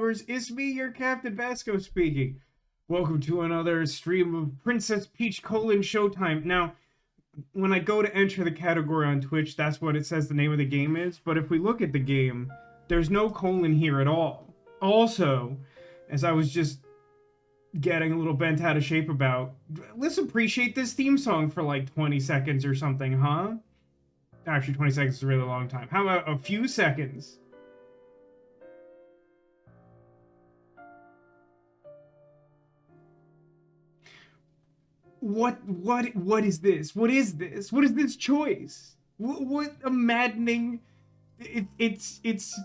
viewers, it's me, your Captain Vasco speaking. Welcome to another stream of Princess Peach Showtime. Now, when I go to enter the category on Twitch, that's what it says the name of the game is. But if we look at the game, there's no colon here at all. Also, as I was just getting a little bent out of shape about, let's appreciate this theme song for like 20 seconds or something, huh? Actually, 20 seconds is a really long time. How about a few seconds? What is this? What is this? What is this choice? What a maddening... It's...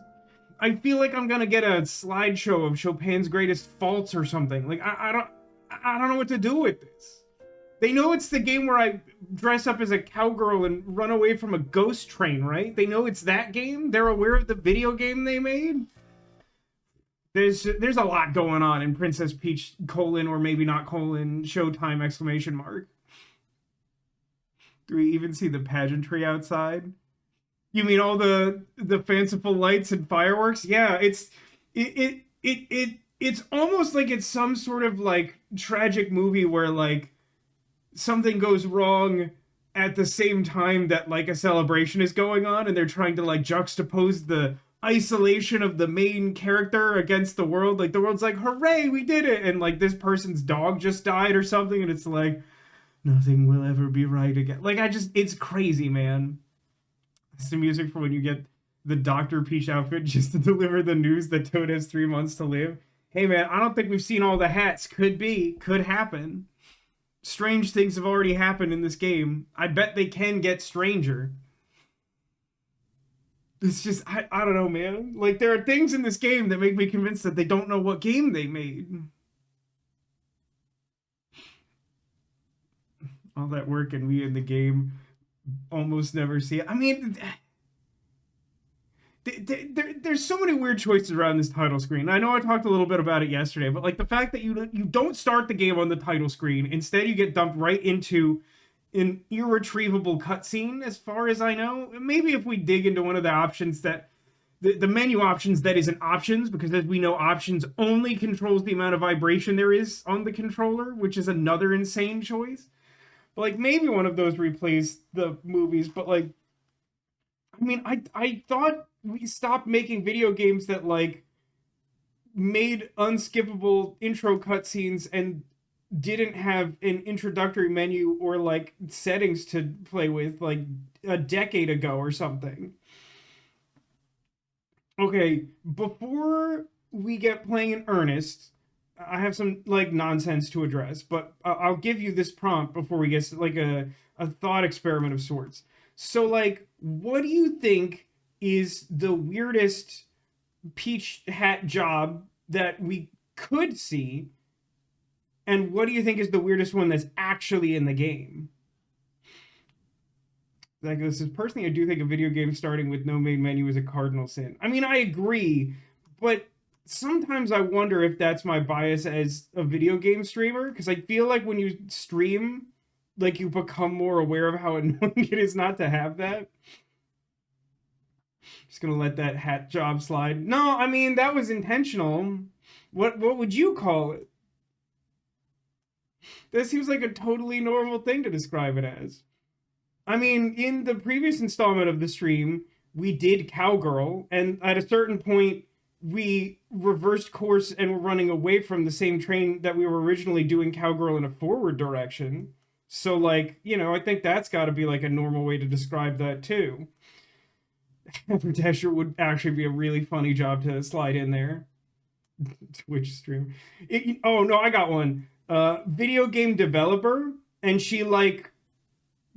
I feel like I'm gonna get a slideshow of Chopin's greatest faults or something. Like, I don't know what to do with this. They know it's the game where I dress up as a cowgirl and run away from a ghost train, right? They know it's that game? They're aware of the video game they made? There's a lot going on in Princess Peach or maybe not Showtime exclamation mark. Do we even see the pageantry outside? You mean all the fanciful lights and fireworks? Yeah, it's almost like it's some sort of like tragic movie where like something goes wrong at the same time that like a celebration is going on, and they're trying to like juxtapose the isolation of the main character against the world. Like the world's like, hooray, we did it, and like this person's dog just died or something, and it's like nothing will ever be right again. Like it's crazy, man. It's the music for when you get the Dr. Peach outfit just to deliver the news that Toad has 3 months to live. Hey man, I don't think we've seen all the hats. Could happen. Strange things have already happened in this game. I bet they can get stranger. It's just, I don't know, man. Like, there are things in this game that make me convinced that they don't know what game they made. All that work and we in the game almost never see it. I mean, there's so many weird choices around this title screen. I know I talked a little bit about it yesterday, but like the fact that you don't start the game on the title screen. Instead, you get dumped right into an irretrievable cutscene, as far as I know. Maybe if we dig into one of the options that the menu options that isn't options, because as we know, options only controls the amount of vibration there is on the controller, which is another insane choice. But like maybe one of those replays the movies, but like, I mean, I thought we stopped making video games that like made unskippable intro cutscenes and didn't have an introductory menu or like settings to play with like a decade ago or something. Okay, before we get playing in earnest, I have some like nonsense to address, but I'll give you this prompt before we get to, like a thought experiment of sorts. So like, what do you think is the weirdest Peach hat job that we could see? And what do you think is the weirdest one that's actually in the game? Like, this is personally, I do think a video game starting with no main menu is a cardinal sin. I mean, I agree, but sometimes I wonder if that's my bias as a video game streamer, because I feel like when you stream, like you become more aware of how annoying it is not to have that. Just gonna let that hat job slide. No, I mean, that was intentional. What would you call it? That seems like a totally normal thing to describe it as. I mean, in the previous installment of the stream, we did Cowgirl, and at a certain point, we reversed course and were running away from the same train that we were originally doing Cowgirl in a forward direction. So, like, you know, I think that's got to be, like, a normal way to describe that, too. Dasher would actually be a really funny job to slide in there. Twitch stream. Oh, no, I got one. Video game developer, and she, like,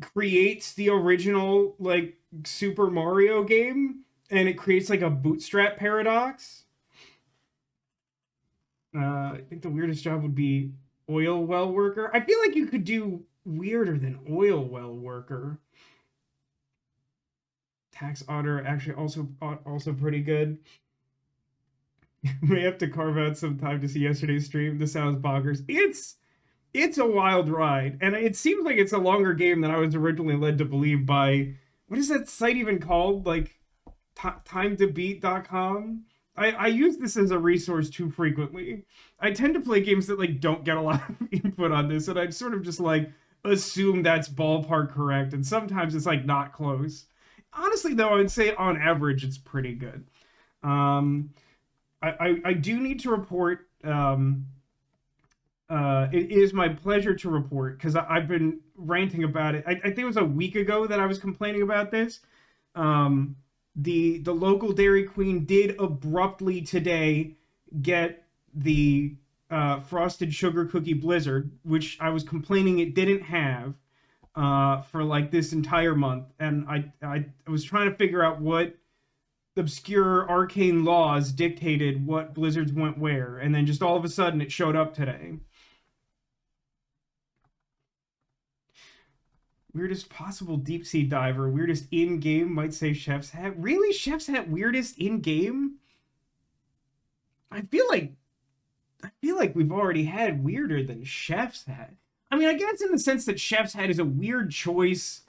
creates the original, like, Super Mario game, and it creates, like, a bootstrap paradox. I think the weirdest job would be oil well worker. I feel like you could do weirder than oil well worker. Tax auditor, actually also pretty good. May have to carve out some time to see yesterday's stream. This sounds bonkers. It's a wild ride, and it seems like it's a longer game than I was originally led to believe by, what is that site even called? Like, timetobeat.com? I use this as a resource too frequently. I tend to play games that like don't get a lot of input on this, and I'd sort of just like assume that's ballpark correct, and sometimes it's like not close. Honestly, though, I would say on average it's pretty good. Um, I do need to report. It is my pleasure to report because I've been ranting about it. I think it was a week ago that I was complaining about this. Um, the local Dairy Queen did abruptly today get the frosted sugar cookie blizzard, which I was complaining it didn't have for like this entire month, and I was trying to figure out what obscure arcane laws dictated what blizzards went where, and then just all of a sudden it showed up today. Weirdest possible deep sea diver. Weirdest in game might say Chef's Hat. Really, Chef's Hat weirdest in game? I feel like we've already had weirder than Chef's Hat. I mean, I guess in the sense that Chef's Hat is a weird choice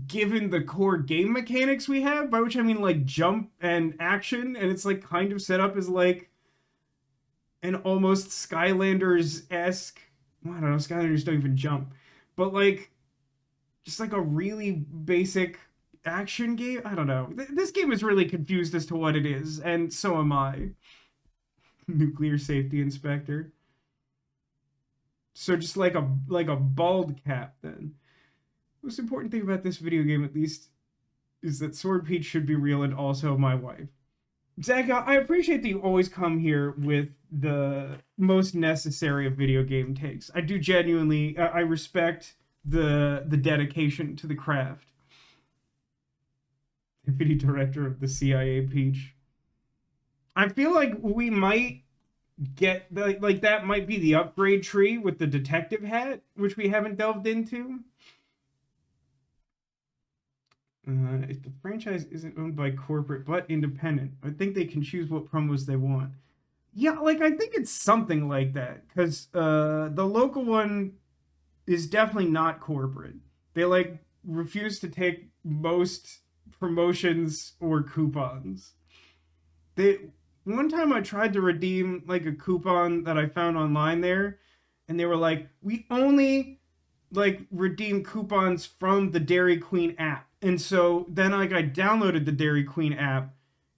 given the core game mechanics we have, by which I mean like jump and action, and it's like kind of set up as like an almost Skylanders-esque. Well, I don't know, Skylanders don't even jump, but like just like a really basic action game. I don't know. This game is really confused as to what it is, and so am I. Nuclear safety inspector. So just like a bald cap then. The most important thing about this video game, at least, is that Sword Peach should be real and also my wife. Zach, I appreciate that you always come here with the most necessary of video game takes. I do genuinely. I respect the dedication to the craft. Deputy director of the CIA, Peach. I feel like we might get like that might be the upgrade tree with the detective hat, which we haven't delved into. If the franchise isn't owned by corporate but independent, I think they can choose what promos they want. Yeah, like I think it's something like that because the local one is definitely not corporate. They like refuse to take most promotions or coupons. They one time I tried to redeem like a coupon that I found online there, and they were like, "We only like redeem coupons from the Dairy Queen app." And so then like I downloaded the Dairy Queen app,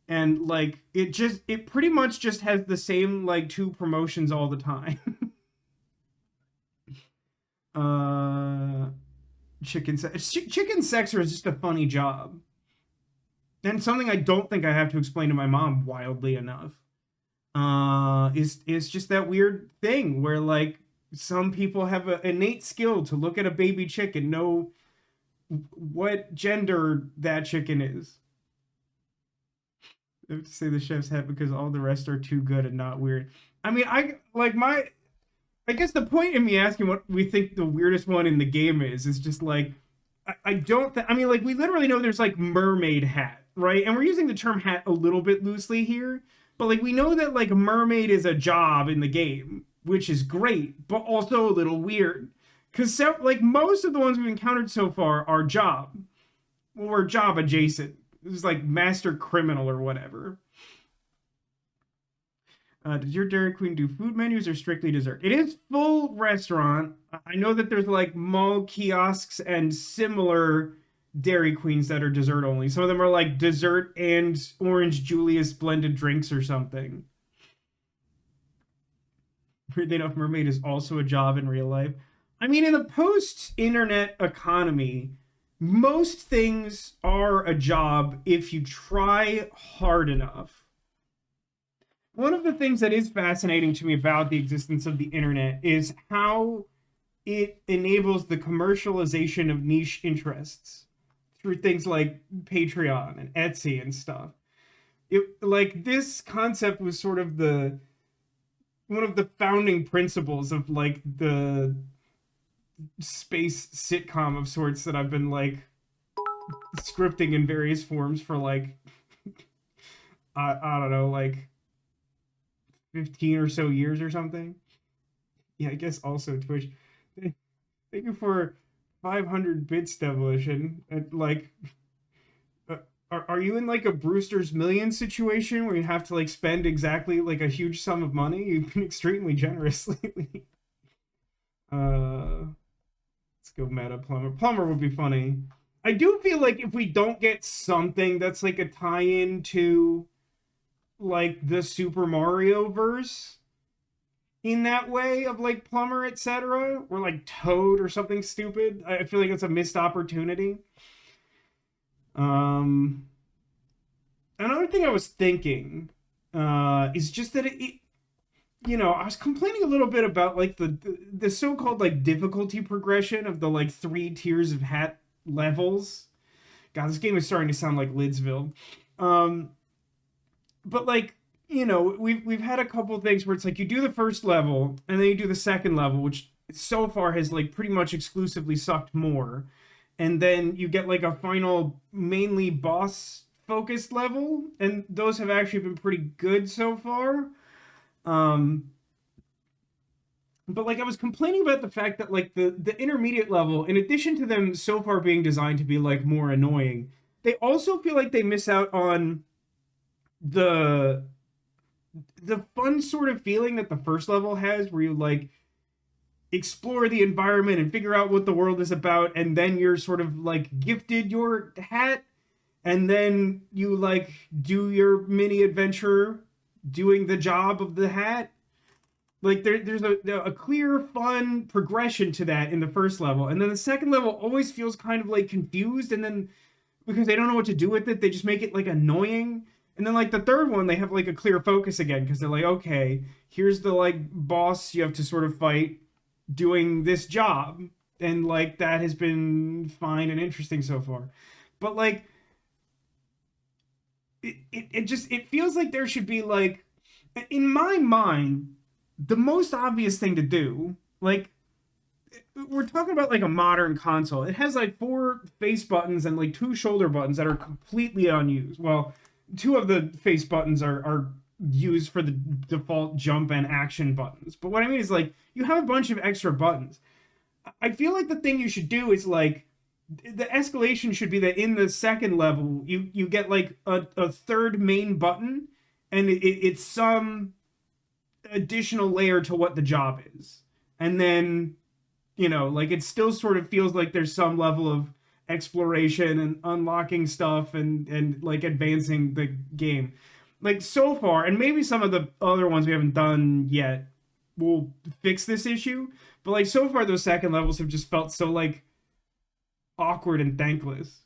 and like it pretty much just has the same like two promotions all the time. uh chicken sexer is just a funny job. And something I don't think I have to explain to my mom, wildly enough. Is just that weird thing where like some people have an innate skill to look at a baby chicken, know what gender that chicken is. I have to say the chef's hat because all the rest are too good and not weird. I mean, I guess the point in me asking what we think the weirdest one in the game is just like I don't I mean like we literally know there's like mermaid hat, right? And we're using the term hat a little bit loosely here, but like we know that like mermaid is a job in the game, which is great, but also a little weird. Cause like most of the ones we've encountered so far are job or job adjacent. It's like master criminal or whatever. Does your Dairy Queen do food menus or strictly dessert? It is full restaurant. I know that there's like mall kiosks and similar Dairy Queens that are dessert only. Some of them are like dessert and Orange Julius blended drinks or something. Weirdly enough, mermaid is also a job in real life. I mean, in the post-internet economy, most things are a job if you try hard enough. One of the things that is fascinating to me about the existence of the internet is how it enables the commercialization of niche interests through things like Patreon and Etsy and stuff. It like this concept was sort of the one of the founding principles of like the space sitcom of sorts that I've been like scripting in various forms for like I don't know, like 15 or so years or something. Yeah, I guess also Twitch. Thank you for 500 bits, Devolution. Like are you in like a Brewster's Million situation where you have to like spend exactly like a huge sum of money? You've been extremely generous lately. Let's go meta plumber. Plumber would be funny. I do feel like if we don't get something that's like a tie-in to like the Super Mario verse in that way of like plumber, etc., or like Toad or something stupid, I feel like it's a missed opportunity. Um, Another thing I was thinking is just that I was complaining a little bit about like the so-called like difficulty progression of the like three tiers of hat levels. God, this game is starting to sound like Lidsville. Um, but like we've had a couple things where it's like you do the first level and then you do the second level, which so far has like pretty much exclusively sucked more, and then you get like a final mainly boss focused level, and those have actually been pretty good so far. um but like I was complaining about the fact that like the intermediate level, in addition to them so far being designed to be like more annoying, they also feel like they miss out on the the fun sort of feeling that the first level has, where you like explore the environment and figure out what the world is about, and then you're sort of like gifted your hat, and then you like do your mini adventure doing the job of the hat. Like there's a clear fun progression to that in the first level, and then the second level always feels kind of like confused, and then because they don't know what to do with it, they just make it like annoying. And then like the third one, they have like a clear focus again, because they're like, okay, here's the like boss you have to sort of fight doing this job, and like that has been fine and interesting so far. But like it just it feels like there should be like, in my mind, the most obvious thing to do, like, we're talking about like a modern console. It has like four face buttons and like two shoulder buttons that are completely unused. Well, two of the face buttons are used for the default jump and action buttons. But what I mean is like you have a bunch of extra buttons. I feel like the thing you should do is like the escalation should be that in the second level you get like a third main button, and it's some additional layer to what the job is. And then like it still sort of feels like there's some level of exploration and unlocking stuff and like advancing the game. Like so far, and maybe some of the other ones we haven't done yet will fix this issue, but like so far those second levels have just felt so like awkward and thankless.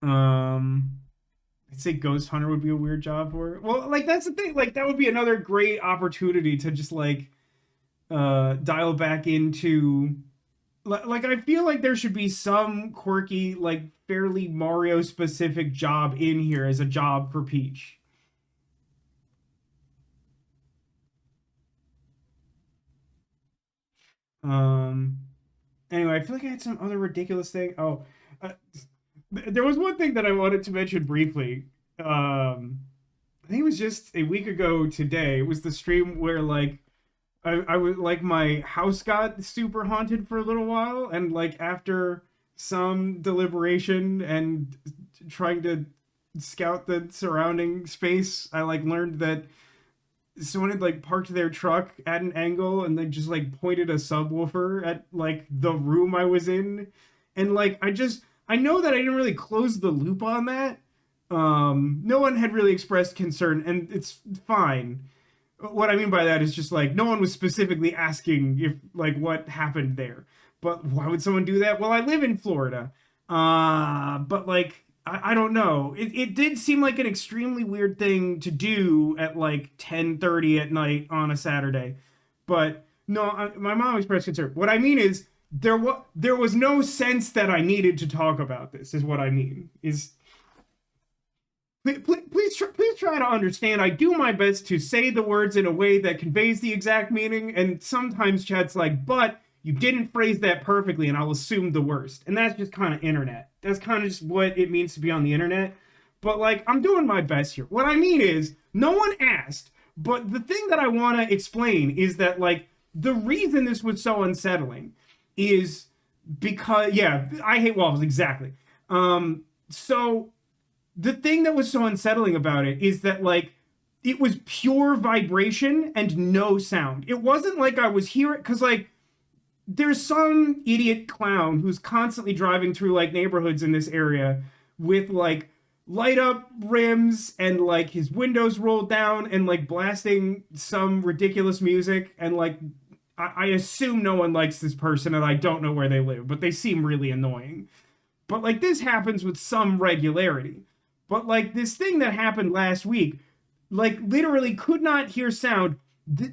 um I'd say Ghost Hunter would be a weird job for it. Well, like that's the thing, like that would be another great opportunity to just like dial back into, like I feel like there should be some quirky like fairly Mario specific job in here as a job for Peach. um anyway, I feel like I had some other ridiculous thing. Oh, uh, there was one thing that I wanted to mention briefly. I think it was just a week ago today. It was the stream where like I was like my house got super haunted for a little while, and like after some deliberation and trying to scout the surrounding space, I like learned that someone had like parked their truck at an angle and they just like pointed a subwoofer at like the room I was in. And like I know that I didn't really close the loop on that. No one had really expressed concern, and it's fine. What I mean by that is just like no one was specifically asking if like what happened there. But why would someone do that? Well, I live in Florida. But like I don't know. It did seem like an extremely weird thing to do at like 10:30 at night on a Saturday. But no, my mom expressed concern. What I mean is there was no sense that I needed to talk about this. Is what I mean. Is please try to understand. I do my best to say the words in a way that conveys the exact meaning, and sometimes chat's like, but you didn't phrase that perfectly, and I'll assume the worst. And that's just kind of internet. That's kind of just what it means to be on the internet. But like, I'm doing my best here. What I mean is, no one asked, but the thing that I want to explain is that like the reason this was so unsettling is because, yeah, I hate waffles, exactly. So the thing that was so unsettling about it is that like it was pure vibration and no sound. It wasn't like I was hearing, because like there's some idiot clown who's constantly driving through like neighborhoods in this area with like light up rims and like his windows rolled down and like blasting some ridiculous music, and like I assume no one likes this person and I don't know where they live, but they seem really annoying. But like this happens with some regularity. But like this thing that happened last week, like literally could not hear sound.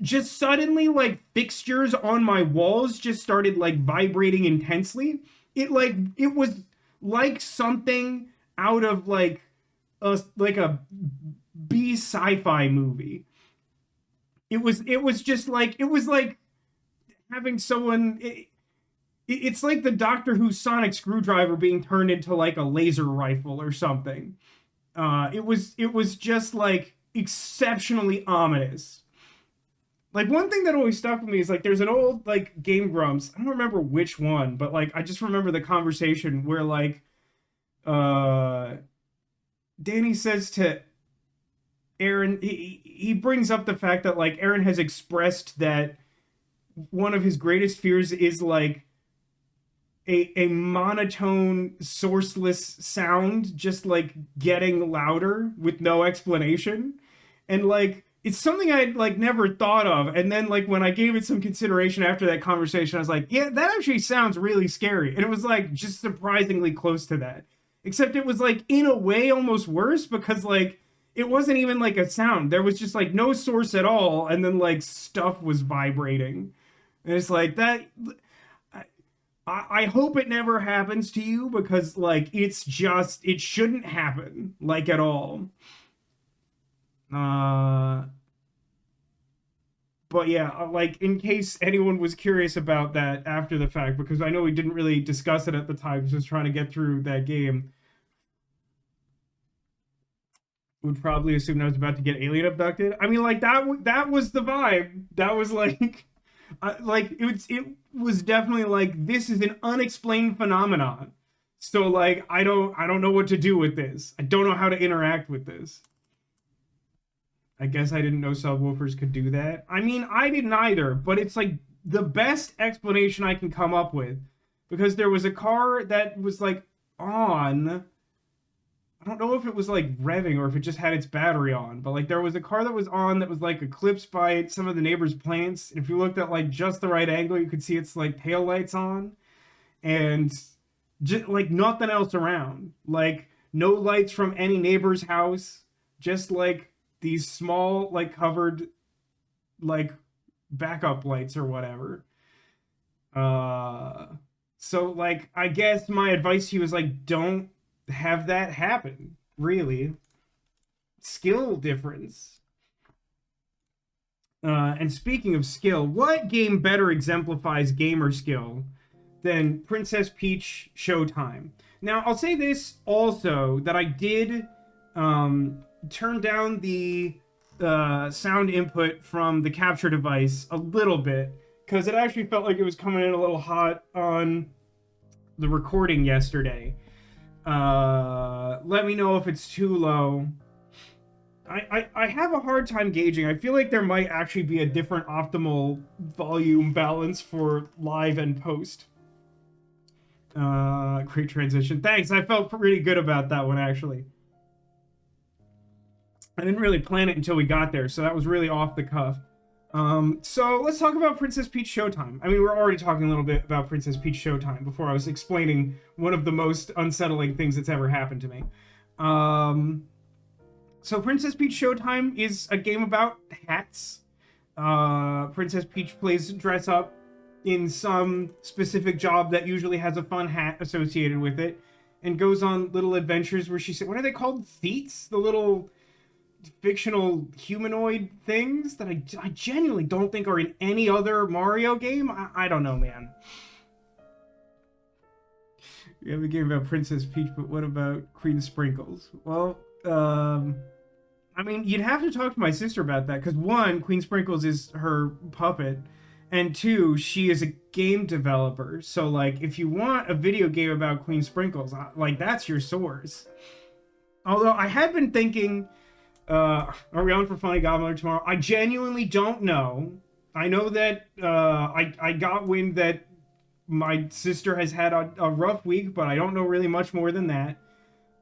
Just suddenly, like fixtures on my walls just started like vibrating intensely. It was like something out of like a B sci-fi movie. It was just like it was like having someone. It's like the Doctor Who sonic screwdriver being turned into like a laser rifle or something. It was just like exceptionally ominous. Like one thing that always stuck with me is like there's an old like Game Grumps. I don't remember which one, but like I just remember the conversation where like uh Danny says to Aaron, he brings up the fact that like Aaron has expressed that one of his greatest fears is like a monotone sourceless sound just like getting louder with no explanation. And like it's something I'd like never thought of, and then like when I gave it some consideration after that conversation I was like, yeah, that actually sounds really scary. And it was like just surprisingly close to that, except it was like in a way almost worse because like it wasn't even like a sound, there was just like no source at all, and then like stuff was vibrating. And it's like that. I hope it never happens to you because like it's just it shouldn't happen like at all. But yeah, like in case anyone was curious about that after the fact, because I know we didn't really discuss it at the time, just trying to get through that game, would probably assume I was about to get alien abducted. I mean, like that was the vibe. That was like, like it was definitely like this is an unexplained phenomenon. So like I don't know what to do with this. I don't know how to interact with this. I guess I didn't know subwoofers could do that. I mean, I didn't either, but it's like the best explanation I can come up with, because there was a car that was like on. I don't know if it was like revving or if it just had its battery on, but like there was a car that was on that was like eclipsed by some of the neighbors' plants. And if you looked at like just the right angle, you could see its like tail lights on, and just like nothing else around. Like no lights from any neighbor's house, just like these small like covered like backup lights or whatever. Uh so like I guess my advice to you is like don't have that happen, really. Skill difference. And speaking of skill, what game better exemplifies gamer skill than Princess Peach Showtime? Now, I'll say this also, that I did turn down the sound input from the capture device a little bit, because it actually felt like it was coming in a little hot on the recording yesterday. Let me know if it's too low. I have a hard time gauging. I feel like there might actually be a different optimal volume balance for live and post. Great transition. Thanks. I felt pretty good about that one, actually. I didn't really plan it until we got there, so that was really off the cuff. So let's talk about Princess Peach Showtime. I mean, we're already talking a little bit about Princess Peach Showtime before I was explaining one of the most unsettling things that's ever happened to me. So Princess Peach Showtime is a game about hats. Princess Peach plays dress up in some specific job that usually has a fun hat associated with it, and goes on little adventures where what are they called? Theats? The little fictional humanoid things that I genuinely don't think are in any other Mario game. I don't know, man. We have a game about Princess Peach, but what about Queen Sprinkles? Well, I mean, you'd have to talk to my sister about that, because one, Queen Sprinkles is her puppet, And two, she is a game developer. So like, if you want a video game about Queen Sprinkles, like that's your source. Although I had been thinking, are we on for Funny Gobbler tomorrow? I genuinely don't know. I know that I got wind that my sister has had a rough week, but I don't know really much more than that.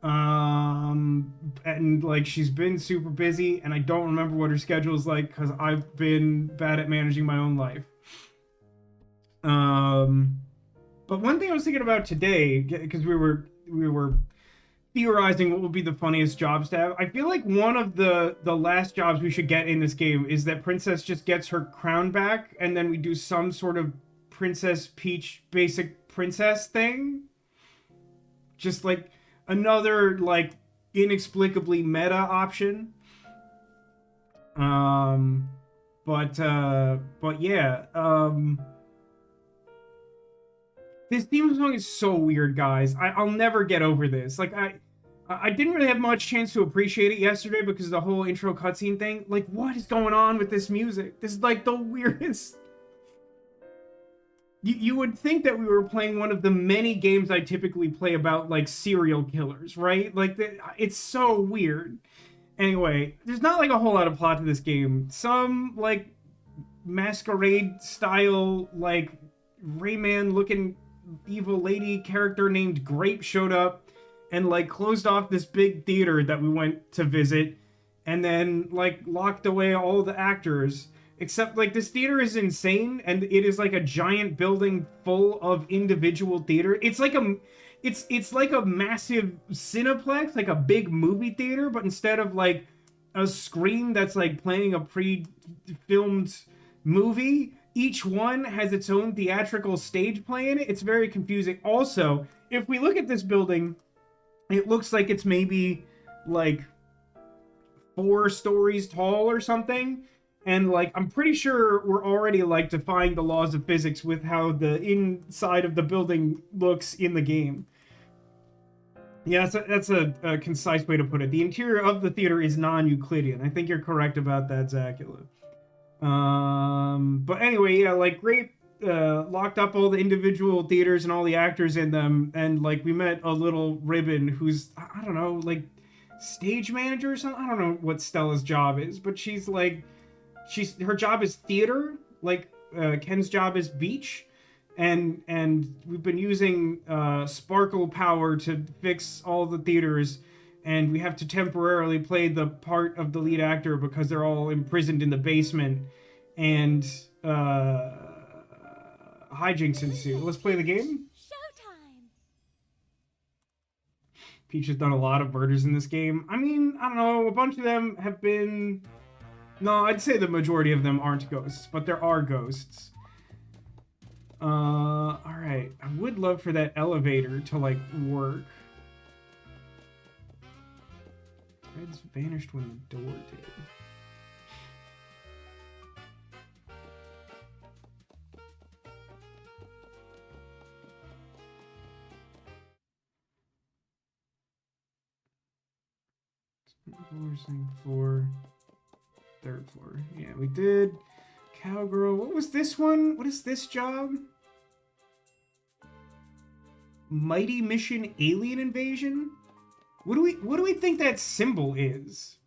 And like she's been super busy, and I don't remember what her schedule is like because I've been bad at managing my own life. But one thing I was thinking about today, because we were theorizing what would be the funniest jobs to have. I feel like one of the last jobs we should get in this game is that Princess just gets her crown back, and then we do some sort of Princess Peach basic princess thing. Just like another like inexplicably meta option. But yeah. This theme song is so weird, guys. I'll never get over this. Like I didn't really have much chance to appreciate it yesterday because of the whole intro cutscene thing. Like, what is going on with this music? This is like the weirdest. You would think that we were playing one of the many games I typically play about like serial killers, right? Like it's so weird. Anyway, there's not like a whole lot of plot to this game. Some like masquerade style like Rayman looking evil lady character named Grape showed up and like closed off this big theater that we went to visit, and then like locked away all the actors. Except like this theater is insane, and it is like a giant building full of individual theater. It's like it's like a massive cineplex, like a big movie theater, but instead of like a screen that's like playing a pre-filmed movie, each one has its own theatrical stage play in it. It's very confusing. Also, if we look at this building, it looks like it's maybe like 4 stories tall or something. And like, I'm pretty sure we're already like defying the laws of physics with how the inside of the building looks in the game. Yeah, that's a concise way to put it. The interior of the theater is non-Euclidean. I think you're correct about that, Zacula. But anyway, yeah, like Grape locked up all the individual theaters and all the actors in them, and like we met a little ribbon who's, I don't know, like stage manager or something. I don't know what Stella's job is, but she's like, her job is theater, like Ken's job is beach, and we've been using sparkle power to fix all the theaters, and we have to temporarily play the part of the lead actor because they're all imprisoned in the basement, and hijinks ensue. Let's play the game. Showtime. Peach has done a lot of murders in this game. I mean, I don't know, a bunch of them have been... No, I'd say the majority of them aren't ghosts, but there are ghosts. Alright. I would love for that elevator to, like, work. Red's vanished when the door did. Floor. 3rd floor. Yeah, we did. Cowgirl. What was this one? What is this job? Mighty Mission Alien Invasion? What do we think that symbol is?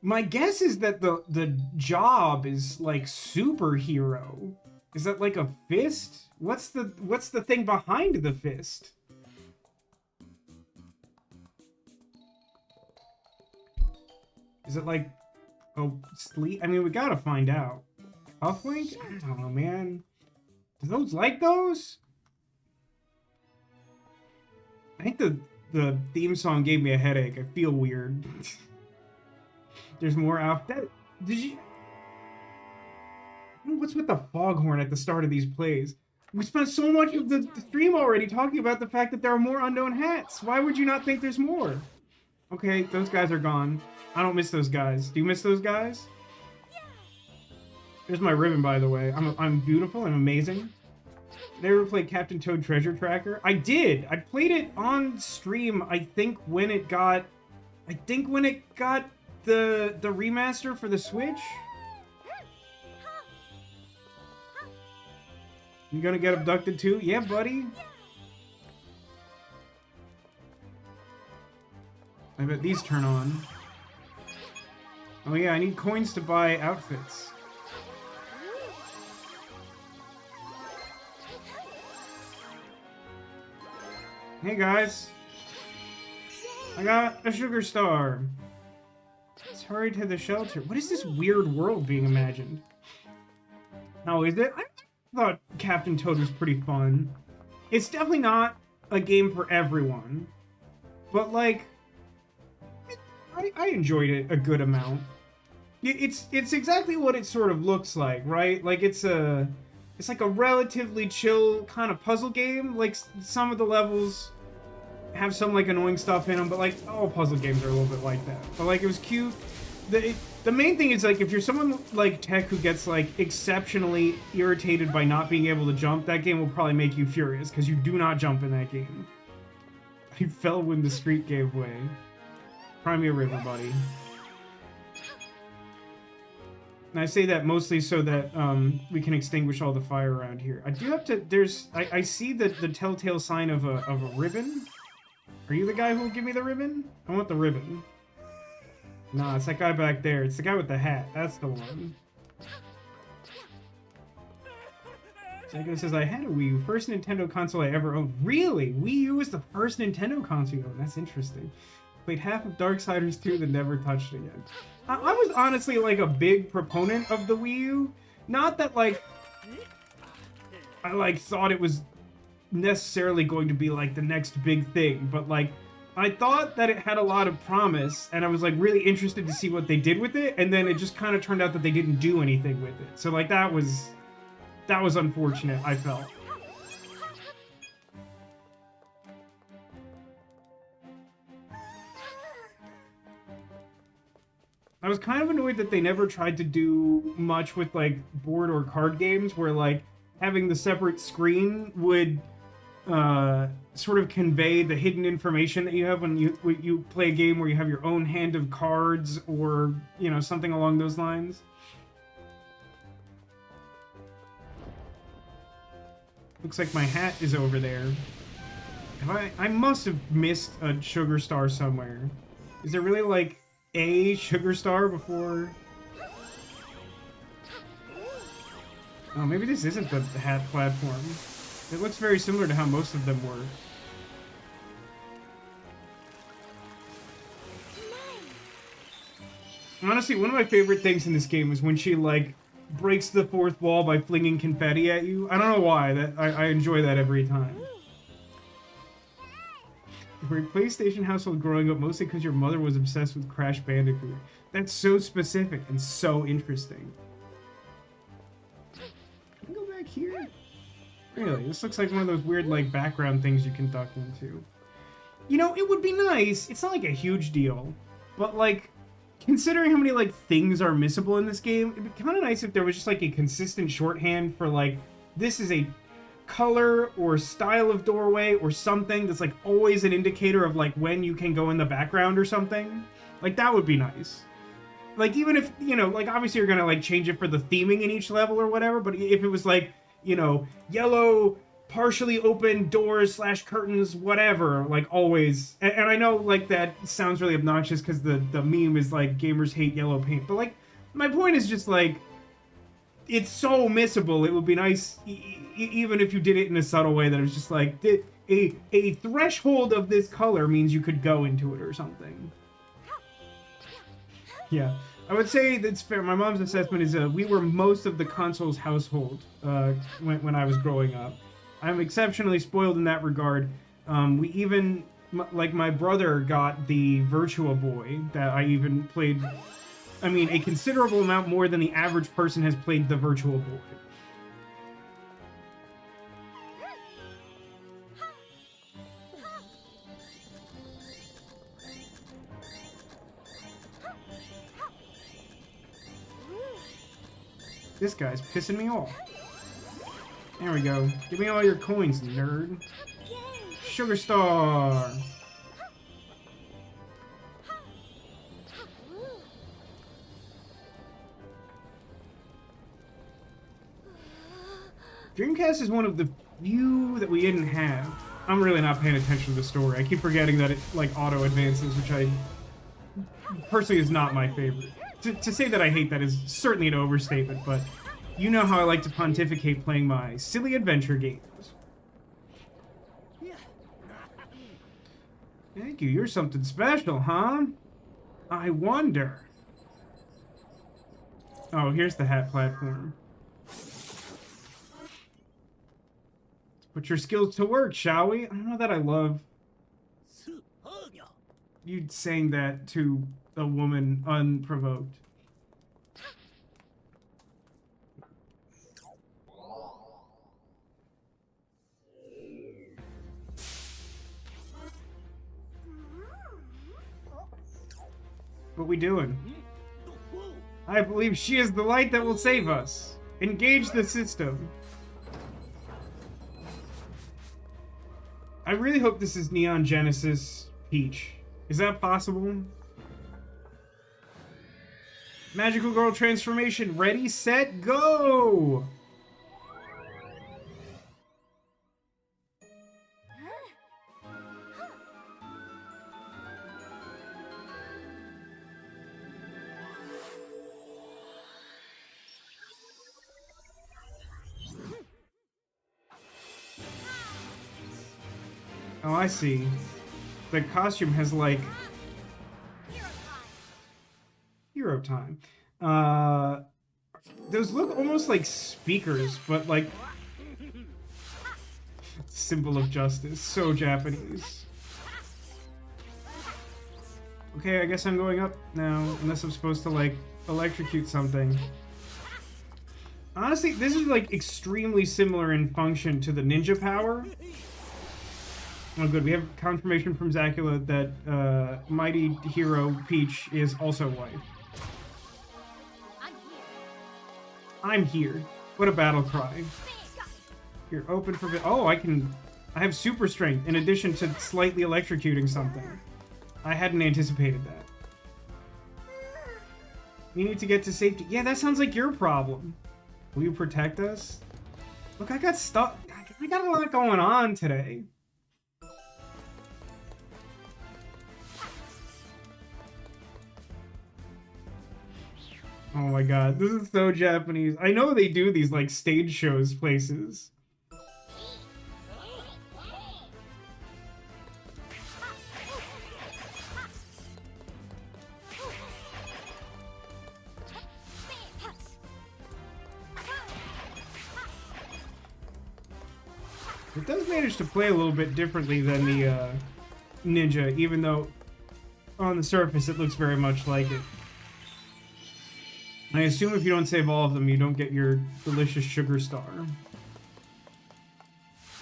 My guess is that the job is like superhero. Is that like a fist? What's the thing behind the fist? Is it like oh, sleep? I mean, we gotta find out. Cufflink? I don't know, man. Do those like those? I think the theme song gave me a headache. I feel weird. There's more out that. Did you? What's with the foghorn at the start of these plays? We spent so much of the stream already talking about the fact that there are more unknown hats. Why would you not think there's more? Okay, those guys are gone. I don't miss those guys. Do you miss those guys? There's my ribbon, by the way. I'm beautiful. I'm amazing. Did I ever play Captain Toad Treasure Tracker? I did. I played it on stream. I think when it got the remaster for the Switch. You gonna get abducted too? Yeah, buddy. I bet these turn on. Oh yeah, I need coins to buy outfits. Hey guys. I got a sugar star. Let's hurry to the shelter. What is this weird world being imagined? Oh, is it? I thought Captain Toad was pretty fun. It's definitely not a game for everyone. But like, I enjoyed it a good amount. It's exactly what it sort of looks like, right? Like it's like a relatively chill kind of puzzle game. Like some of the levels have some like annoying stuff in them, but like all puzzle games are a little bit like that. But like it was cute. The main thing is like if you're someone like Tech who gets like exceptionally irritated by not being able to jump, that game will probably make you furious because you do not jump in that game. I fell when the street gave way. Cry me a river, buddy. And I say that mostly so that we can extinguish all the fire around here. I do have to. I see the telltale sign of a ribbon. Are you the guy who will give me the ribbon? I want the ribbon. Nah, it's that guy back there. It's the guy with the hat. That's the one. Psycho says, I had a Wii U. First Nintendo console I ever owned. Really? Wii U was the first Nintendo console you owned. That's interesting. Played half of Darksiders 2, then never touched it again. I was honestly, like, a big proponent of the Wii U. Not that, like, I, like, thought it was necessarily going to be, like, the next big thing. But, like, I thought that it had a lot of promise, and I was, like, really interested to see what they did with it. And then it just kind of turned out that they didn't do anything with it. So, like, that was unfortunate, I felt. I was kind of annoyed that they never tried to do much with, like, board or card games where, like, having the separate screen would sort of convey the hidden information that you have when you play a game where you have your own hand of cards or, you know, something along those lines. Looks like my hat is over there. I must have missed a sugar star somewhere. Is there really, like, a sugar star before? Oh, maybe this isn't the hat platform. It looks very similar to how most of them were. Honestly, one of my favorite things in this game is when she, like, breaks the fourth wall by flinging confetti at you. I don't know why. I enjoy that every time. You were a PlayStation household growing up mostly because your mother was obsessed with Crash Bandicoot. That's so specific and so interesting. Can I go back here? Really? This looks like one of those weird, like, background things you can duck into. You know, it would be nice. It's not like a huge deal. But, like, considering how many, like, things are missable in this game, it'd be kind of nice if there was just, like, a consistent shorthand for, like, this is a color or style of doorway or something that's, like, always an indicator of, like, when you can go in the background or something. Like, that would be nice. Like, even if, you know, like, obviously you're gonna, like, change it for the theming in each level or whatever, but if it was, like, you know, yellow, partially open doors / curtains, whatever, like, always. And I know, like, that sounds really obnoxious because the meme is, like, gamers hate yellow paint. But, like, my point is just, like, it's so missable. It would be nice, even if you did it in a subtle way, that it was just, like, a threshold of this color means you could go into it or something. Yeah. I would say that's fair. My mom's assessment is we were most of the console's household when I was growing up. I'm exceptionally spoiled in that regard. We even, like, my brother got the Virtua Boy that I even played, I mean, a considerable amount more than the average person has played the Virtua Boy. This guy's pissing me off. There we go. Give me all your coins, nerd. Sugar Star! Dreamcast is one of the few that we didn't have. I'm really not paying attention to the story. I keep forgetting that it, like, auto-advances, which I... personally is not my favorite. To say that I hate that is certainly an overstatement, but you know how I like to pontificate playing my silly adventure games. Thank you, you're something special, huh? I wonder. Oh, here's the hat platform. Put your skills to work, shall we? I don't know that I love you saying that to a woman unprovoked. What we doing? I believe she is the light that will save us. Engage the system. I really hope this is Neon Genesis Peach. Is that possible? Magical Girl transformation. Ready, set, go! Oh, I see. The costume has, like... Hero time. Those look almost like speakers, but, like... Symbol of justice. So Japanese. Okay, I guess I'm going up now, unless I'm supposed to, like, electrocute something. Honestly, this is, like, extremely similar in function to the ninja power. Oh, good. We have confirmation from Zacula that mighty hero Peach is also white. I'm here. What a battle cry. You're open for... Oh, I have super strength in addition to slightly electrocuting something. I hadn't anticipated that. We need to get to safety. Yeah, that sounds like your problem. Will you protect us? Look, I got stuck. I got a lot going on today. Oh my god, this is so Japanese. I know they do these, like, stage shows places. It does manage to play a little bit differently than the ninja, even though on the surface it looks very much like it. I assume if you don't save all of them, you don't get your delicious sugar star.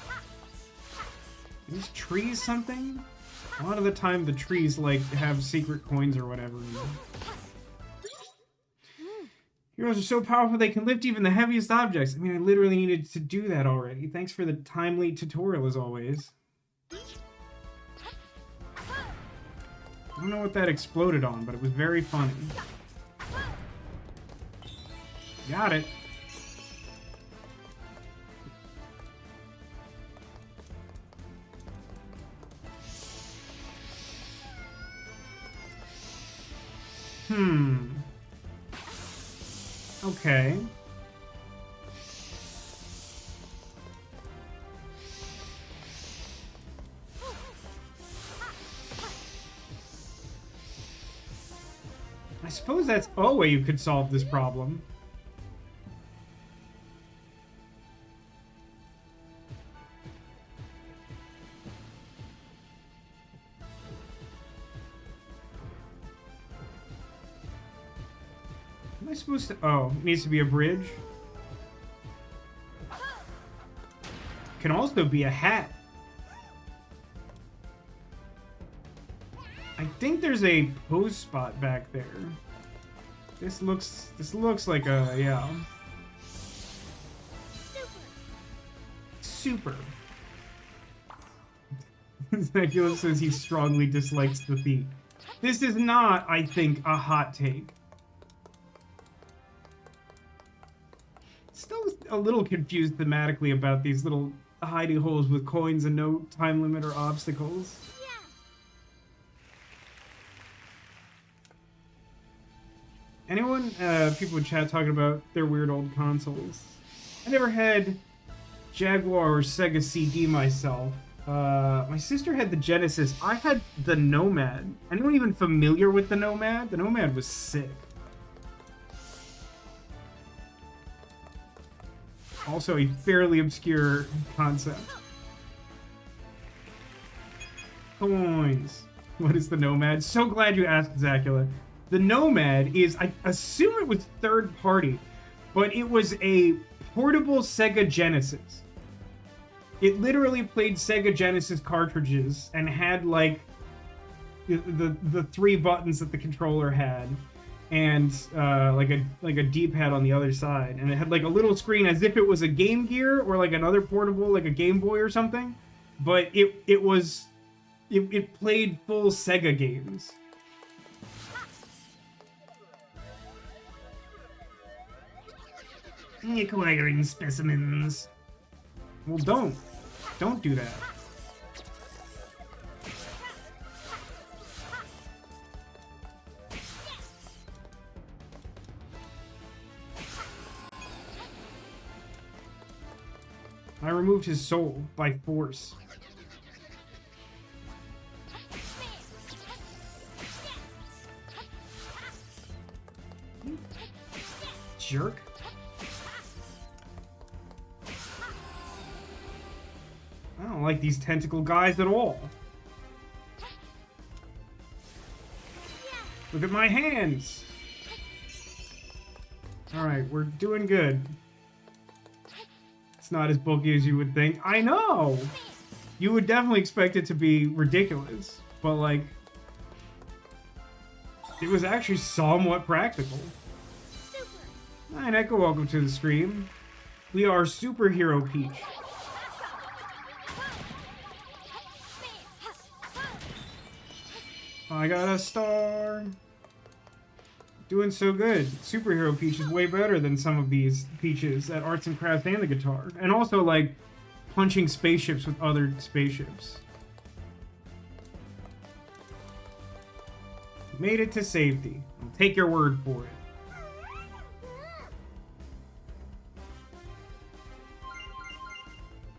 Are these trees something? A lot of the time the trees, like, have secret coins or whatever. Heroes are so powerful they can lift even the heaviest objects. I mean, I literally needed to do that already. Thanks for the timely tutorial, as always. I don't know what that exploded on, but it was very funny. Got it. Okay. I suppose that's a way you could solve this problem. Am I supposed to... Oh, it needs to be a bridge. Can also be a hat. I think there's a pose spot back there. This looks like a... yeah. Super. Zacula says he strongly dislikes the feat. This is not, I think, a hot take. a little confused thematically about these little hidey holes with coins and no time limit or obstacles. Anyone, people in chat talking about their weird old consoles. I never had Jaguar or Sega CD myself. My sister had the Genesis. I had the Nomad. Anyone even familiar with the Nomad? The Nomad was sick. Also a fairly obscure concept. Coins. What is the Nomad? So glad you asked, Zacula. The Nomad is, I assume it was third party, but it was a portable Sega Genesis. It literally played Sega Genesis cartridges and had like the 3 buttons that the controller had, and like a D-pad on the other side, and it had like a little screen as if it was a Game Gear or like another portable, like a Game Boy or something, but it played full Sega games. Acquiring specimens. Well, don't do that. I removed his soul by force. Jerk. I don't like these tentacle guys at all. Look at my hands. Alright, we're doing good. It's not as bulky as you would think. I know! You would definitely expect it to be ridiculous. But, like, it was actually somewhat practical. Hi, Neko, welcome to the stream. We are Superhero Peach. I got a star. Doing so good. Superhero Peach is way better than some of these Peaches at Arts and Crafts and the guitar. And also, like, punching spaceships with other spaceships. Made it to safety. I'll take your word for it.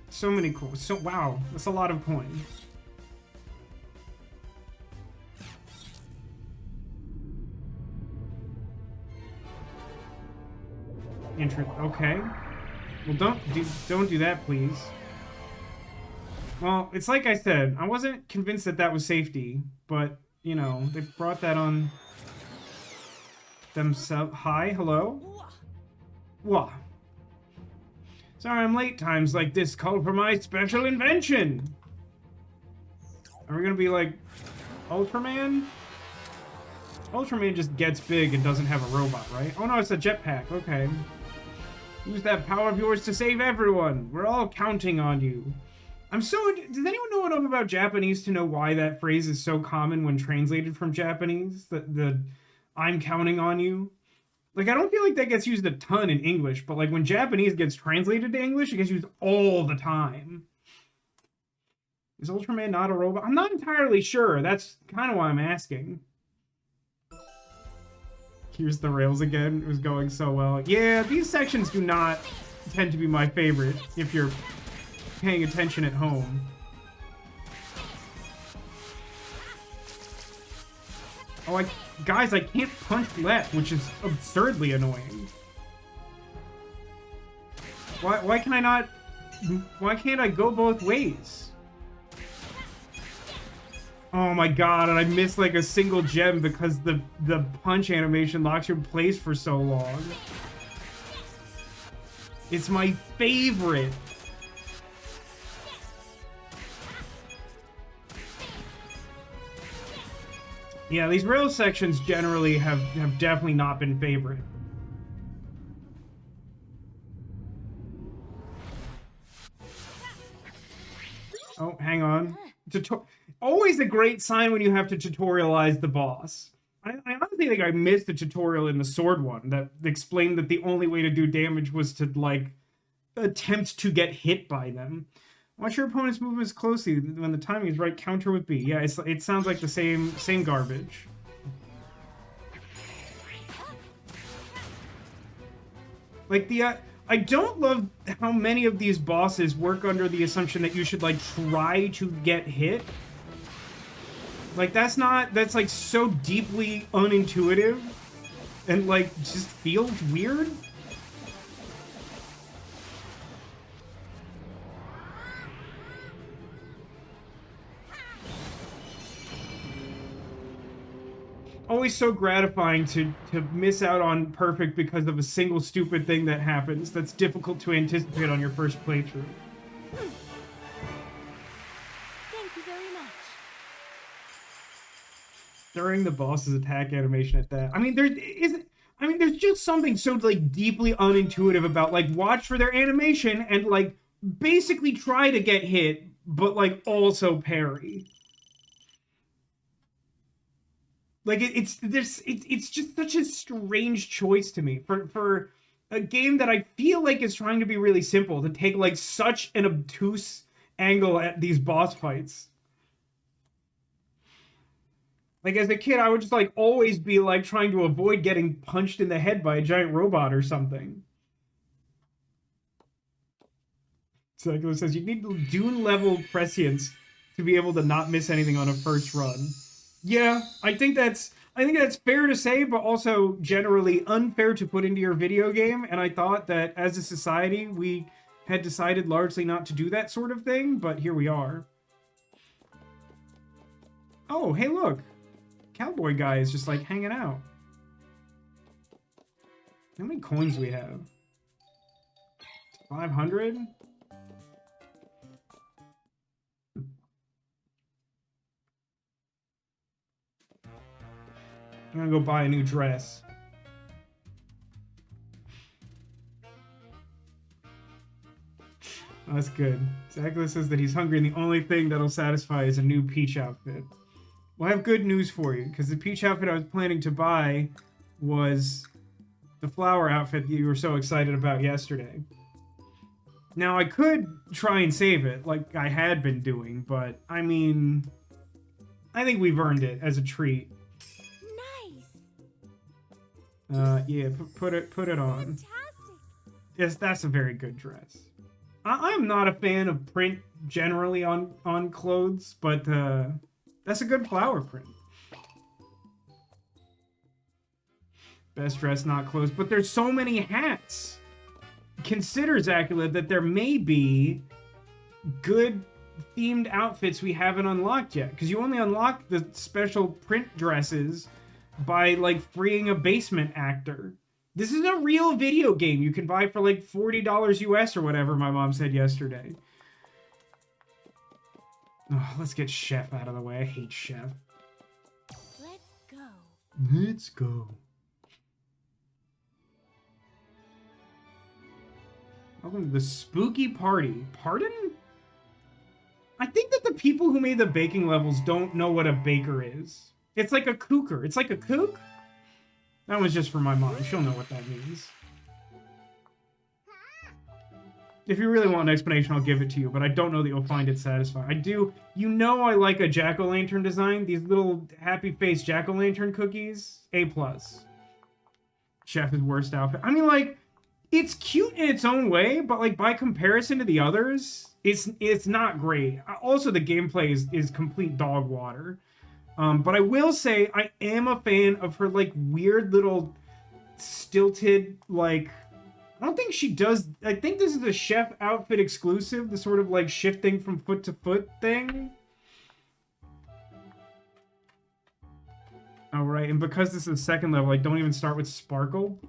So many coins. So, wow. That's a lot of coins. Okay. Well, don't do that, please. Well, it's like I said, I wasn't convinced that that was safety, but, you know, they brought that on themselves. Hi, hello? Wah. Sorry I'm late. Times like this call for my special invention. Are we gonna be like Ultraman? Ultraman just gets big and doesn't have a robot, right? Oh no, it's a jetpack. Okay. Use that power of yours to save everyone. We're all counting on you. Does anyone know enough about Japanese to know why that phrase is so common when translated from Japanese? The I'm counting on you? Like, I don't feel like that gets used a ton in English, but like when Japanese gets translated to English, it gets used all the time. Is Ultraman not a robot? I'm not entirely sure. That's kind of why I'm asking. Here's the rails again. It was going so well. Yeah, these sections do not tend to be my favorite if you're paying attention at home. Oh, guys, I can't punch left, which is absurdly annoying. Why can I not... Why can't I go both ways? Oh my god, and I missed like a single gem because the punch animation locks you in place for so long. It's my favorite. Yeah, these rail sections generally have definitely not been favorite. Oh, hang on. Always a great sign when you have to tutorialize the boss. I honestly think I missed the tutorial in the sword one that explained that the only way to do damage was to, like, attempt to get hit by them. Watch your opponent's movements closely. When the timing is right, counter with B. Yeah, it sounds like the same garbage. Like I don't love how many of these bosses work under the assumption that you should like try to get hit. Like that's like so deeply unintuitive and like just feels weird. Always so gratifying to miss out on perfect because of a single stupid thing that happens that's difficult to anticipate on your first playthrough. Thank you very much. During the boss's attack animation at that. I mean, there's just something so like deeply unintuitive about like watch for their animation and like basically try to get hit, but like also parry. Like it's just such a strange choice to me for a game that I feel like is trying to be really simple to take like such an obtuse angle at these boss fights. Like as a kid, I would just like always be like trying to avoid getting punched in the head by a giant robot or something. So like it says, you need Dune level prescience to be able to not miss anything on a first run. Yeah, I think that's fair to say, but also generally unfair to put into your video game. And I thought that as a society, we had decided largely not to do that sort of thing, but here we are. Oh, hey, look. Cowboy guy is just like hanging out. How many coins do we have? 500? I'm gonna go buy a new dress. Oh, that's good. Sparklas says that he's hungry and the only thing that'll satisfy is a new Peach outfit. Well, I have good news for you, because the Peach outfit I was planning to buy was the flower outfit that you were so excited about yesterday. Now, I could try and save it, like I had been doing, but, I mean, I think we've earned it as a treat. Yeah, put it on. Fantastic. Yes, that's a very good dress. I'm not a fan of print generally on clothes, but that's a good flower print. Best dress, not clothes, but there's so many hats. Consider, Zacula, that there may be good themed outfits we haven't unlocked yet, because you only unlock the special print dresses by like freeing a basement actor. This is a real video game you can buy for like $40 US or whatever my mom said yesterday. Oh, let's get Chef out of the way. I hate Chef. Let's go. Let's go. Welcome to the spooky party. Pardon? I think that the people who made the baking levels don't know what a baker is. It's like a cooker. It's like a kook? That was just for my mom. She'll know what that means. If you really want an explanation, I'll give it to you, but I don't know that you'll find it satisfying. I do. You know I like a jack-o'-lantern design. These little happy-face jack-o'-lantern cookies. A+. Chef's worst outfit. I mean, like, it's cute in its own way, but, like, by comparison to the others, it's not great. Also, the gameplay is complete dog water. But I will say I am a fan of her, like, weird little stilted, like... I don't think she does... I think this is a Chef outfit exclusive, the sort of, like, shifting from foot to foot thing. Oh, right, and because this is the second level, I don't even start with Sparkle.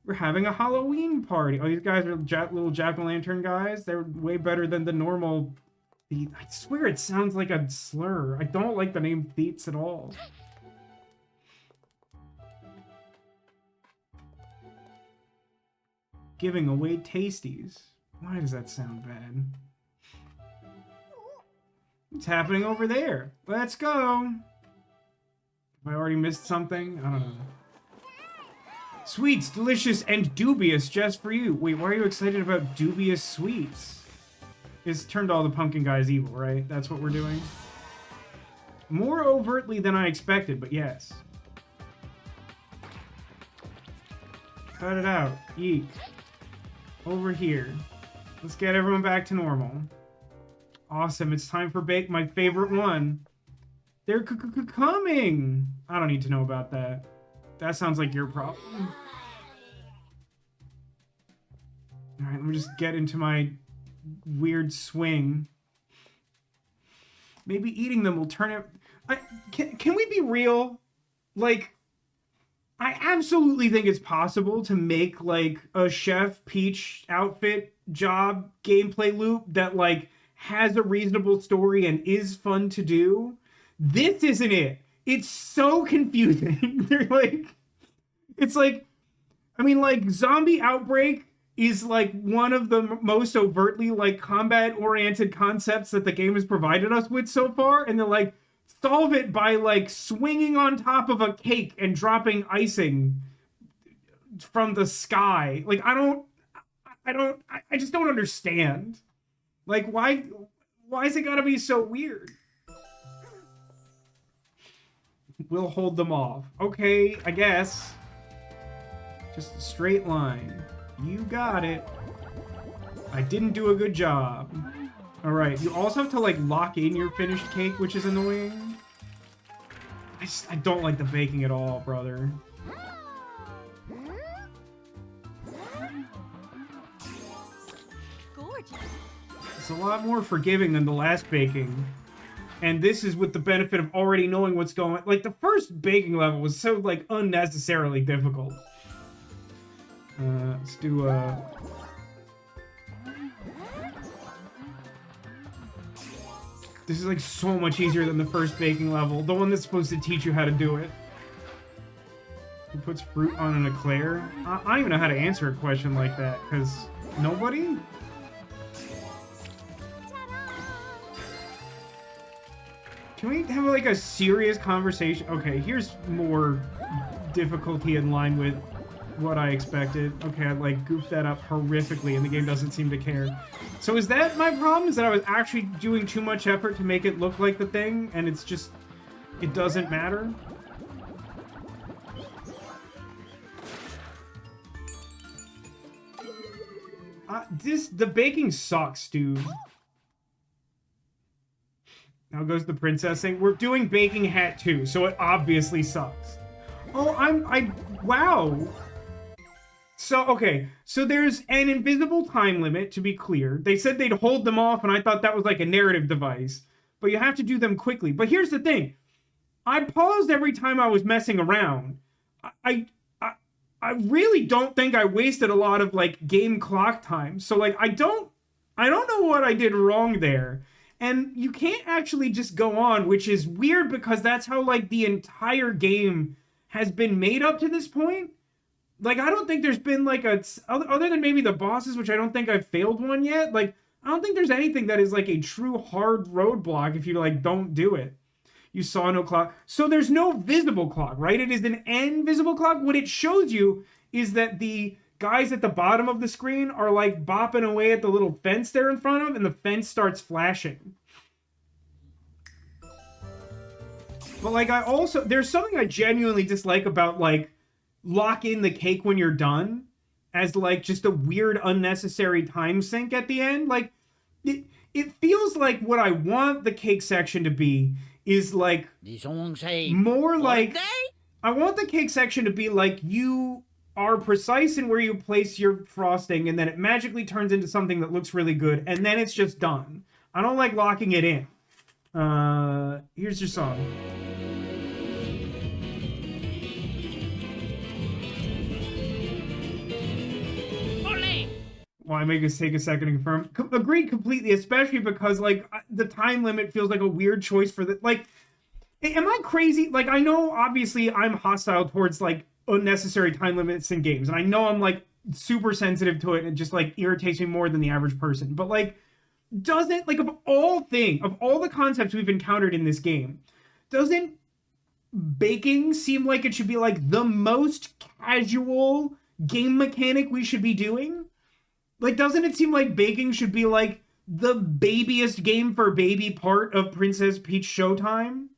We're having a Halloween party. Oh, these guys are little jack-o'-lantern guys. They're way better than the normal... I swear it sounds like a slur. I don't like the name Theets at all. Giving away tasties. Why does that sound bad? What's happening over there? Let's go. Have I already missed something? I don't know. Sweets, delicious and dubious just for you. Wait, why are you excited about dubious sweets? It's turned all the pumpkin guys evil, right? That's what we're doing. More overtly than I expected, but yes. Cut it out. Eek. Over here. Let's get everyone back to normal. Awesome. It's time for bake, my favorite one. They're coming. I don't need to know about that. That sounds like your problem. All right, let me just get into my weird swing. Maybe eating them will turn it... Can we be real? Like, I absolutely think it's possible to make, like, a Chef Peach outfit job gameplay loop that, like, has a reasonable story and is fun to do. This isn't it. It's so confusing. They're like... It's like... I mean, like, Zombie Outbreak is, like, one of the most overtly, like, combat-oriented concepts that the game has provided us with so far. And they're like, solve it by, like, swinging on top of a cake and dropping icing from the sky. Like, I just don't understand. Like, why is it gotta be so weird? We'll hold them off. Okay, I guess. Just a straight line. You got it. I didn't do a good job. Alright, you also have to, like, lock in your finished cake, which is annoying. I don't like the baking at all, brother. Gorgeous. It's a lot more forgiving than the last baking. And this is with the benefit of already knowing what's going on. Like, the first baking level was so, like, unnecessarily difficult. Let's do This is, like, so much easier than the first baking level. The one that's supposed to teach you how to do it. Who puts fruit on an eclair? I don't even know how to answer a question like that, because nobody? Can we have, like, a serious conversation? Okay, here's more difficulty in line with what I expected. Okay, I, like, goofed that up horrifically, and the game doesn't seem to care. So is that my problem? Is that I was actually doing too much effort to make it look like the thing, and it's just... it doesn't matter? The baking sucks, dude. Now goes the princessing. We're doing Baking Hat 2, so it obviously sucks. Oh, wow. So, okay. So there's an invisible time limit, to be clear. They said they'd hold them off, and I thought that was like a narrative device. But you have to do them quickly. But here's the thing. I paused every time I was messing around. I really don't think I wasted a lot of, like, game clock time. So, like, I don't know what I did wrong there. And you can't actually just go on, which is weird because that's how, like, the entire game has been made up to this point. Like, I don't think there's been, like, other than maybe the bosses, which I don't think I've failed one yet. Like, I don't think there's anything that is, like, a true hard roadblock if you, like, don't do it. You saw no clock. So there's no visible clock, right? It is an invisible clock. What it shows you is that the guys at the bottom of the screen are, like, bopping away at the little fence they're in front of, and the fence starts flashing. But, like, there's something I genuinely dislike about, like, lock in the cake when you're done as, like, just a weird, unnecessary time sink at the end. Like, it feels like what I want the cake section to be is, like, more like... I want the cake section to be like you are precise in where you place your frosting, and then it magically turns into something that looks really good, and then it's just done. I don't like locking it in. Here's your song. Well, I make us take a second to confirm. Agreed completely, especially because, like, the time limit feels like a weird choice for the... Like, am I crazy? Like, I know, obviously, I'm hostile towards, like, unnecessary time limits in games. And I know I'm, like, super sensitive to it and it just, like, irritates me more than the average person. But, like, doesn't... Like, of all the concepts we've encountered in this game, doesn't baking seem like it should be like the most casual game mechanic we should be doing? Like, doesn't it seem like baking should be like the babiest game for baby part of Princess Peach Showtime?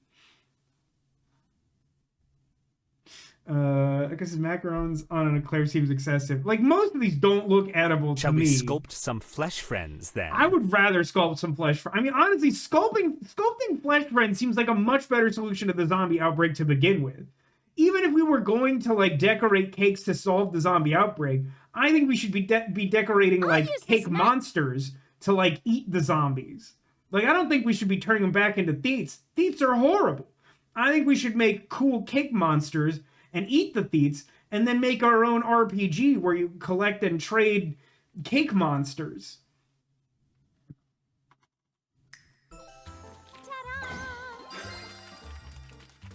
I guess macarons on an eclair seems excessive. Like, most of these don't look edible to me. Shall we sculpt some flesh friends then? I would rather sculpt some flesh. I mean, honestly, sculpting flesh friends seems like a much better solution to the zombie outbreak to begin with. Even if we were going to like decorate cakes to solve the zombie outbreak, I think we should be decorating like cake monsters to like eat the zombies. Like, I don't think we should be turning them back into theets. Theets are horrible. I think we should make cool cake monsters and eat the theets, and then make our own RPG where you collect and trade cake monsters.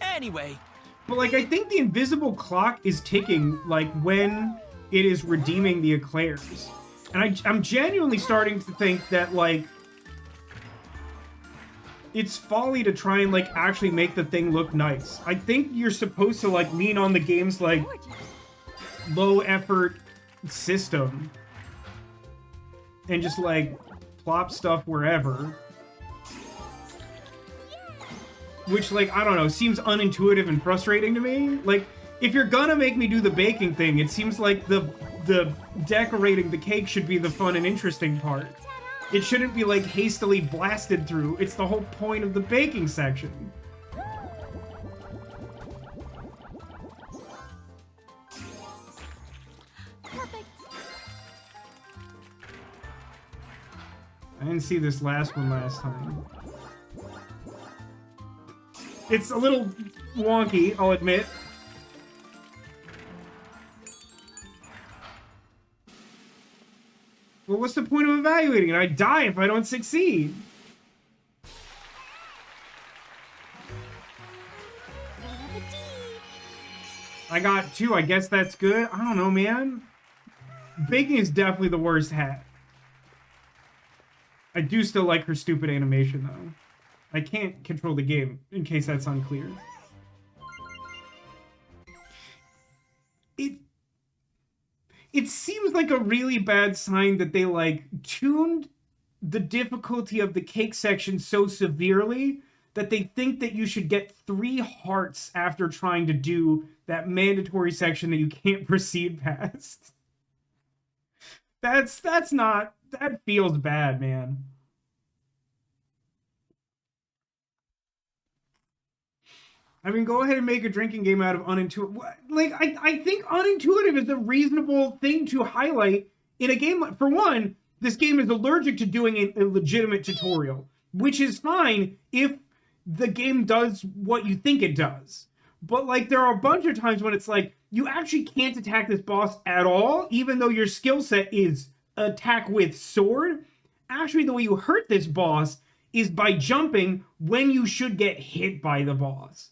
Anyway. But like, I think the invisible clock is ticking like when it is redeeming the eclairs. And I'm genuinely starting to think that like it's folly to try and like actually make the thing look nice. I think you're supposed to like lean on the game's like low effort system and just like plop stuff wherever. Which, like, I don't know, seems unintuitive and frustrating to me. Like, if you're gonna make me do the baking thing, it seems like the decorating the cake should be the fun and interesting part. It shouldn't be, like, hastily blasted through. It's the whole point of the baking section. Perfect. I didn't see this last one last time. It's a little wonky, I'll admit. Well, what's the point of evaluating it? I die if I don't succeed. I got 2. I guess that's good. I don't know, man. Baking is definitely the worst hat. I do still like her stupid animation, though. I can't control the game, in case that's unclear. It seems like a really bad sign that they, like, tuned the difficulty of the cake section so severely that they think that you should get 3 hearts after trying to do that mandatory section that you can't proceed past. That feels bad, man. I mean, go ahead and make a drinking game out of unintuitive. Like, I think unintuitive is a reasonable thing to highlight in a game. For one, this game is allergic to doing a legitimate tutorial, which is fine if the game does what you think it does. But, like, there are a bunch of times when it's like, you actually can't attack this boss at all, even though your skill set is attack with sword. Actually, the way you hurt this boss is by jumping when you should get hit by the boss.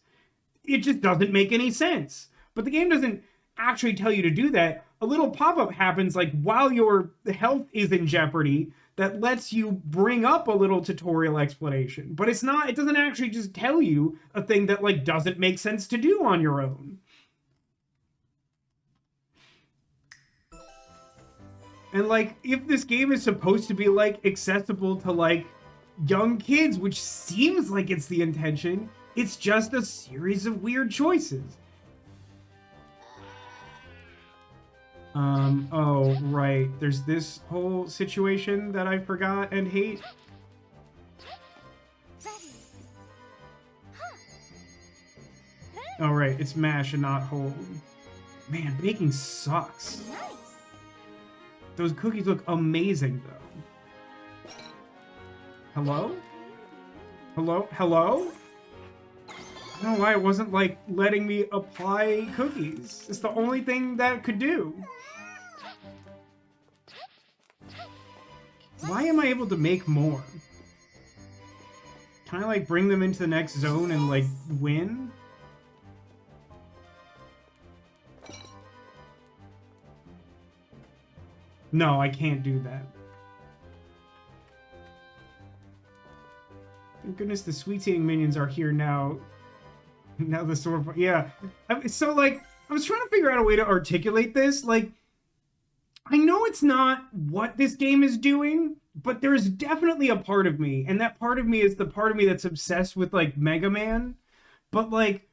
It just doesn't make any sense. But the game doesn't actually tell you to do that. A little pop-up happens like while your health is in jeopardy that lets you bring up a little tutorial explanation. But it doesn't actually just tell you a thing that like doesn't make sense to do on your own. And like, if this game is supposed to be like accessible to like young kids, which seems like it's the intention, it's just a series of weird choices. Oh, right. There's this whole situation that I forgot and hate. Oh, right. It's mash and not hold. Man, baking sucks. Those cookies look amazing, though. Hello? Hello? Hello? I don't know why it wasn't, like, letting me apply cookies. It's the only thing that could do. Why am I able to make more? Can I, like, bring them into the next zone and, like, win? No, I can't do that. Thank goodness the sweet-eating minions are here now. Now the sword, yeah. So like, I was trying to figure out a way to articulate this. Like, I know it's not what this game is doing, but there's definitely a part of me, and that part of me is the part of me that's obsessed with like Mega Man. But like,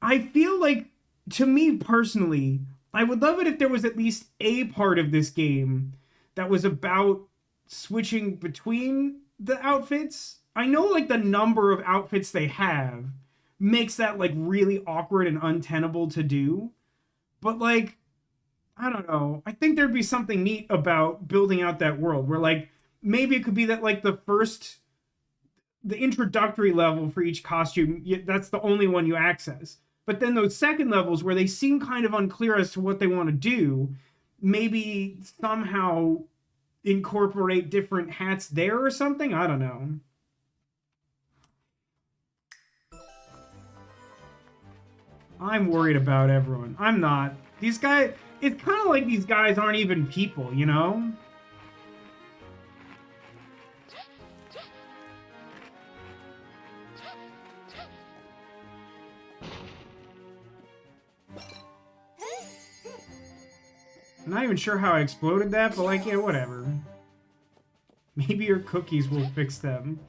I feel like, to me personally, I would love it if there was at least a part of this game that was about switching between the outfits. I know like the number of outfits they have makes that like really awkward and untenable to do. But like, I don't know. I think there'd be something neat about building out that world where like maybe it could be that like the introductory level for each costume, that's the only one you access. But then those second levels where they seem kind of unclear as to what they want to do, maybe somehow incorporate different hats there or something. I don't know. I'm worried about everyone. I'm not. These guys, it's kind of like these guys aren't even people, you know? I'm not even sure how I exploded that, but like, yeah, whatever. Maybe your cookies will fix them.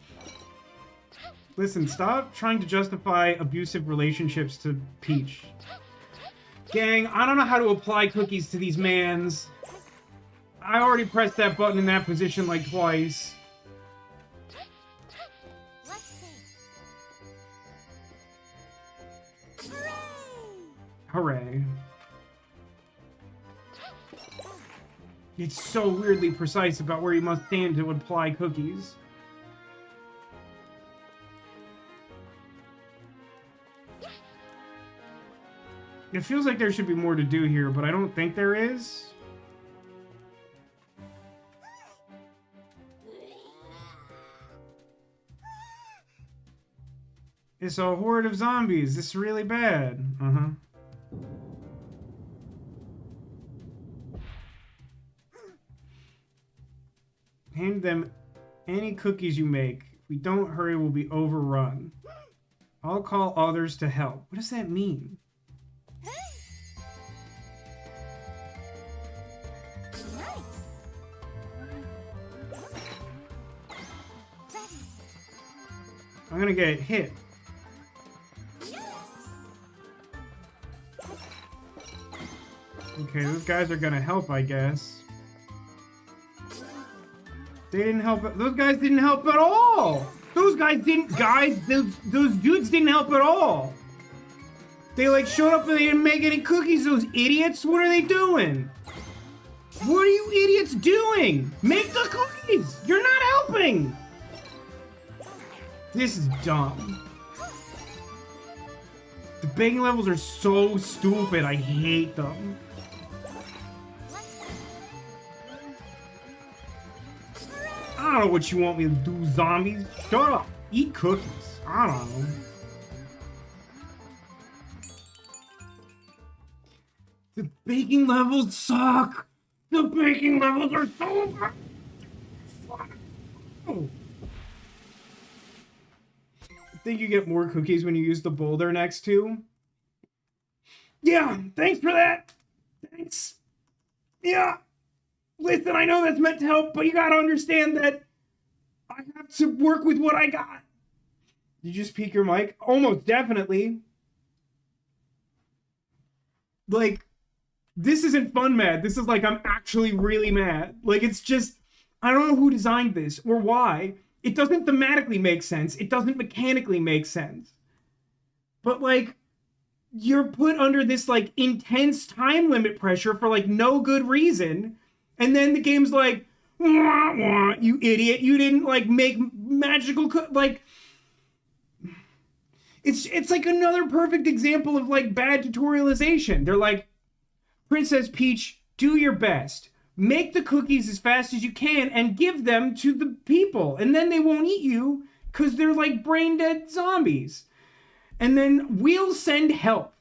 Listen, stop trying to justify abusive relationships to Peach. Gang, I don't know how to apply cookies to these mans. I already pressed that button in that position like twice. Hooray. It's so weirdly precise about where you must stand to apply cookies. It feels like there should be more to do here, but I don't think there is. It's a horde of zombies. This is really bad. Uh-huh. Hand them any cookies you make. If we don't hurry, we'll be overrun. I'll call others to help. What does that mean? I'm gonna get hit. Okay, those guys are gonna help, I guess. They didn't help. Those guys didn't help at all. Those guys didn't. Guys, those dudes didn't help at all. They like showed up and they didn't make any cookies. Those idiots. What are they doing? What are you idiots doing? Make the cookies. You're not helping. This is dumb. The baking levels are so stupid. I hate them. I don't know what you want me to do, zombies. Shut up. Eat cookies. I don't know. The baking levels suck. The baking levels are so bad. Oh. I think you get more cookies when you use the boulder next to. Yeah, thanks for that. Thanks. Yeah. Listen, I know that's meant to help, but you gotta understand that I have to work with what I got. Did you just peek your mic? Almost definitely. Like, this isn't fun mad. This is like, I'm actually really mad. Like, it's just, I don't know who designed this or why. It doesn't thematically make sense. It doesn't mechanically make sense. But like, you're put under this like intense time limit pressure for like no good reason. And then the game's like, wah, wah, you idiot. You didn't like make magical like, it's like another perfect example of like bad tutorialization. They're like, Princess Peach, do your best. Make the cookies as fast as you can and give them to the people. And then they won't eat you because they're like brain dead zombies. And then we'll send help.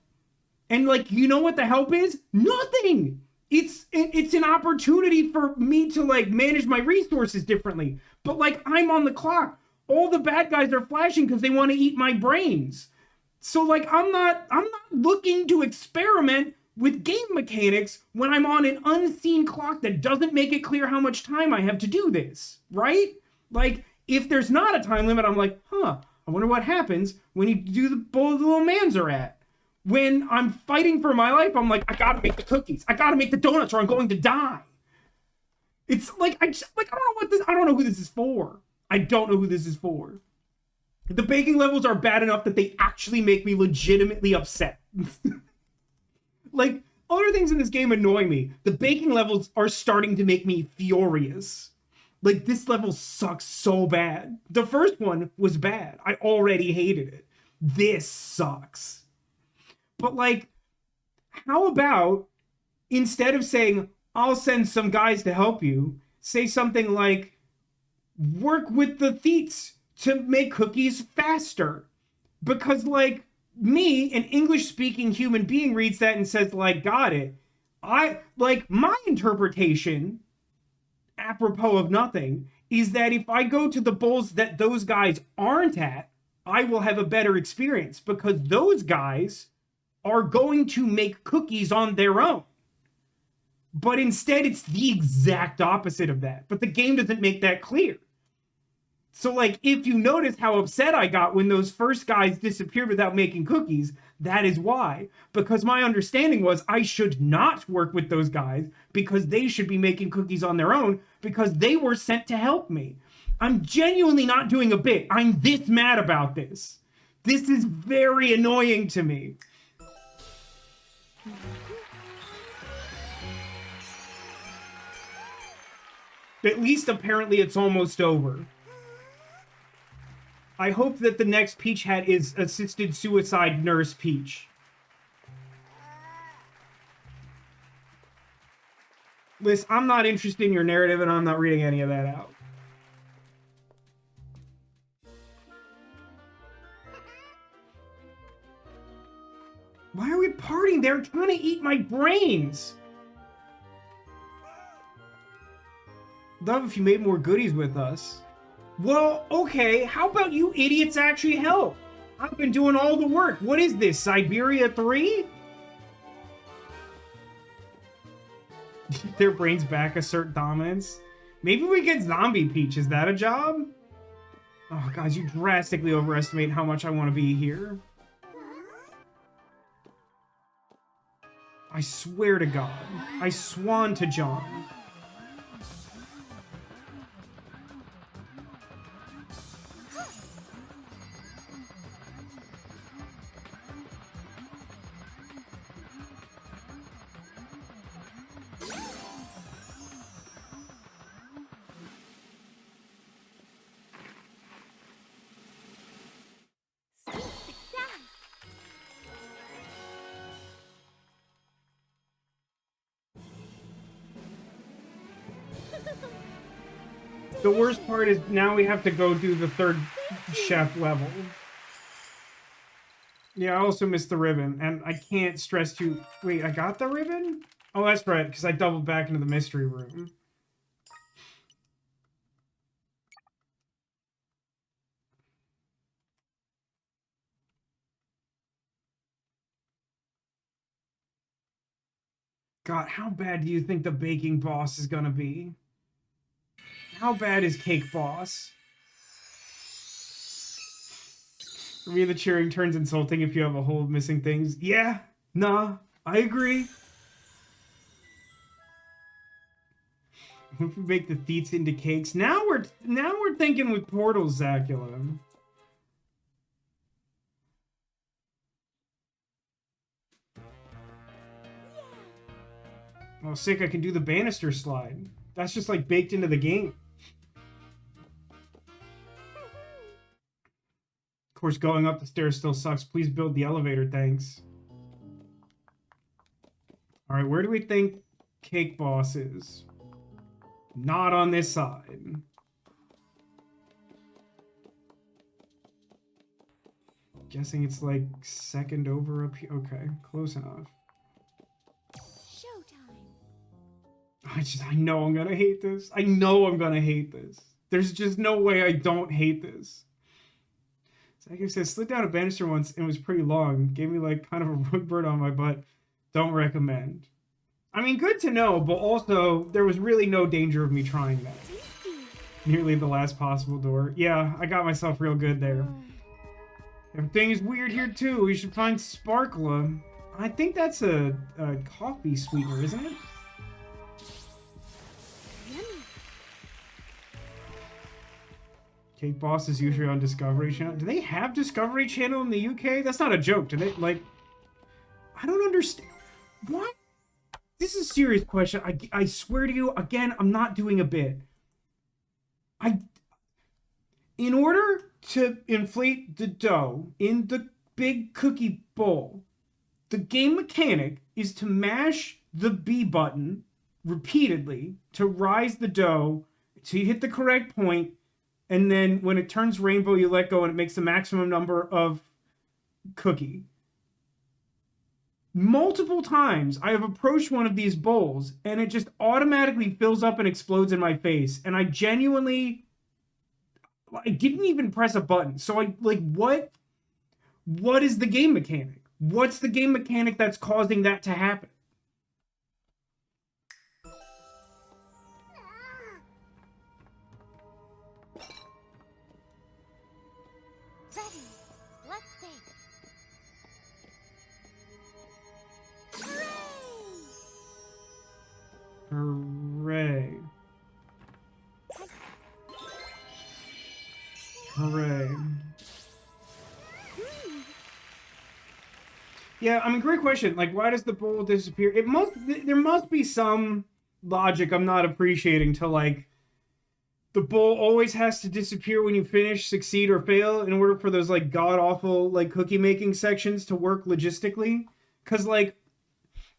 And like, you know what the help is? Nothing. It's an opportunity for me to like manage my resources differently. But like, I'm on the clock. All the bad guys are flashing because they want to eat my brains. So like I'm not looking to experiment with game mechanics when I'm on an unseen clock that doesn't make it clear how much time I have to do this, right? Like if there's not a time limit, I'm like, I wonder what happens when you do the bowl the little mans are at. When I'm fighting for my life, I'm like, I gotta make the cookies. I gotta make the donuts or I'm going to die. It's like I don't know who this is for. I don't know who this is for. The baking levels are bad enough that they actually make me legitimately upset. Like, other things in this game annoy me. The baking levels are starting to make me furious. Like, this level sucks so bad. The first one was bad. I already hated it. This sucks. But, like, how about, instead of saying, I'll send some guys to help you, say something like, work with the theats to make cookies faster. Because, like, me, an English-speaking human being, reads that and says, like, got it. My interpretation, apropos of nothing, is that if I go to the bowls that those guys aren't at, I will have a better experience because those guys are going to make cookies on their own. But instead, it's the exact opposite of that. But the game doesn't make that clear. So, like, if you notice how upset I got when those first guys disappeared without making cookies, that is why. Because my understanding was I should not work with those guys because they should be making cookies on their own because they were sent to help me. I'm genuinely not doing a bit. I'm this mad about this. This is very annoying to me. At least apparently it's almost over. I hope that the next Peach hat is Assisted Suicide Nurse Peach. Liz, I'm not interested in your narrative and I'm not reading any of that out. Why are we partying? They're trying to eat my brains. Love if you made more goodies with us. Well, okay, how about you idiots actually help? I've been doing all the work. What is this, Siberia 3? Their brains back assert dominance. Maybe we get Zombie Peach. Is that a job? Oh, guys, you drastically overestimate how much I want to be here. I swear to God. I swan to John. The worst part is now we have to go do the third chef level. Yeah, I also missed the ribbon, and I can't stress too... Wait, I got the ribbon? Oh, that's right, because I doubled back into the mystery room. God, how bad do you think the baking boss is gonna be? How bad is Cake Boss? For me, the cheering turns insulting if you have a whole of missing things. Yeah, nah, I agree. If we make the theats into cakes, now we're thinking with portals, Zacula. Oh, sick! I can do the banister slide. That's just like baked into the game. Of course, going up the stairs still sucks. Please build the elevator, thanks. All right, where do we think Cake Boss is? Not on this side. Guessing it's like second over up here. Okay, close enough. Showtime. I know I'm gonna hate this. I know I'm gonna hate this. There's just no way I don't hate this. Like I said, slid down a banister once and it was pretty long. Gave me like kind of a rug burn on my butt. Don't recommend. I mean, good to know, but also there was really no danger of me trying that. Nearly the last possible door. Yeah, I got myself real good there. Everything is weird here too. We should find Sparkla. I think that's a coffee sweetener, isn't it? Cake Boss is usually on Discovery Channel. Do they have Discovery Channel in the UK? That's not a joke. Do they, like... I don't understand. What? This is a serious question. I swear to you, again, I'm not doing a bit. In order to inflate the dough in the big cookie bowl, the game mechanic is to mash the B button repeatedly to rise the dough till you hit the correct point, and then when it turns rainbow, you let go and it makes the maximum number of cookie. Multiple times I have approached one of these bowls and it just automatically fills up and explodes in my face. And I didn't even press a button. So what is the game mechanic? What's the game mechanic that's causing that to happen? Ready. Let's bake. Hooray. Hooray. Yeah, I mean, great question. Like, why does the bowl disappear? There must be some logic I'm not appreciating to, like, the bowl always has to disappear when you finish, succeed, or fail in order for those, like, god-awful, like, cookie-making sections to work logistically. Because, like,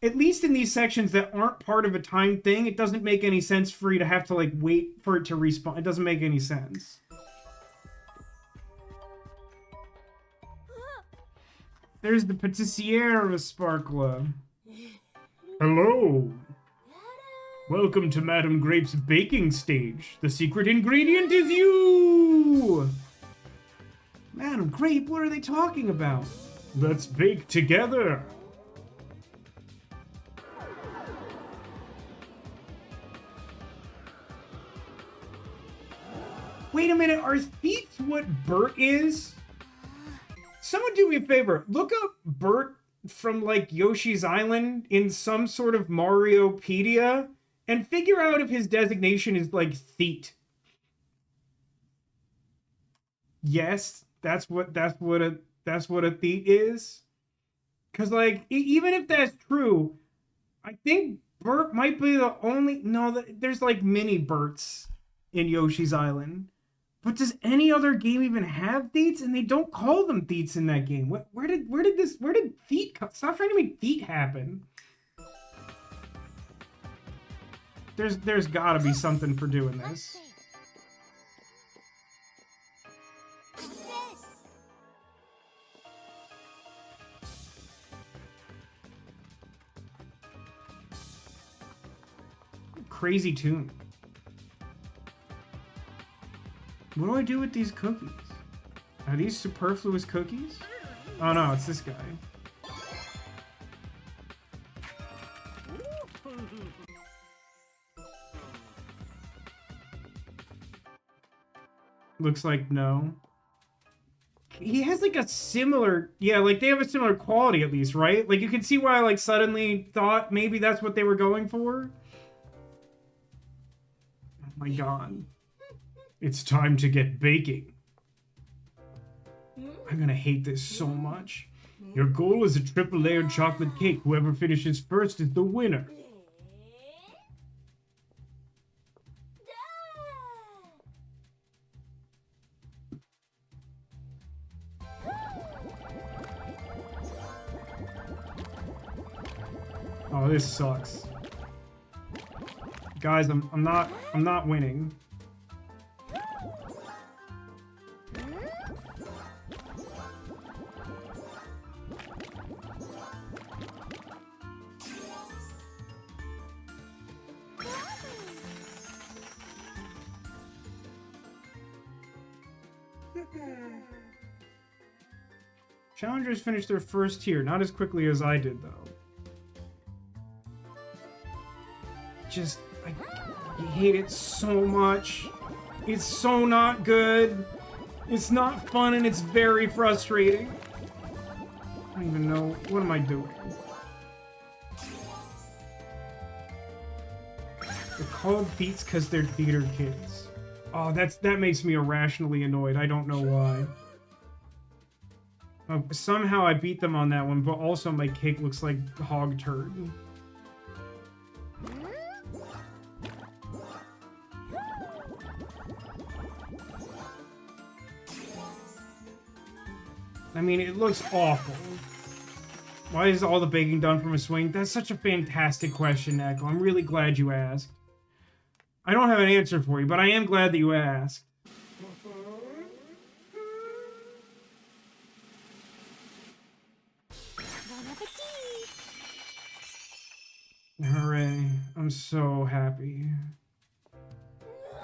at least in these sections that aren't part of a timed thing, it doesn't make any sense for you to have to, like, wait for it to respawn. It doesn't make any sense. There's the patissiere of Sparkla. Hello. Welcome to Madame Grape's baking stage. The secret ingredient is you! Madame Grape, what are they talking about? Let's bake together. Wait a minute, are Thief what Bert is? Someone do me a favor. Look up Bert from, like, Yoshi's Island in some sort of Mariopedia and figure out if his designation is, like, Theet. Yes, that's what a Theet is. Because, like, even if that's true, I think Bert might be the only... No, there's, like, mini Berts in Yoshi's Island. But does any other game even have Theets? And they don't call them Theets in that game. Where did Theet come? Stop trying to make Theet happen. There's gotta be something for doing this. Crazy tune. What do I do with these cookies? Are these superfluous cookies? Oh no, it's this guy. Looks like no. He has like a similar... Yeah, like they have a similar quality at least, right? Like you can see why I like suddenly thought maybe that's what they were going for. Oh my god. It's time to get baking. I'm gonna hate this so much. Your goal is a triple layered chocolate cake. Whoever finishes first is the winner. Oh, this sucks. Guys, I'm not winning. Challengers finished their first tier, not as quickly as I did, though. I hate it so much. It's so not good. It's not fun, and it's very frustrating. I don't even know. What am I doing? They're called Beats because they're theater kids. Oh, that makes me irrationally annoyed. I don't know why. Somehow I beat them on that one, but also my cake looks like hog turd. I mean, it looks awful. Why is all the baking done from a swing? That's such a fantastic question, Echo. I'm really glad you asked. I don't have an answer for you, but I am glad that you asked. Hooray. I'm so happy.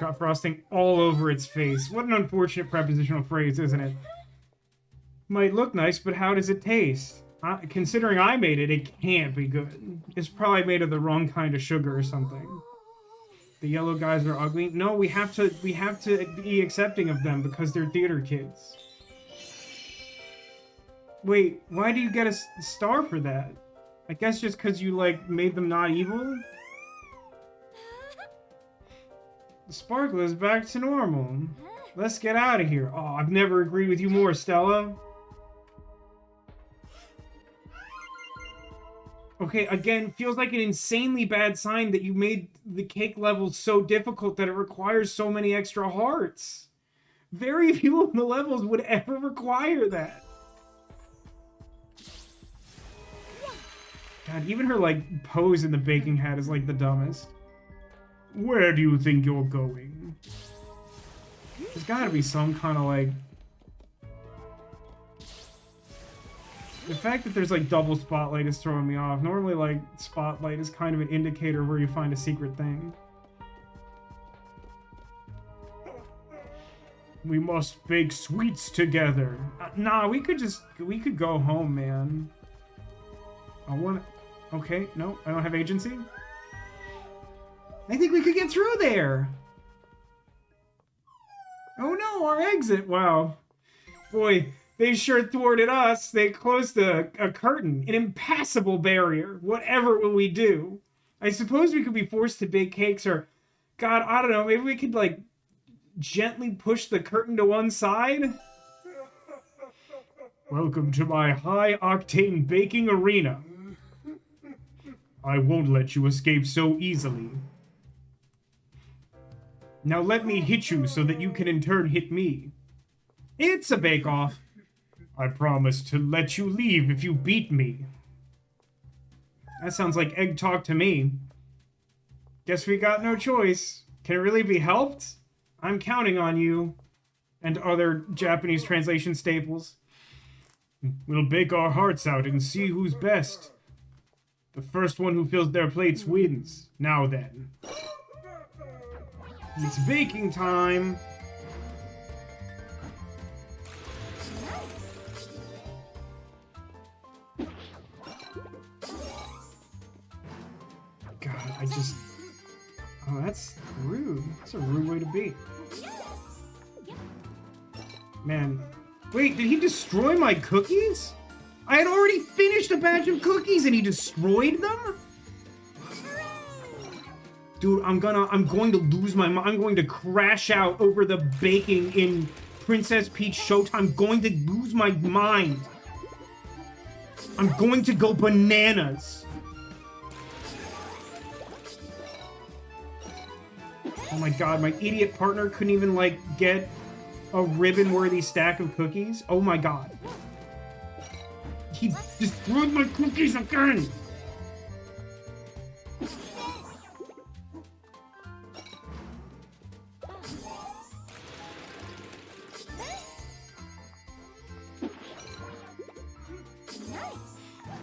Got frosting all over its face. What an unfortunate prepositional phrase, isn't it? Might look nice, but how does it taste? Considering I made it, it can't be good. It's probably made of the wrong kind of sugar or something. The yellow guys are ugly. No, we have to be accepting of them because they're theater kids. Wait, why do you get a star for that? I guess just because you, like, made them not evil? Sparklas back to normal. Let's get out of here. Oh, I've never agreed with you more, Stella. Okay, again, feels like an insanely bad sign that you made the cake levels so difficult that it requires so many extra hearts. Very few of the levels would ever require that. God, even her, like, pose in the baking hat is, like, the dumbest. Where do you think you're going? There's gotta be some kind of, like... The fact that there's, like, double spotlight is throwing me off. Normally, like, spotlight is kind of an indicator where you find a secret thing. We must bake sweets together. Nah, we could go home, man. Okay, no, I don't have agency. I think we could get through there. Oh no, our exit. Wow. Boy, they sure thwarted us. They closed a curtain, an impassable barrier. Whatever will we do? I suppose we could be forced to bake cakes or, God, I don't know, maybe we could, like, gently push the curtain to one side? Welcome to my high-octane baking arena. I won't let you escape so easily. Now let me hit you so that you can in turn hit me. It's a bake-off. I promise to let you leave if you beat me. That sounds like egg talk to me. Guess we got no choice. Can it really be helped? I'm counting on you. And other Japanese translation staples. We'll bake our hearts out and see who's best. The first one who fills their plates wins. Now then. It's baking time. God, oh, that's rude. That's a rude way to be. Man. Wait, did he destroy my cookies? I had already finished a batch of cookies and he destroyed them? Dude, I'm going to lose my mind. I'm going to crash out over the baking in Princess Peach Showtime. I'm going to lose my mind. I'm going to go bananas. Oh my god, my idiot partner couldn't even, like, get a ribbon-worthy stack of cookies? Oh my god. He destroyed my cookies again!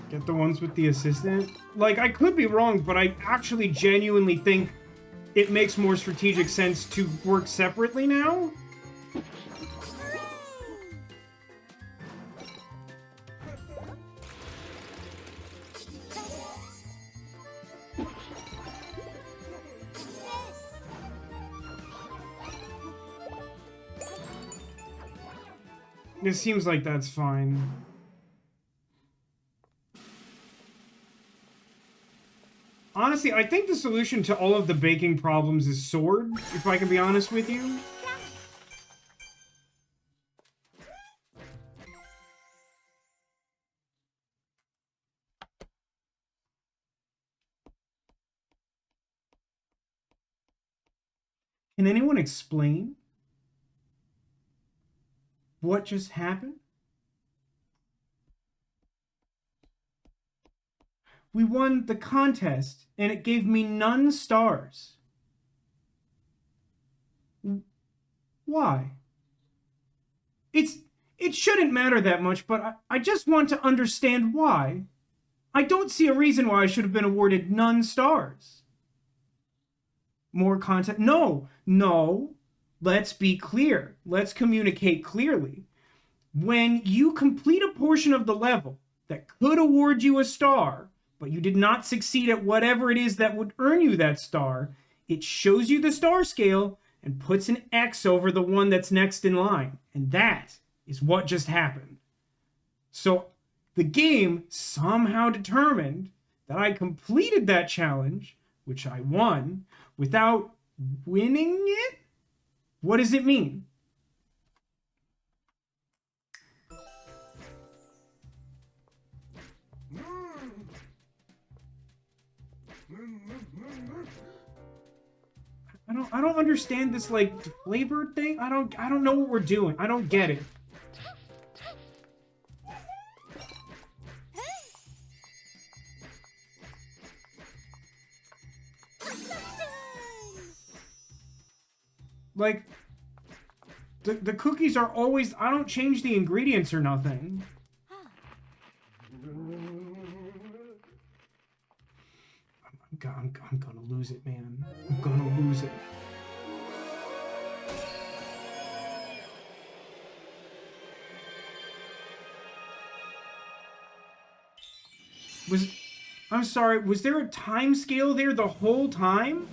Get the ones with the assistant? Like, I could be wrong, but I actually genuinely think it makes more strategic sense to work separately now. It seems like that's fine. Honestly, I think the solution to all of the baking problems is sword, if I can be honest with you. Can anyone explain what just happened? We won the contest, and it gave me none stars. Why? It shouldn't matter that much, but I just want to understand why. I don't see a reason why I should have been awarded none stars. More content? No, no. Let's be clear. Let's communicate clearly. When you complete a portion of the level that could award you a star, but you did not succeed at whatever it is that would earn you that star, it shows you the star scale and puts an X over the one that's next in line. And that is what just happened. So the game somehow determined that I completed that challenge, which I won, without winning it? What does it mean? I don't understand this like flavored thing. I don't know what we're doing. I don't get it. Like the cookies are always, I don't change the ingredients or nothing. I'm gonna lose it, man. I'm gonna lose it. I'm sorry, was there a time scale there the whole time?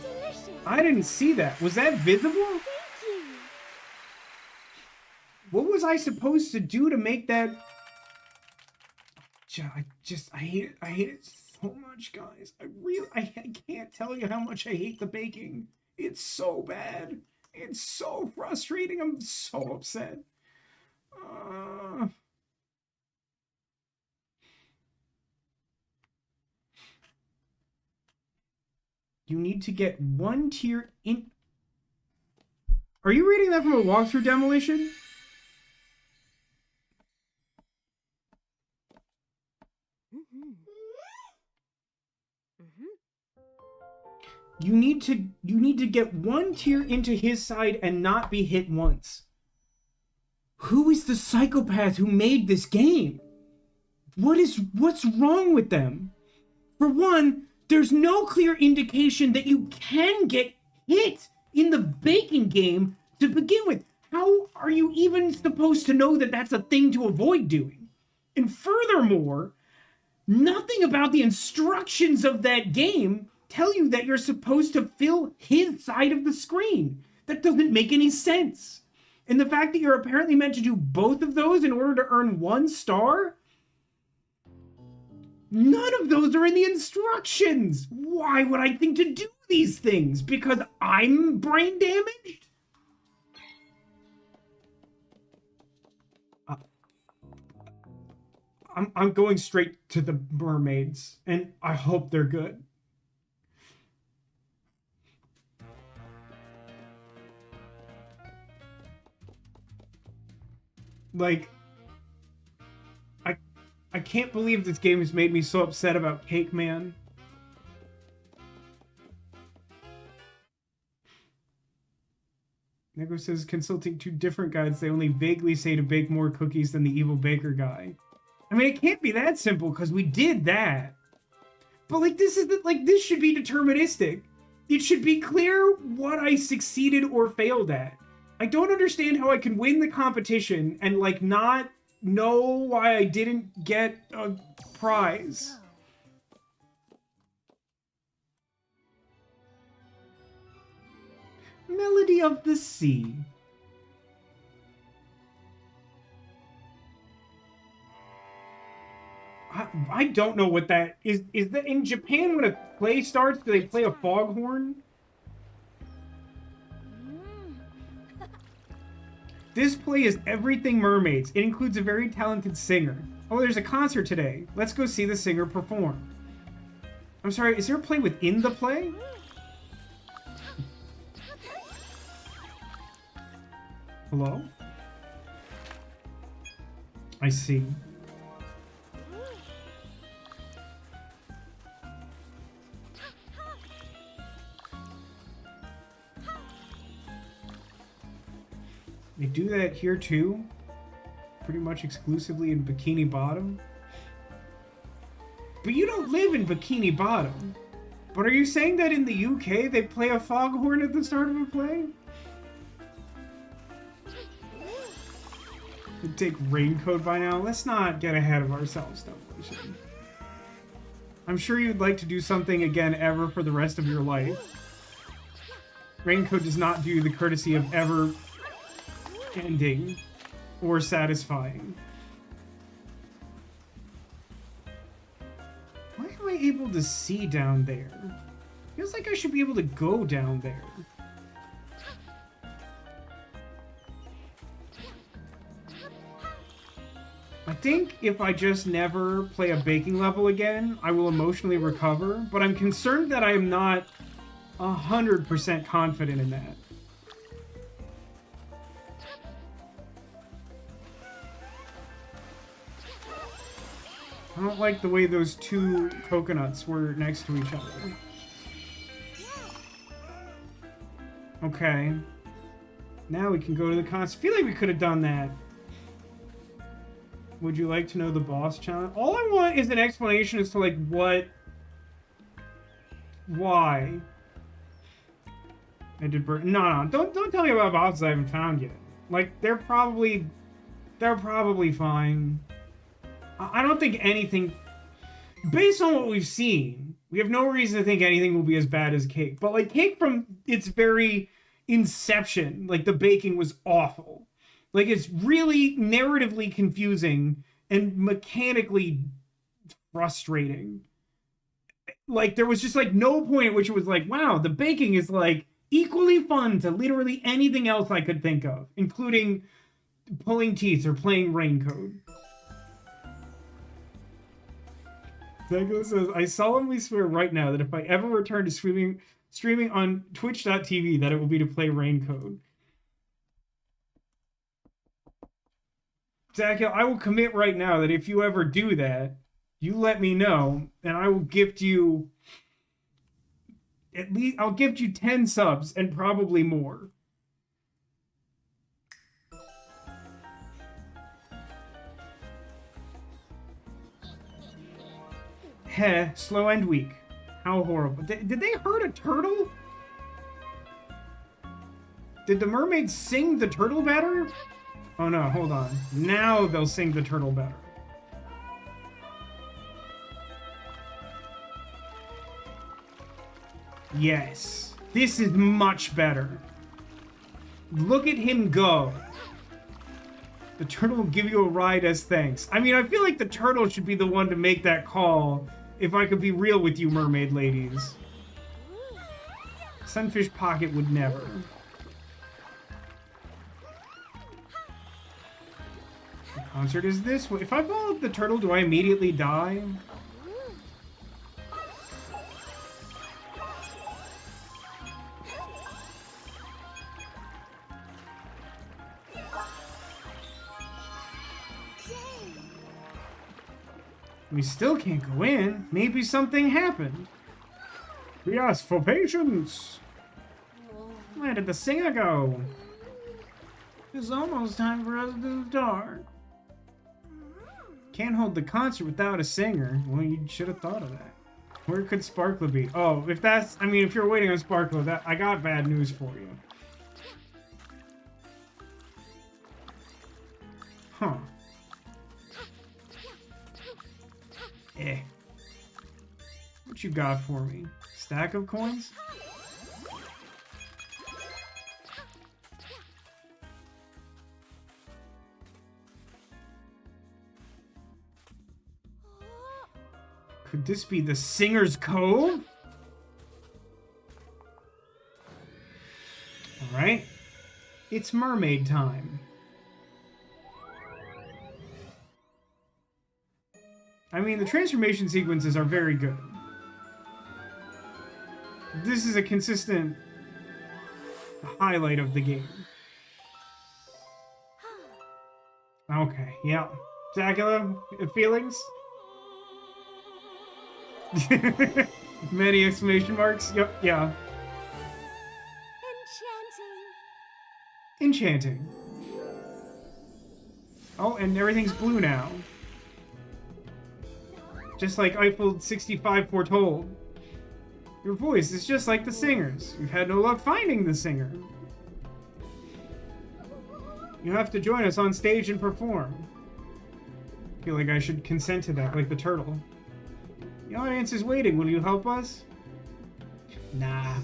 Delicious. I didn't see that. Was that visible? Thank you. What was I supposed to do to make that? I hate it. I hate it so much, guys. I can't tell you how much I hate the baking. It's so bad. It's so frustrating. I'm so upset. You need to get one tier in. Are you reading that from a walkthrough, Demolition? You need to get one tier into his side and not be hit once. Who is the psychopath who made this game? What's wrong with them? For one, there's no clear indication that you can get hit in the baking game to begin with. How are you even supposed to know that that's a thing to avoid doing? And furthermore, nothing about the instructions of that game tell you that you're supposed to fill his side of the screen. That doesn't make any sense. And the fact that you're apparently meant to do both of those in order to earn one star? None of those are in the instructions. Why would I think to do these things? Because I'm brain damaged? I'm going straight to the mermaids, and I hope they're good. Like, I can't believe this game has made me so upset about Cake Man. Nego says, consulting two different guides, they only vaguely say to bake more cookies than the evil baker guy. I mean, it can't be that simple, because we did that. But, like, this should be deterministic. It should be clear what I succeeded or failed at. I don't understand how I can win the competition and, like, not know why I didn't get a prize. Melody of the Sea. I don't know what that is. Is that in Japan when a play starts, do they play a foghorn? This play is everything mermaids. It includes a very talented singer. Oh, there's a concert today. Let's go see the singer perform. I'm sorry, is there a play within the play? Hello? I see. They do that here too? Pretty much exclusively in Bikini Bottom? But you don't live in Bikini Bottom. But are you saying that in the UK they play a foghorn at the start of a play? It'd take Raincoat by now. Let's not get ahead of ourselves, though. I'm sure you'd like to do something again ever for the rest of your life. Raincoat does not do you the courtesy of ever ending or satisfying. Why am I able to see down there? Feels like I should be able to go down there. I think if I just never play a baking level again, I will emotionally recover, but I'm concerned that I am not 100% confident in that. I don't like the way those two coconuts were next to each other. Okay. Now we can go to the concert. I feel like we could have done that. Would you like to know the boss challenge? All I want is an explanation as to, like, what... Why? I did burn... No, don't tell me about bosses I haven't found yet. Like, they're probably fine. I don't think anything... Based on what we've seen, we have no reason to think anything will be as bad as Cake. But, like, Cake from its very inception, like, the baking was awful. Like, it's really narratively confusing and mechanically frustrating. Like, there was just, like, no point at which it was like, wow, the baking is, like, equally fun to literally anything else I could think of, including pulling teeth or playing Raincoat. Zagos says, I solemnly swear right now that if I ever return to streaming on twitch.tv, that it will be to play Raincoat. Zach, I will commit right now that if you ever do that, you let me know, and I will gift you I'll gift you 10 subs and probably more. Heh, slow and weak. How horrible. Did they hurt a turtle? Did the mermaids sing the turtle better? Oh no, hold on. Now they'll sing the turtle better. Yes. This is much better. Look at him go. The turtle will give you a ride as thanks. I mean, I feel like the turtle should be the one to make that call, if I could be real with you, mermaid ladies. Sunfish Pocket would never. The concert is this way. If I follow up the turtle, do I immediately die? We still can't go in. Maybe something happened. We ask for patience. Where did the singer go? It's almost time for us to start. Can't hold the concert without a singer. Well, you should have thought of that. Where could Sparkla be? Oh, if that's... I mean, if you're waiting on Sparkla, I got bad news for you. Huh. Eh. What you got for me? Stack of coins? Could this be the Singer's Cove? Alright. It's mermaid time. I mean, the transformation sequences are very good. This is a consistent highlight of the game. Okay, yeah. Dracula, feelings? Many exclamation marks? Yep, yeah. Enchanting. Enchanting. Oh, and everything's blue now. Just like Eiffel 65 foretold. Your voice is just like the singer's. You've had no luck finding the singer. You have to join us on stage and perform. I feel like I should consent to that, like the turtle. The audience is waiting. Will you help us? Nah.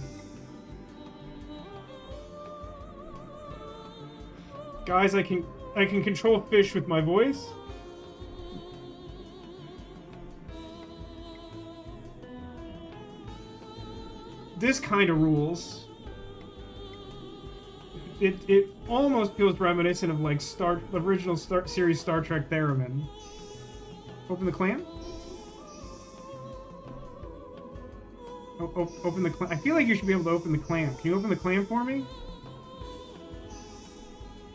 Guys, I can control fish with my voice. This kind of rules. It almost feels reminiscent of like the original series Star Trek Theremin. Open the clam? Open the clam. I feel like you should be able to open the clam. Can you open the clam for me?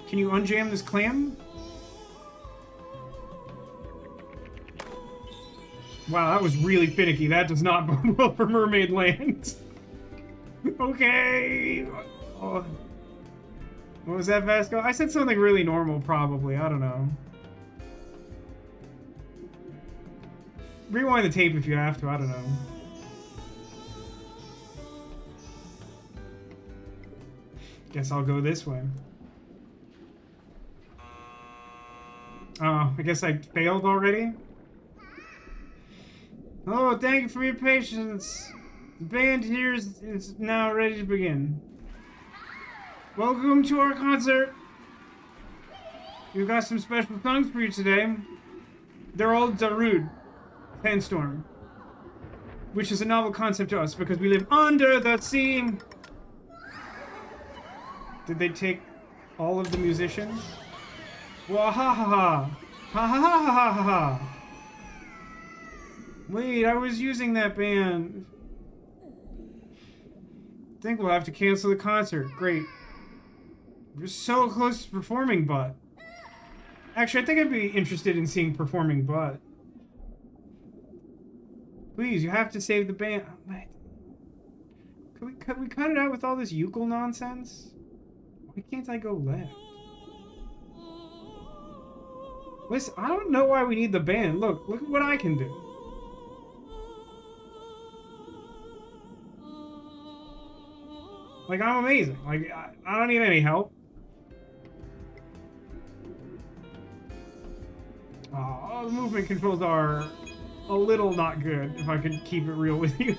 Can you unjam this clam? Wow, that was really finicky. That does not bode well for Mermaid Land. Okay. Oh. What was that, Vasco? I said something really normal, probably. I don't know. Rewind the tape if you have to. I don't know. Guess I'll go this way. Oh, I guess I failed already? Oh, thank you for your patience. The band here is now ready to begin. Welcome to our concert. We've got some special songs for you today. They're all Darude, Sandstorm, which is a novel concept to us because we live under the sea. Did they take all of the musicians? Wah ha ha ha! Ha ha ha ha ha ha! Wait, I was using that band. Think we'll have to cancel the concert. Great. We're so close to performing Butt. Actually, I think I'd be interested in seeing performing Butt. Please, you have to save the band. Can we cut it out with all this ukulele nonsense? Why can't I go left? Listen, I don't know why we need the band. Look at what I can do. Like, I'm amazing. Like, I don't need any help. Oh, the movement controls are a little not good, if I could keep it real with you.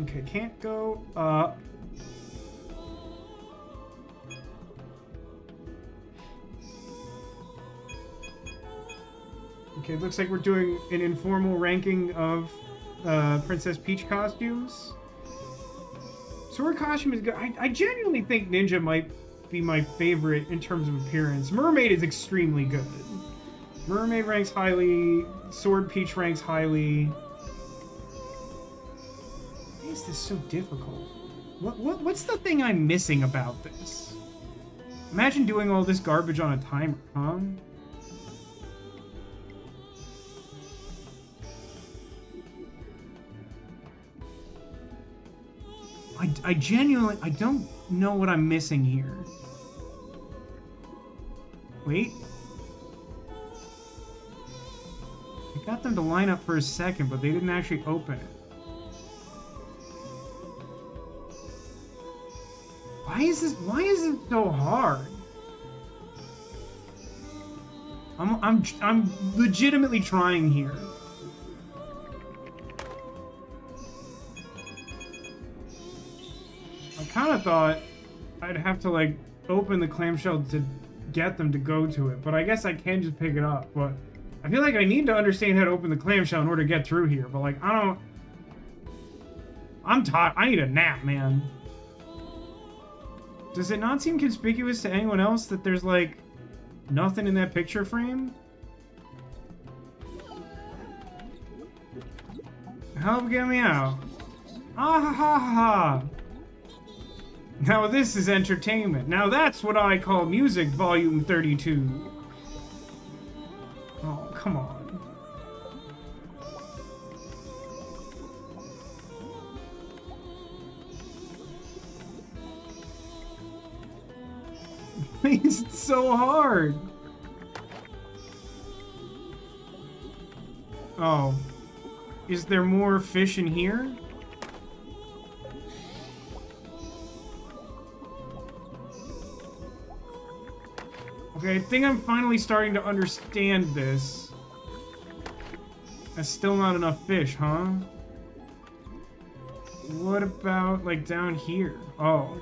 Okay, can't go up. Okay, looks like we're doing an informal ranking of Princess Peach costumes. So her costume is good. I genuinely think Ninja might be my favorite in terms of appearance. Mermaid is extremely good. Mermaid ranks highly. Sword Peach ranks highly. Why is this so difficult? What's the thing I'm missing about this? Imagine doing all this garbage on a timer, huh? I genuinely, I don't know what I'm missing here. Wait. I got them to line up for a second, but they didn't actually open it. Why is it so hard? I'm legitimately trying here. I kind of thought I'd have to, like, open the clamshell to get them to go to it, but I guess I can just pick it up. But I feel like I need to understand how to open the clamshell in order to get through here. But like, I'm tired. I need a nap, man. Does it not seem conspicuous to anyone else that there's like nothing in that picture frame? Help get me out. Ah ha ha ha. Now this is entertainment. Now that's what I call music volume 32. Oh, come on. It's so hard. Oh. Is there more fish in here? Okay, I think I'm finally starting to understand this. That's still not enough fish, huh? What about, like, down here? Oh.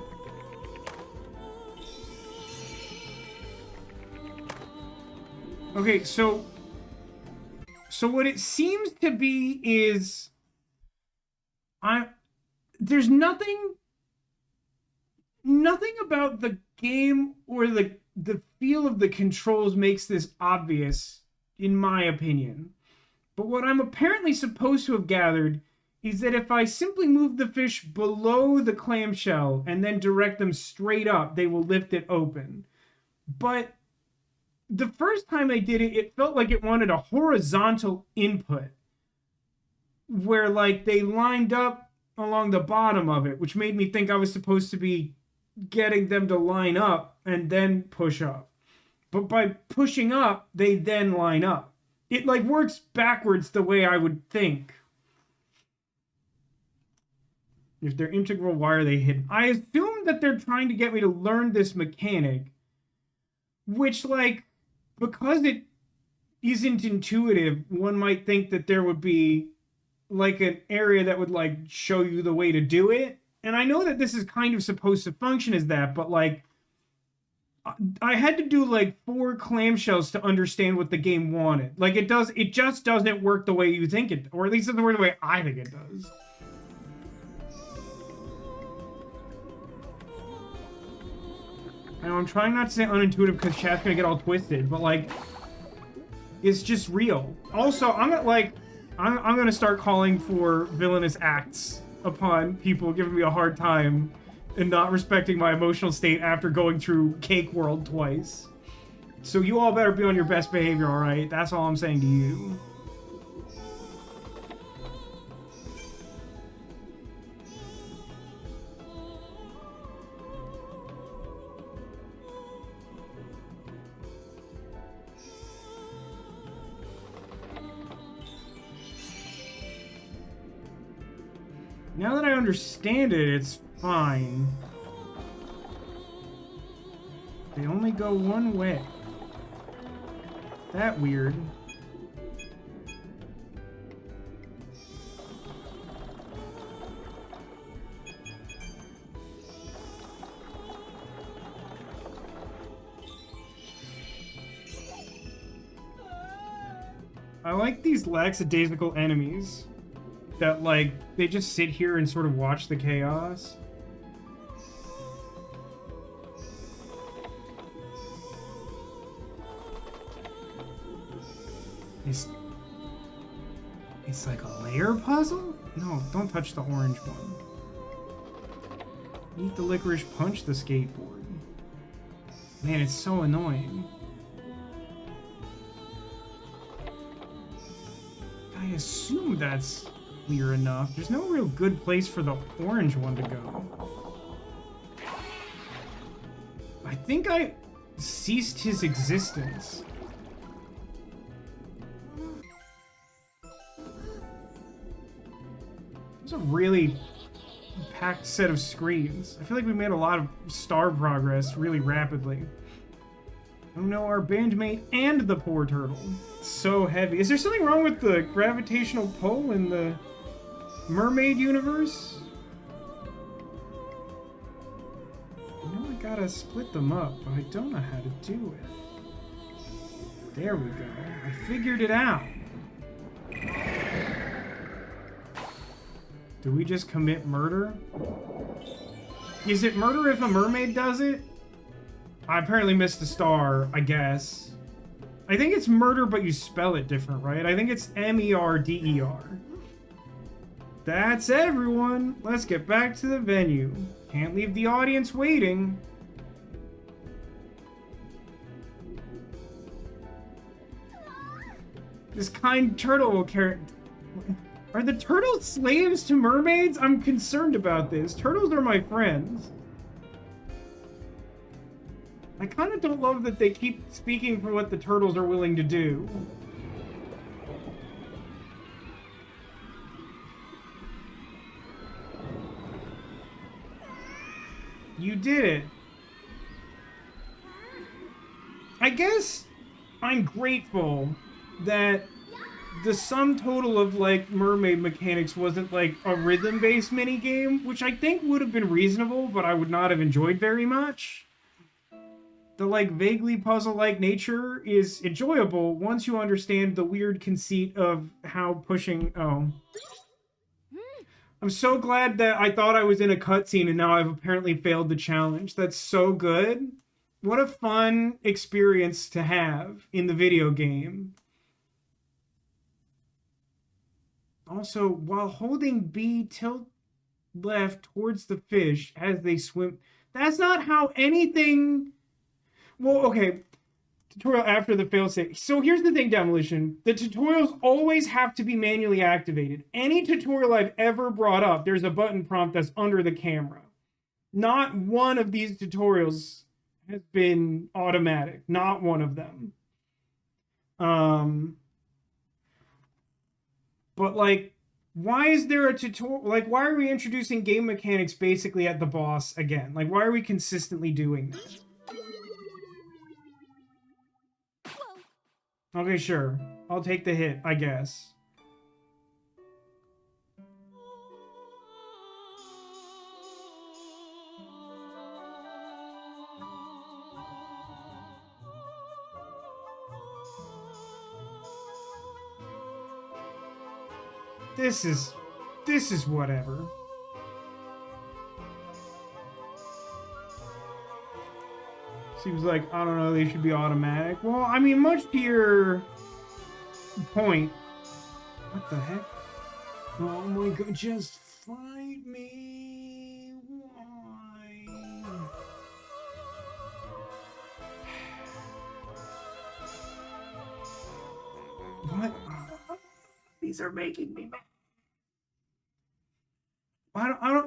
Okay, so what it seems to be is there's nothing about the game or the feel of the controls makes this obvious, in my opinion. But what I'm apparently supposed to have gathered is that if I simply move the fish below the clamshell and then direct them straight up, they will lift it open. But the first time I did it, it felt like it wanted a horizontal input where like they lined up along the bottom of it, which made me think I was supposed to be getting them to line up and then push up. But by pushing up, they then line up. It like works backwards the way I would think. If they're integral, why are they hidden? I assume that they're trying to get me to learn this mechanic, which like, because it isn't intuitive, one might think that there would be like an area that would like show you the way to do it. And I know that this is kind of supposed to function as that, but like I had to do like 4 clamshells to understand what the game wanted. Like it just doesn't work the way you think it, or at least it doesn't work the way I think it does. I know I'm trying not to say unintuitive because chat's gonna get all twisted, but like, it's just real. Also, I'm gonna start calling for villainous acts upon people giving me a hard time and not respecting my emotional state after going through Cake World twice. So you all better be on your best behavior, alright? That's all I'm saying to you. Now that I understand it, it's fine. They only go one way. That weird. I like these lackadaisical enemies that, like, they just sit here and sort of watch the chaos. It's like a layer puzzle? No, don't touch the orange one. Eat the licorice, punch the skateboard. Man, it's so annoying. I assume that's clear enough. There's no real good place for the orange one to go. I think I ceased his existence. It's a really packed set of screens. I feel like we made a lot of star progress really rapidly. Oh no, our bandmate and the poor turtle. So heavy. Is there something wrong with the gravitational pull in the mermaid universe? No, I gotta split them up, but I don't know how to do it. There we go. I figured it out. Do we just commit murder? Is it murder if a mermaid does it? I apparently missed a star, I guess. I think it's murder, but you spell it different, right? I think it's M-E-R-D-E-R. That's everyone. Let's get back to the venue. Can't leave the audience waiting. This kind turtle character... Are the turtles slaves to mermaids? I'm concerned about this. Turtles are my friends. I kind of don't love that they keep speaking for what the turtles are willing to do. You did it. I guess I'm grateful that the sum total of, like, mermaid mechanics wasn't, like, a rhythm-based minigame, which I think would have been reasonable, but I would not have enjoyed very much. The, like, vaguely puzzle-like nature is enjoyable once you understand the weird conceit of how pushing... Oh. I'm so glad that I thought I was in a cutscene and now I've apparently failed the challenge. That's so good. What a fun experience to have in the video game. Also, while holding B, tilt left towards the fish as they swim. That's not how anything... Well, okay. Tutorial after the failsafe. So here's the thing, Demolition. The tutorials always have to be manually activated. Any tutorial I've ever brought up, there's a button prompt that's under the camera. Not one of these tutorials has been automatic. Not one of them. But, like, why is there a tutorial? Like, why are we introducing game mechanics basically at the boss again? Like, why are we consistently doing this? Okay, sure. I'll take the hit, I guess. This is whatever. Seems like, I don't know, they should be automatic. Well, I mean, much to your point. What the heck? Oh my god, just fight me. Why? What? These are making me mad.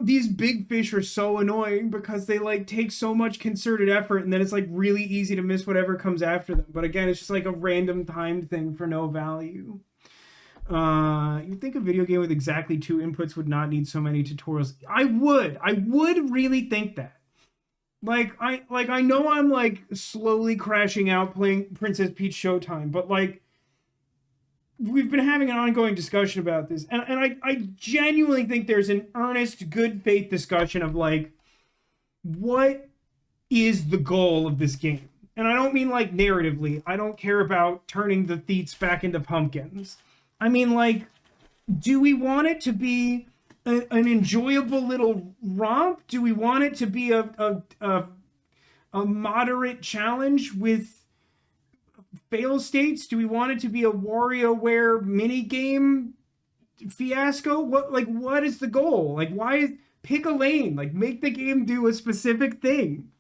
These big fish are so annoying because they, like, take so much concerted effort and then it's, like, really easy to miss whatever comes after them. But again, it's just, like, a random timed thing for no value. You'd think a video game with exactly 2 inputs would not need so many tutorials. I would really think that. I know I'm, like, slowly crashing out playing Princess Peach Showtime, but, like, we've been having an ongoing discussion about this, and I genuinely think there's an earnest, good faith discussion of, like, what is the goal of this game? And I don't mean, like, narratively. I don't care about turning the Theets back into pumpkins. I mean, like, do we want it to be an enjoyable little romp? Do we want it to be a moderate challenge with fail states? Do we want it to be a WarioWare minigame fiasco? What is the goal? Like, pick a lane? Like, make the game do a specific thing.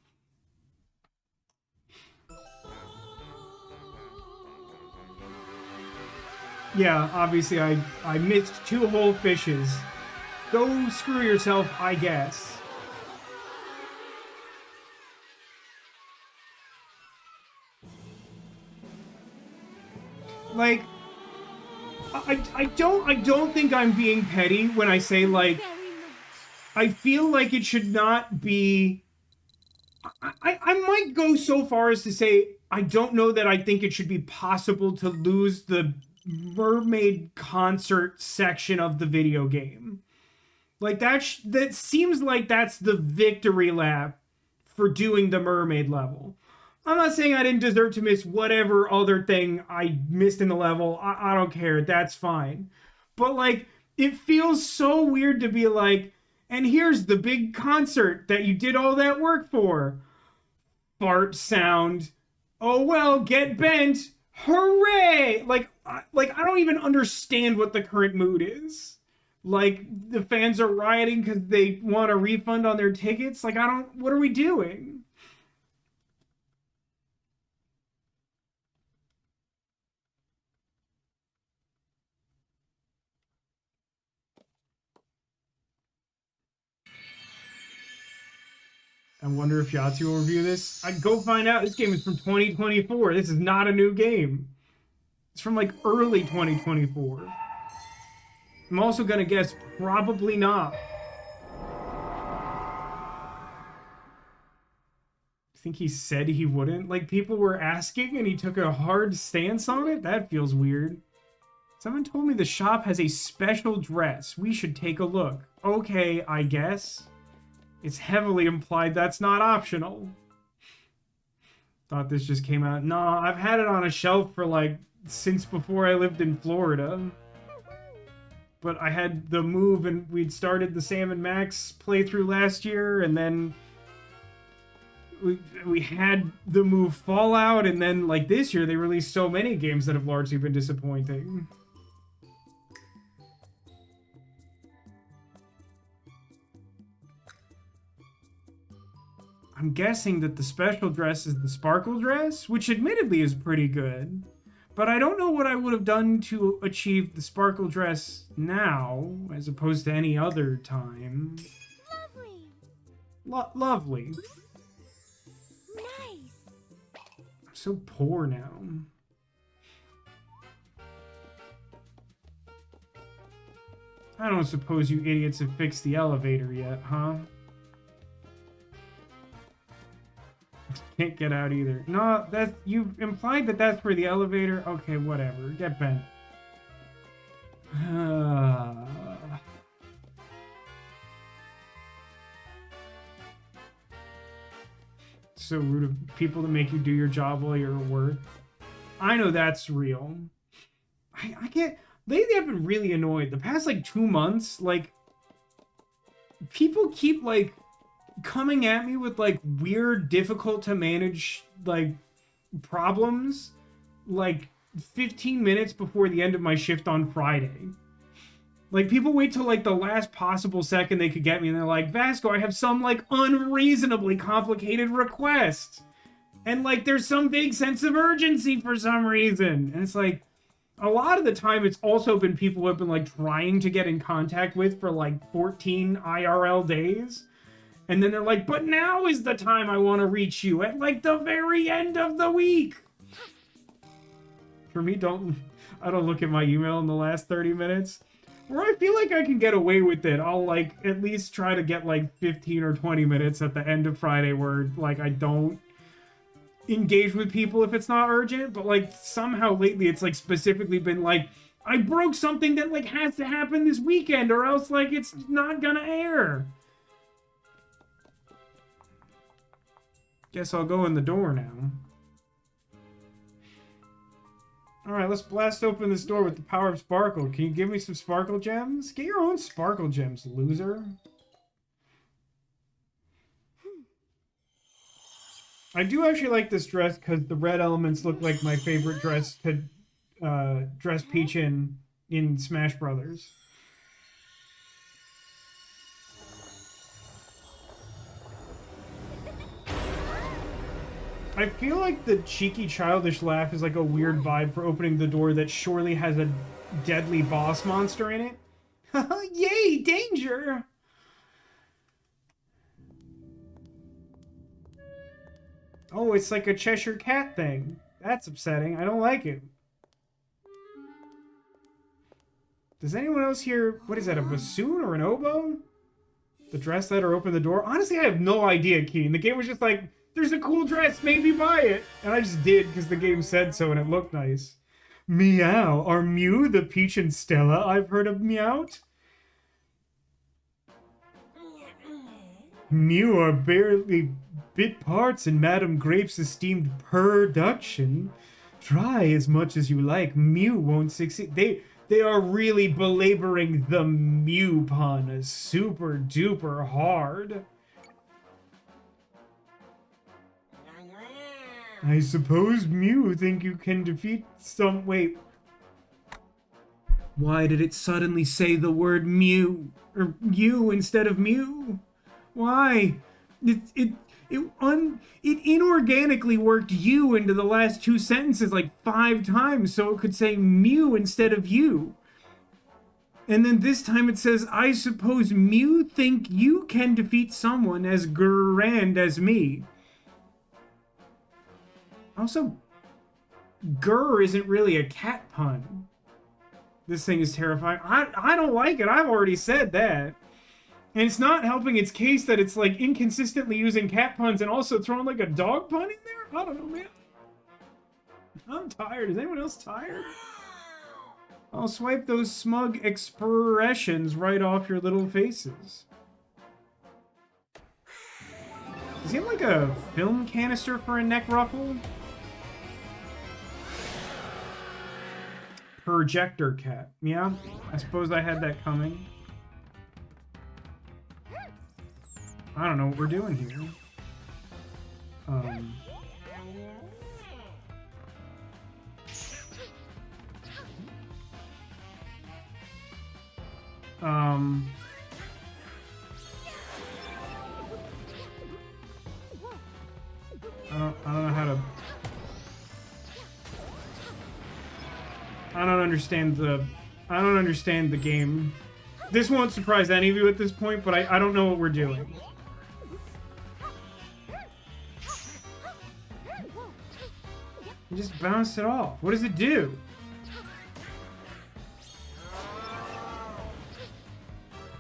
Yeah, obviously I missed 2 whole fishes. Go screw yourself, I guess. Like, I don't think I'm being petty when I say, like, I feel like it should not be... I might go so far as to say I don't know that I think it should be possible to lose the mermaid concert section of the video game. Like, that seems like that's the victory lap for doing the mermaid level. I'm not saying I didn't deserve to miss whatever other thing I missed in the level. I don't care. That's fine. But like, it feels so weird to be like, and here's the big concert that you did all that work for. Fart sound. Oh well, get bent. Hooray! Like I don't even understand what the current mood is. Like the fans are rioting because they want a refund on their tickets. Like I don't. What are we doing? I wonder if Yahtzee will review this. I'd go find out. This game is from 2024. This is not a new game. It's from like early 2024. I'm also gonna guess probably not. I think he said he wouldn't. Like people were asking and he took a hard stance on it? That feels weird. Someone told me the shop has a special dress. We should take a look. Okay, I guess. It's heavily implied that's not optional. Thought this just came out. Nah, I've had it on a shelf for like since before I lived in Florida. But I had the move and we'd started the Sam and Max playthrough last year and then we had the move Fallout and then like this year they released so many games that have largely been disappointing. I'm guessing that the special dress is the sparkle dress, which admittedly is pretty good. But I don't know what I would have done to achieve the sparkle dress now, as opposed to any other time. Lovely. Lovely. Nice. I'm so poor now. I don't suppose you idiots have fixed the elevator yet, huh? Can't get out either. No, that's you implied that that's for the elevator. Okay, whatever. Get bent. So rude of people to make you do your job while you're at work. I know that's real. I can't. Lately, I've been really annoyed. The past like 2 months, like people keep like coming at me with like weird, difficult to manage like problems like 15 minutes before the end of my shift on Friday. Like people wait till like the last possible second they could get me and they're like, Vasco, I have some like unreasonably complicated request. And like there's some big sense of urgency for some reason. And it's like a lot of the time it's also been people who have been like trying to get in contact with for like 14 IRL days. And then they're like, but now is the time I want to reach you at like the very end of the week. For me, I don't look at my email in the last 30 minutes. Where I feel like I can get away with it, I'll like at least try to get like 15 or 20 minutes at the end of Friday where like I don't engage with people if it's not urgent. But like somehow lately it's like specifically been like, I broke something that like has to happen this weekend or else like it's not gonna air. Guess I'll go in the door now. Alright, let's blast open this door with the power of Sparkle. Can you give me some Sparkle Gems? Get your own Sparkle Gems, loser. I do actually like this dress because the red elements look like my favorite dress to dress Peach in Smash Brothers. I feel like the cheeky, childish laugh is like a weird vibe for opening the door that surely has a deadly boss monster in it. Yay, danger! Oh, it's like a Cheshire Cat thing. That's upsetting. I don't like it. Does anyone else hear... What is that, a bassoon or an oboe? The dress letter opened the door? Honestly, I have no idea, Keen. The game was just like... There's a cool dress, maybe buy it. And I just did because the game said so and it looked nice. Meow. Are Mew the Peach and Stella I've heard of Meowt? Mew are barely bit parts in Madame Grape's esteemed production. Try as much as you like, Mew won't succeed. They are really belaboring the Mew pun super duper hard. I suppose Mew think you can defeat some... Wait. Why did it suddenly say the word Mew? Or you instead of Mew? Why? It inorganically worked you into the last two sentences like 5 times so it could say Mew instead of you. And then this time it says, I suppose Mew think you can defeat someone as grand as me. Also, grr isn't really a cat pun. This thing is terrifying. I don't like it. I've already said that. And it's not helping its case that it's like inconsistently using cat puns and also throwing like a dog pun in there? I don't know, man. I'm tired. Is anyone else tired? I'll swipe those smug expressions right off your little faces. Does he have like a film canister for a neck ruffle? Projector cat. Yeah, I suppose I had that coming. I don't know what we're doing here. I don't know how to... I don't understand the game. This won't surprise any of you at this point, but I don't know what we're doing. You just bounced it off. What does it do?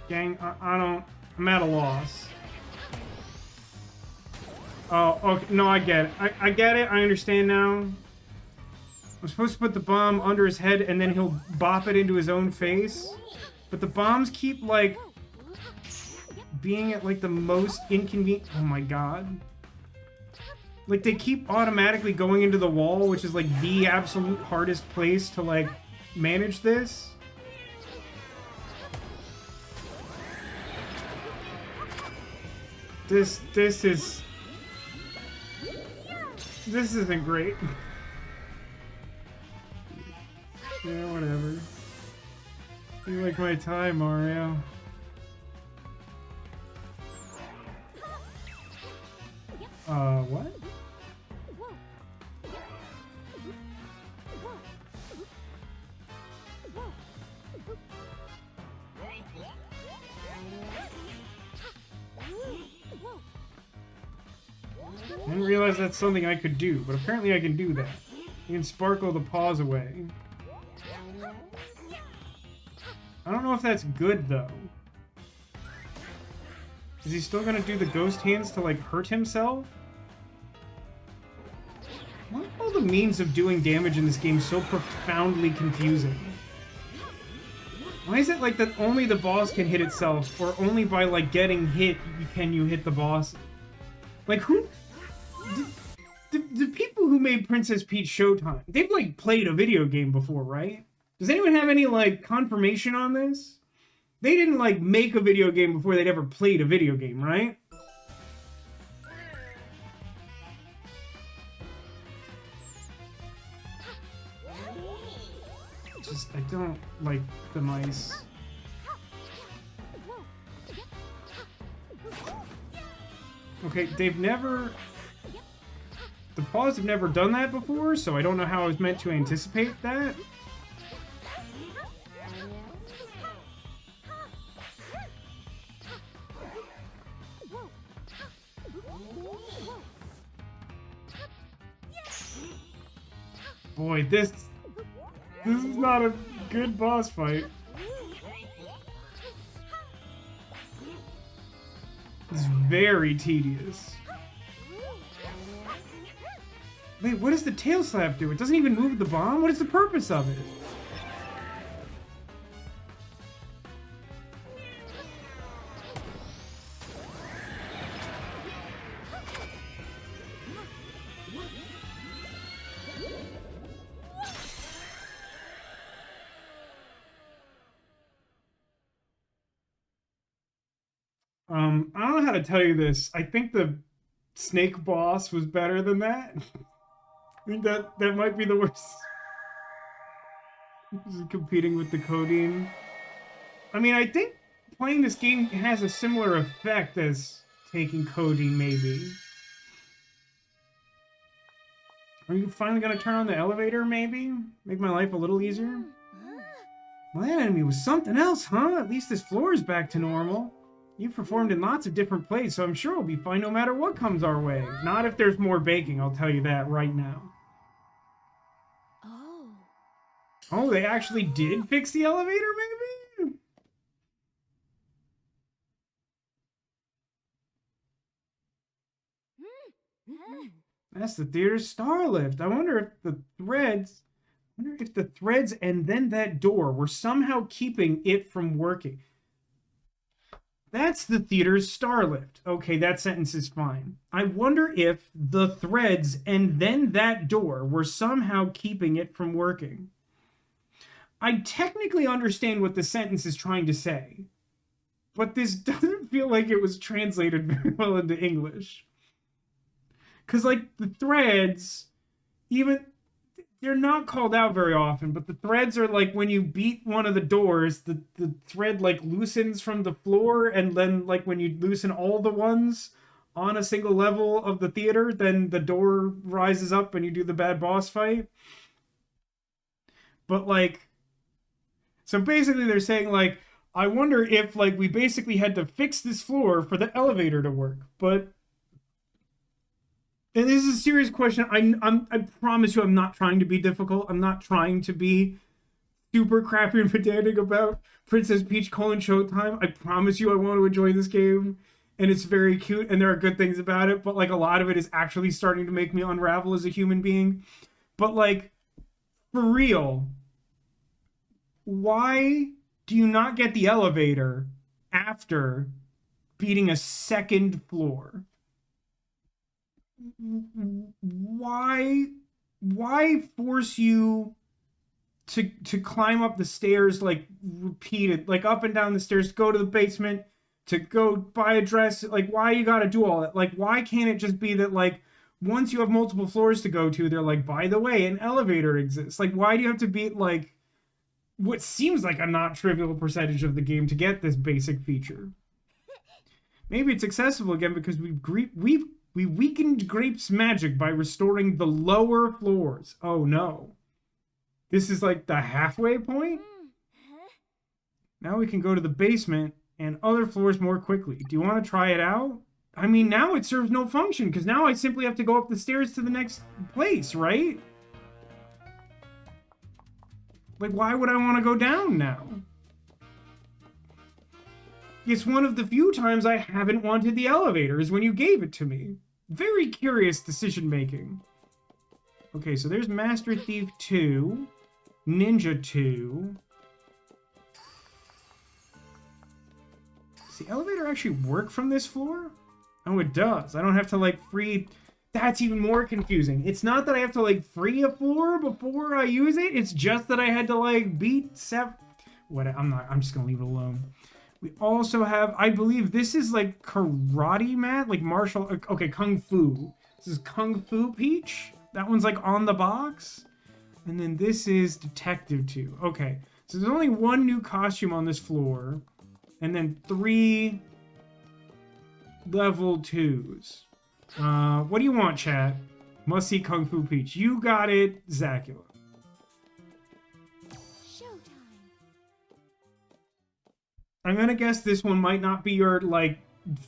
Gang, I'm at a loss. Oh, okay. No, I get it. I get it. I understand now. I'm supposed to put the bomb under his head and then he'll bop it into his own face. But the bombs keep, like, being at, like, the most inconvenient... Oh, my God. Like, they keep automatically going into the wall, which is, like, the absolute hardest place to, like, manage this. This isn't great. Yeah, whatever. You like my tie, Mario. What? I didn't realize that's something I could do, but apparently I can do that. You can sparkle the paws away. I don't know if that's good, though. Is he still gonna do the ghost hands to, like, hurt himself? Why are all the means of doing damage in this game so profoundly confusing? Why is it, like, that only the boss can hit itself, or only by, like, getting hit can you hit the boss? Like, who... The people who made Princess Peach Showtime, they've, like, played a video game before, right? Does anyone have any, like, confirmation on this? They didn't, like, make a video game before they'd ever played a video game, right? Just, I don't like the mice. Okay, they've never... The paws have never done that before, so I don't know how I was meant to anticipate that. Boy, this is not a good boss fight. It's very tedious. Wait, what does the tail slap do? It doesn't even move the bomb? What is the purpose of it? I don't know how to tell you this. I think the snake boss was better than that. I think that might be the worst. Competing with the codeine. I mean, I think playing this game has a similar effect as taking codeine, maybe. Are you finally gonna turn on the elevator, maybe? Make my life a little easier? Well, that enemy was something else, huh? At least this floor is back to normal. You've performed in lots of different plays, so I'm sure we'll be fine no matter what comes our way. Not if there's more baking, I'll tell you that right now. Oh. Oh, they actually did fix the elevator, maybe? That's the theater's star lift. I wonder if the threads and then that door were somehow keeping it from working. That's the theater's star lift. Okay, that sentence is fine. I wonder if the threads and then that door were somehow keeping it from working. I technically understand what the sentence is trying to say, but this doesn't feel like it was translated very well into English. Because, like, the threads, even, they're not called out very often, but the threads are like when you beat one of the doors, the thread, like, loosens from the floor, and then, like, when you loosen all the ones on a single level of the theater, then the door rises up and you do the bad boss fight. But, like, so basically they're saying, like, I wonder if, like, we basically had to fix this floor for the elevator to work, but... And this is a serious question. I promise you I'm not trying to be difficult. I'm not trying to be super crappy and pedantic about Princess Peach Showtime. I promise you I want to enjoy this game. And it's very cute and there are good things about it. But like a lot of it is actually starting to make me unravel as a human being. But like, for real, why do you not get the elevator after beating a second floor? Why force you to climb up the stairs, like, repeated, like, up and down the stairs, go to the basement, to go buy a dress? Like, why you gotta do all that? Like, why can't it just be that, like, once you have multiple floors to go to, they're like, by the way, an elevator exists? Like, why do you have to beat, like, what seems like a not trivial percentage of the game to get this basic feature? Maybe it's accessible again because we weakened Grape's magic by restoring the lower floors. Oh no. This is like the halfway point? Now we can go to the basement and other floors more quickly. Do you want to try it out? I mean, now it serves no function, because now I simply have to go up the stairs to the next place, right? Like, why would I want to go down now? It's one of the few times I haven't wanted the elevator, is when you gave it to me. Very curious decision making. Okay, so there's Master Thief 2, Ninja 2. Does the elevator actually work from this floor? Oh, it does. I don't have to, like, free... That's even more confusing. It's not that I have to, like, free a floor before I use it. It's just that I had to, like, beat seven... What? I'm just gonna leave it alone. We also have, I believe this is like karate mat, like martial, okay, kung fu. This is Kung Fu Peach. That one's like on the box. And then this is Detective 2. Okay, so there's only one new costume on this floor. And then 3 level 2s. What do you want, chat? Must see Kung Fu Peach. You got it, Zacula. I'm gonna guess this one might not be your, like,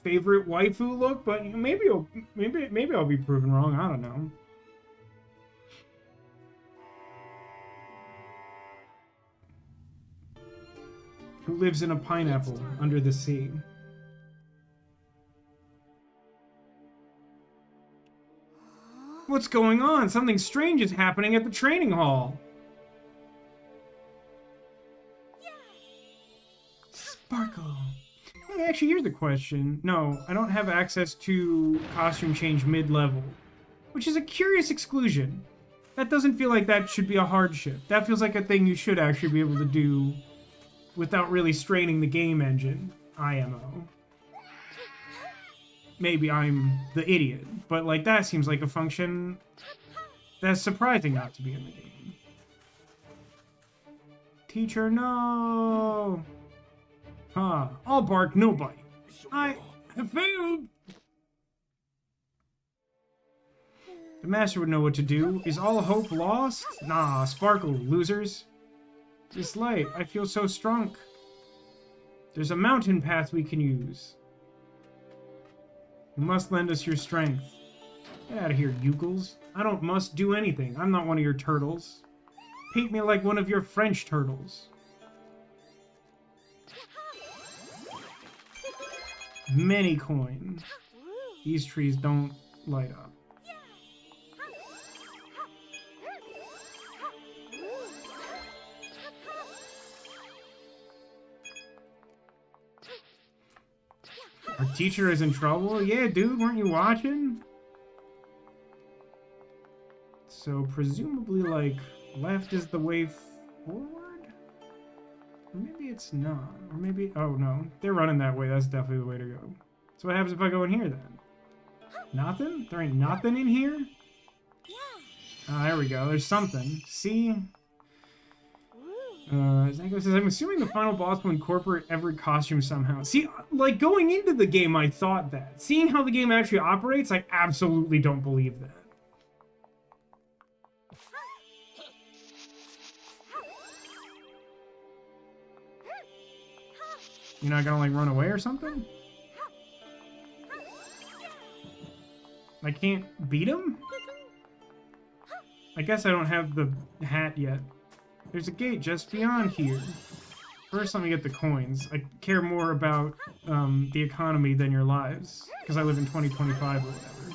favorite waifu look, but maybe I'll be proven wrong. I don't know. Who lives in a pineapple under the sea? What's going on? Something strange is happening at the training hall. Sparkle. Hey, actually, here's the question. No, I don't have access to costume change mid-level, which is a curious exclusion. That doesn't feel like that should be a hardship. That feels like a thing you should actually be able to do without really straining the game engine. IMO. maybe I'm the idiot, but like that seems like a function that's surprising not to be in the game. Teacher, no! Huh, I'll bark, no bite. I have failed! The master would know what to do. Is all hope lost? Nah, sparkle, losers. This light, I feel so strong. There's a mountain path we can use. You must lend us your strength. Get out of here, Yukels. I don't must do anything. I'm not one of your turtles. Paint me like one of your French turtles. Many coins. These trees don't light up. Our teacher is in trouble? Yeah, dude, weren't you watching? So, presumably, like, left is the way forward? Or maybe it's not. Or maybe... Oh, no. They're running that way. That's definitely the way to go. So what happens if I go in here, then? Nothing? There ain't nothing in here? Ah, there we go. There's something. See? Zango says, I'm assuming the final boss will incorporate every costume somehow. See, like, going into the game, I thought that. Seeing how the game actually operates, I absolutely don't believe that. You're not gonna, like, run away or something? I can't beat him? I guess I don't have the hat yet. There's a gate just beyond here. First, let me get the coins. I care more about the economy than your lives, because I live in 2025 or whatever.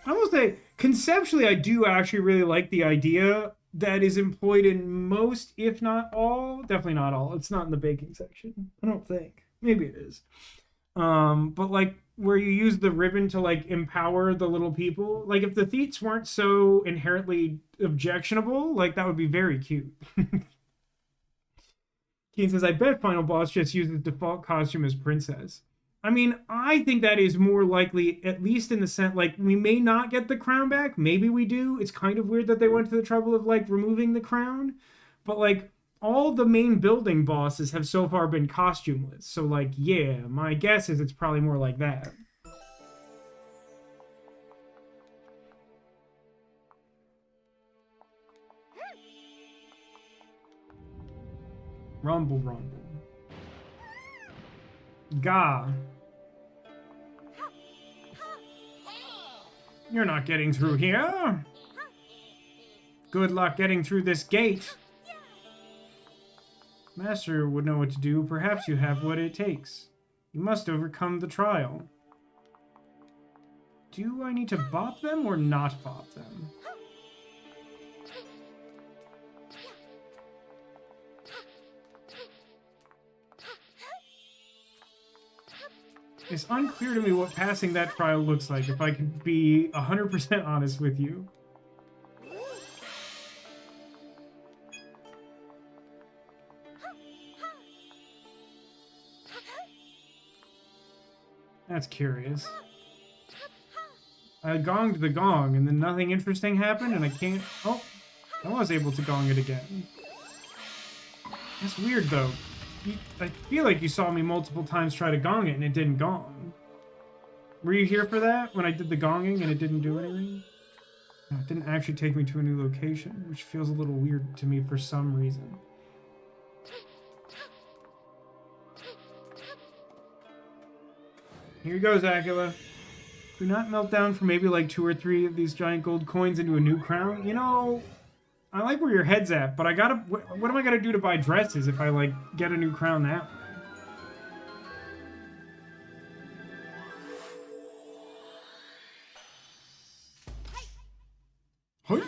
I will say, conceptually, I do actually really like the idea that is employed in most, if not all, definitely not all. It's not in the baking section. I don't think. Maybe it is. But like, where you use the ribbon to like empower the little people. Like if the Theats weren't so inherently objectionable, like that would be very cute. Keen says, I bet Final Boss just uses default costume as princess. I mean, I think that is more likely, at least in the sense, like, we may not get the crown back. Maybe we do. It's kind of weird that they went to the trouble of, like, removing the crown. But, like, all the main building bosses have so far been costumeless. So, like, yeah, my guess is it's probably more like that. Rumble, rumble. Gah. You're not getting through here. Good luck getting through this gate. Master would know what to do. Perhaps you have what it takes. You must overcome the trial. Do I need to bop them or not bop them? It's unclear to me what passing that trial looks like, if I can be 100% honest with you. That's curious. I gonged the gong, and then nothing interesting happened, and I can't... Oh, I was able to gong it again. That's weird, though. I feel like you saw me multiple times try to gong it, and it didn't gong. Were you here for that, when I did the gonging, and it didn't do anything? No, it didn't actually take me to a new location, which feels a little weird to me for some reason. Here you go, Zacula. Do not melt down for maybe like 2 or 3 of these giant gold coins into a new crown. You know, I like where your head's at, but I gotta... What am I gonna do to buy dresses if I, like, get a new crown that way? Hey.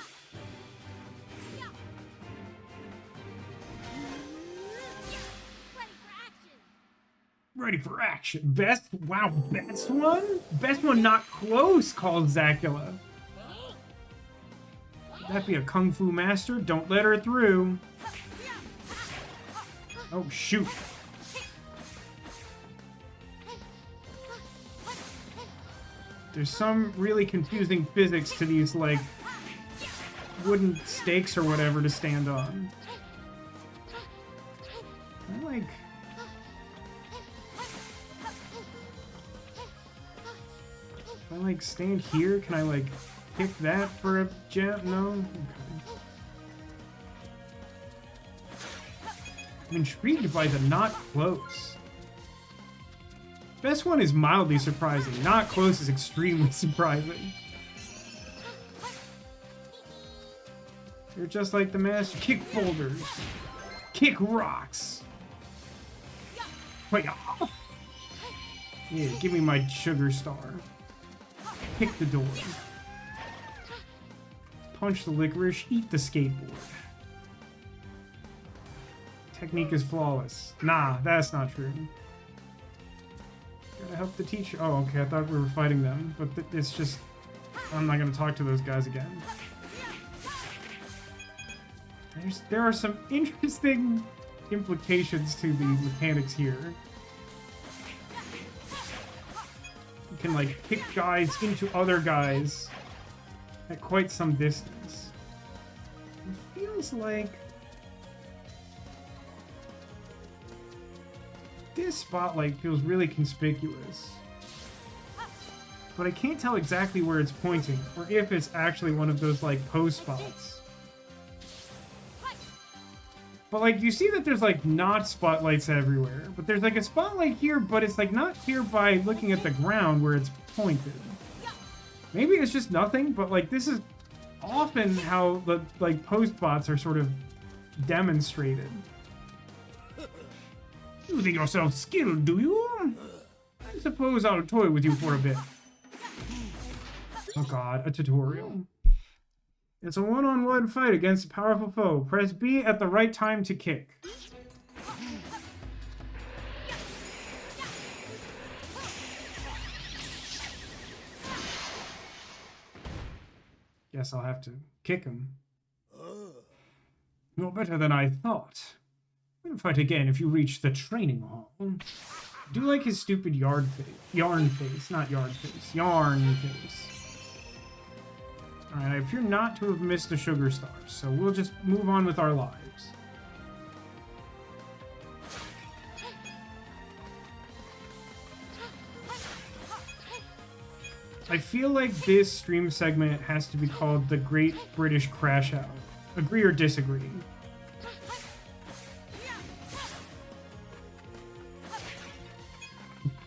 Ready for action. Best? Wow, best one? Best one not close, called Zacula. Would that be a kung fu master? Don't let her through. Oh, shoot. There's some really confusing physics to these, like, wooden stakes or whatever to stand on. I like... If I, like, stand here, can I, like, pick that for a gem? No? Okay. I'm intrigued by the not close. Best one is mildly surprising. Not close is extremely surprising. They're just like the master. Kick boulders. Kick rocks. Wait. Yeah, give me my sugar star. Kick the door. Punch the licorice. Eat the skateboard. Technique is flawless. Nah, that's not true. Gotta help the teacher. Oh, okay, I thought we were fighting them, but it's just... I'm not gonna talk to those guys again. There are some interesting implications to the mechanics here. You can, like, kick guys into other guys at quite some distance. It feels like... this spotlight feels really conspicuous. But I can't tell exactly where it's pointing, or if it's actually one of those, like, pose spots. But, like, you see that there's, like, not spotlights everywhere. But there's, like, a spotlight here, but it's, like, not clear by looking at the ground where it's pointed. Maybe it's just nothing, but, like, this is often how the, like, pose spots are sort of demonstrated. You think yourself skilled, do you? I suppose I'll toy with you for a bit. Oh god, a tutorial. It's a one-on-one fight against a powerful foe. Press B at the right time to kick. Guess I'll have to kick him. You're better than I thought. We'll fight again if you reach the training hall. I do like his stupid yarn face, not yard face, yarn face. Alright, I appear not to have missed the sugar stars, so we'll just move on with our lives. I feel like this stream segment has to be called the Great British Crashout. Agree or disagree?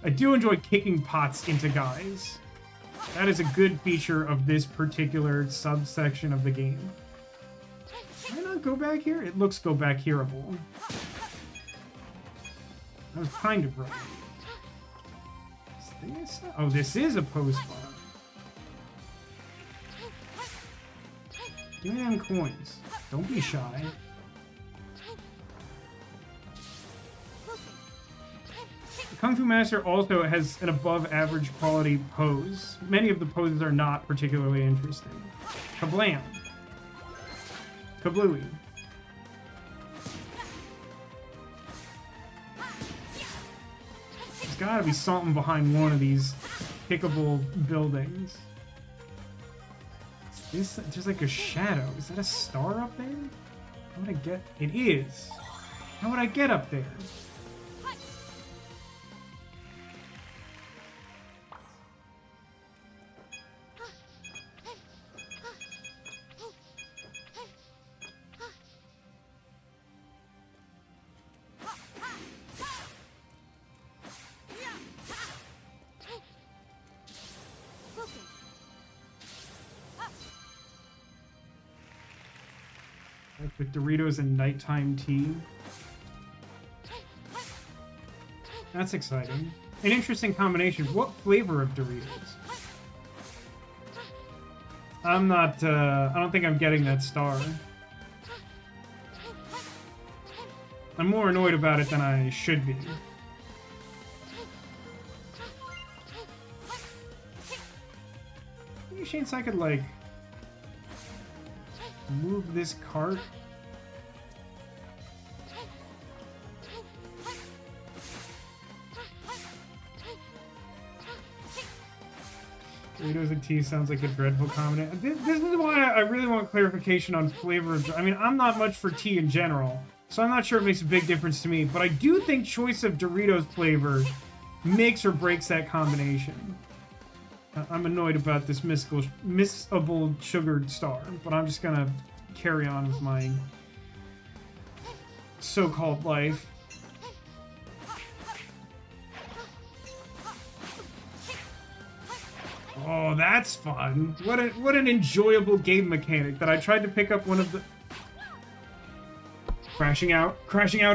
I do enjoy kicking pots into guys. That is a good feature of this particular subsection of the game. Can I not go back here? It looks go back hereable. I was kind of right. Is this? Oh, this is a pose spot. Give me them coins. Don't be shy. Kung Fu Master also has an above-average quality pose. Many of the poses are not particularly interesting. Kablam. Kablooey. There's gotta be something behind one of these kickable buildings. Is this just like a shadow? Is that a star up there? How would I get... It is! How would I get up there? With Doritos and nighttime tea. That's exciting. An interesting combination. What flavor of Doritos? I'm not, I don't think I'm getting that star. I'm more annoyed about it than I should be. Any chance I could, like, move this cart? Doritos and tea sounds like a dreadful combination. This is why I really want clarification on flavor of... I mean, I'm not much for tea in general, so I'm not sure it makes a big difference to me, but I do think choice of Doritos flavor makes or breaks that combination. I'm annoyed about this missable sugared star, but I'm just gonna carry on with my so-called life. Oh, that's fun. What an enjoyable game mechanic that I tried to pick up one of the... Crashing out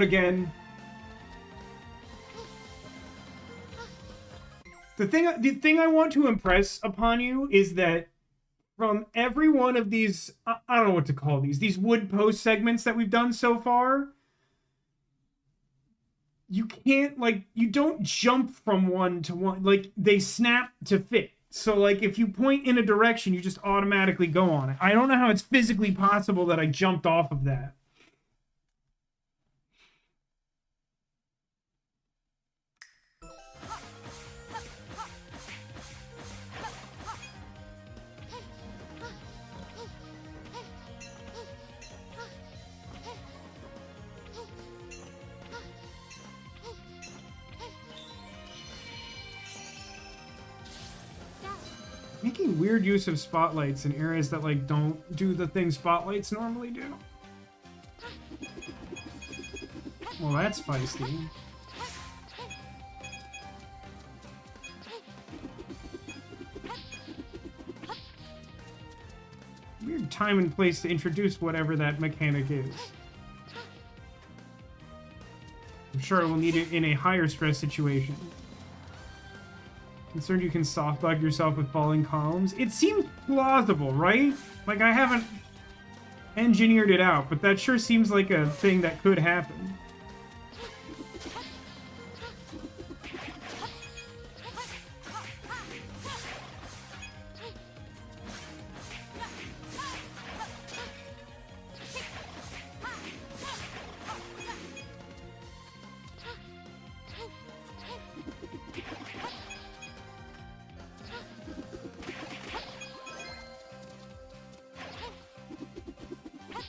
again. The thing I want to impress upon you is that from every one of these, I don't know what to call these wood post segments that we've done so far, you can't, like, you don't jump from one to one. Like, they snap to fit. So, like, if you point in a direction, you just automatically go on it. I don't know how it's physically possible that I jumped off of that. Making weird use of spotlights in areas that, like, don't do the thing spotlights normally do. Well, that's feisty. Weird time and place to introduce whatever that mechanic is. I'm sure I will need it in a higher stress situation. Concerned you can softbug yourself with falling columns? It seems plausible, right? Like, I haven't engineered it out, but that sure seems like a thing that could happen.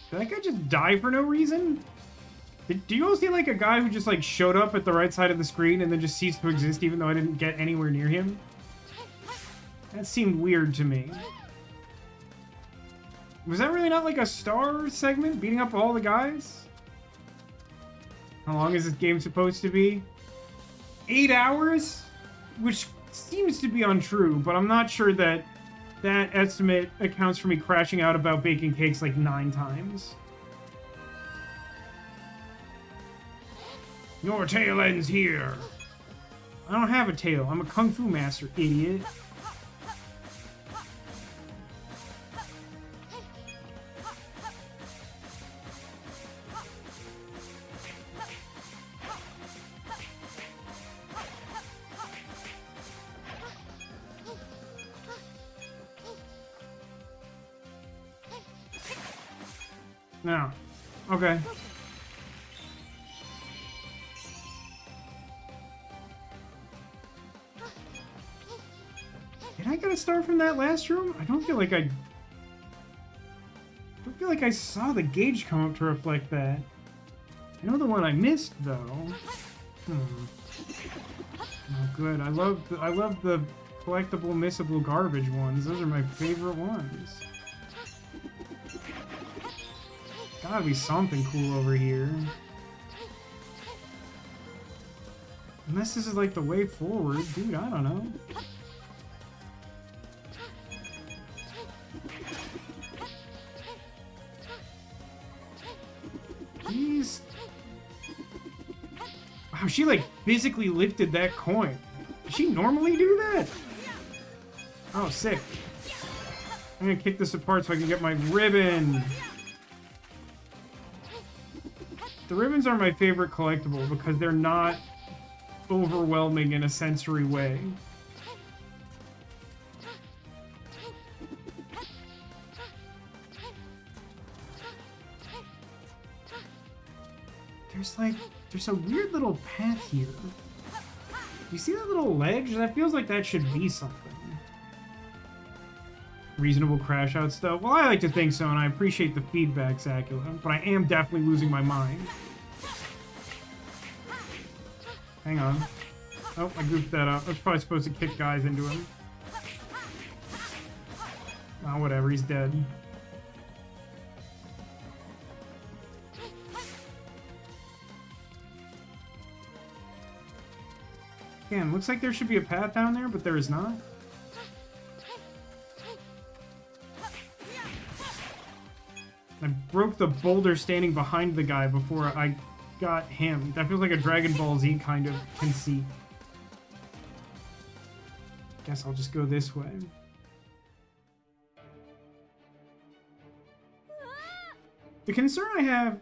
Did that guy just die for no reason? Do you all see, like, a guy who just, like, showed up at the right side of the screen and then just ceased to exist even though I didn't get anywhere near him? That seemed weird to me. Was that really not, like, a star segment? Beating up all the guys? How long is this game supposed to be? 8 hours? Which seems to be untrue, but I'm not sure that that estimate accounts for me crashing out about baking cakes like 9 times. Your tail ends here. I don't have a tail. I'm a kung fu master, idiot. No. Okay. Did I get a star from that last room? I don't feel like I saw the gauge come up to reflect that. I know the one I missed though. Oh, good. I love the collectible, missable garbage ones. Those are my favorite ones. Gotta be something cool over here. Unless this is like the way forward. Dude, I don't know. Jeez. Wow, she like physically lifted that coin. Does she normally do that? Oh, sick. I'm gonna kick this apart so I can get my ribbon. The ribbons are my favorite collectible because they're not overwhelming in a sensory way. There's a weird little path here. You see that little ledge? That feels like that should be something. reasonable Crashout stuff. Well, I like to think so, and I appreciate the feedback, Sakula, but I am definitely losing my mind. Hang on. Oh, I goofed that up. I was probably supposed to kick guys into him. Oh, whatever, he's dead. Again, looks like there should be a path down there, but there is not. I broke the boulder standing behind the guy before I got him. That feels like a Dragon Ball Z kind of conceit. Guess I'll just go this way. The concern I have...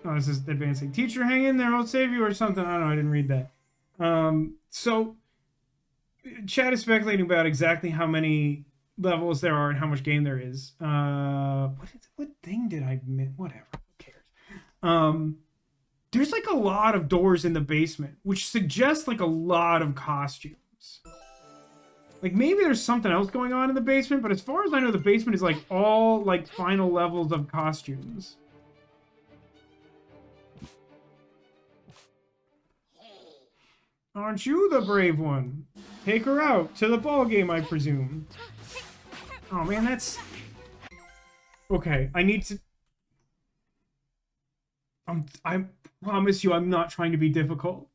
Oh, this is advancing. Teacher, hang in there, I'll save you or something. I don't know, I didn't read that. So, chat is speculating about exactly how many levels there are and how much game there is. What thing did I miss? Whatever, who cares? There's like a lot of doors in the basement, which suggests like a lot of costumes. Like maybe there's something else going on in the basement, but as far as I know, the basement is like all like final levels of costumes. Aren't you the brave one? Take her out to the ball game, I presume. Oh man, that's... Okay, I need to... I promise you I'm not trying to be difficult.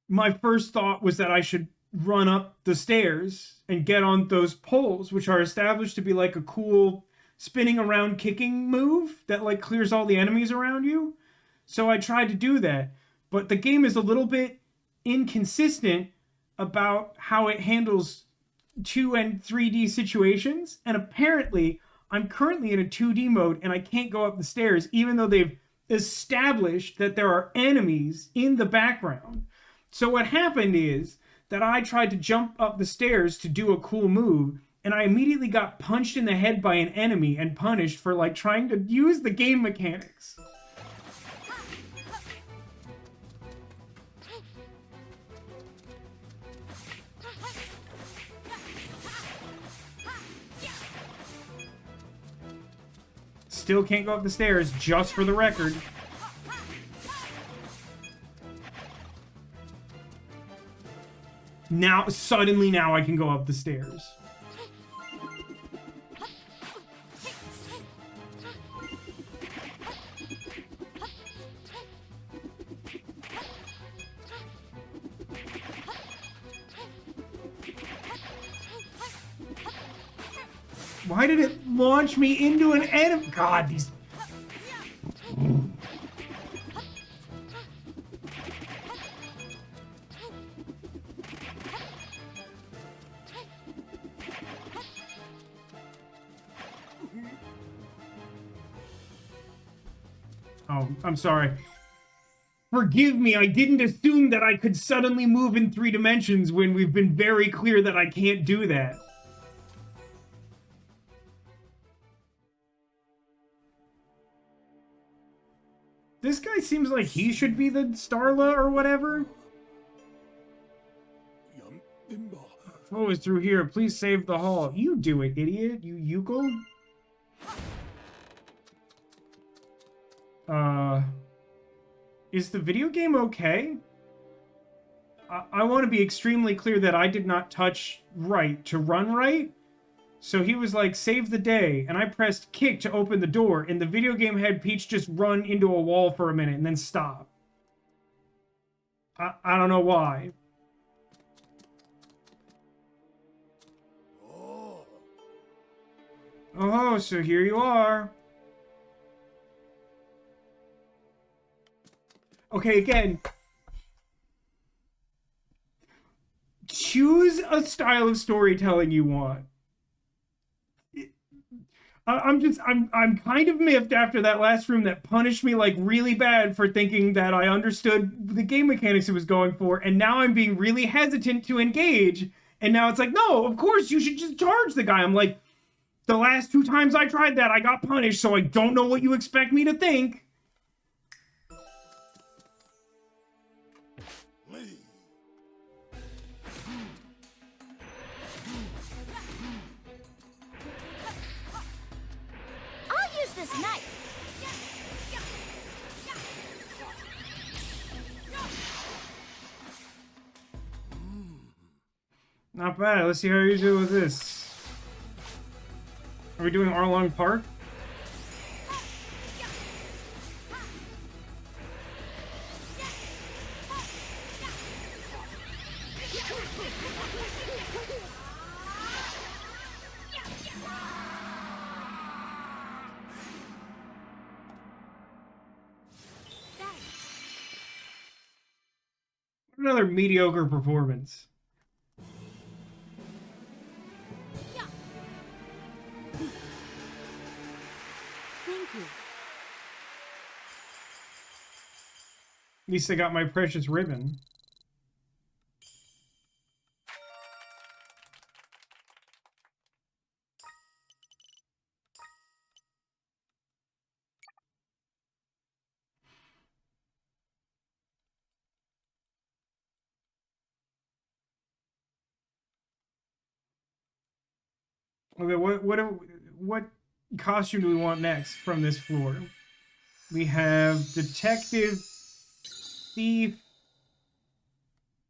My first thought was that I should run up the stairs and get on those poles, which are established to be like a cool spinning around kicking move that like clears all the enemies around you. So I tried to do that. But the game is a little bit inconsistent about how it handles 2 and 3D situations. And apparently, I'm currently in a 2D mode and I can't go up the stairs, even though they've established that there are enemies in the background. So what happened is that I tried to jump up the stairs to do a cool move, and I immediately got punched in the head by an enemy and punished for like trying to use the game mechanics. Still can't go up the stairs, just for the record. Now, suddenly now I can go up the stairs. Why did it launch me into an enemy? God, these... Oh, I'm sorry. Forgive me, I didn't assume that I could suddenly move in 3 dimensions when we've been very clear that I can't do that. This guy seems like he should be the Starla or whatever. Flow is through here. Please save the hall. You do it, idiot. You Yuko. Is the video game okay? I want to be extremely clear that I did not touch right to run right. So he was like, save the day, and I pressed kick to open the door, and the video game had Peach just run into a wall for a minute and then stop. I don't know why. Oh, so here you are. Okay, again. Choose a style of storytelling you want. I'm kind of miffed after that last room that punished me like really bad for thinking that I understood the game mechanics it was going for, and now I'm being really hesitant to engage, and now it's like, no, of course you should just charge the guy. I'm like, the last 2 times I tried that, I got punished, so I don't know what you expect me to think. this knife. Not bad. Let's see how you do with this. Are we doing Arlong Park? Another mediocre performance. Thank you. At least I got my precious ribbon. Okay, what costume do we want next from this floor? We have detective, thief,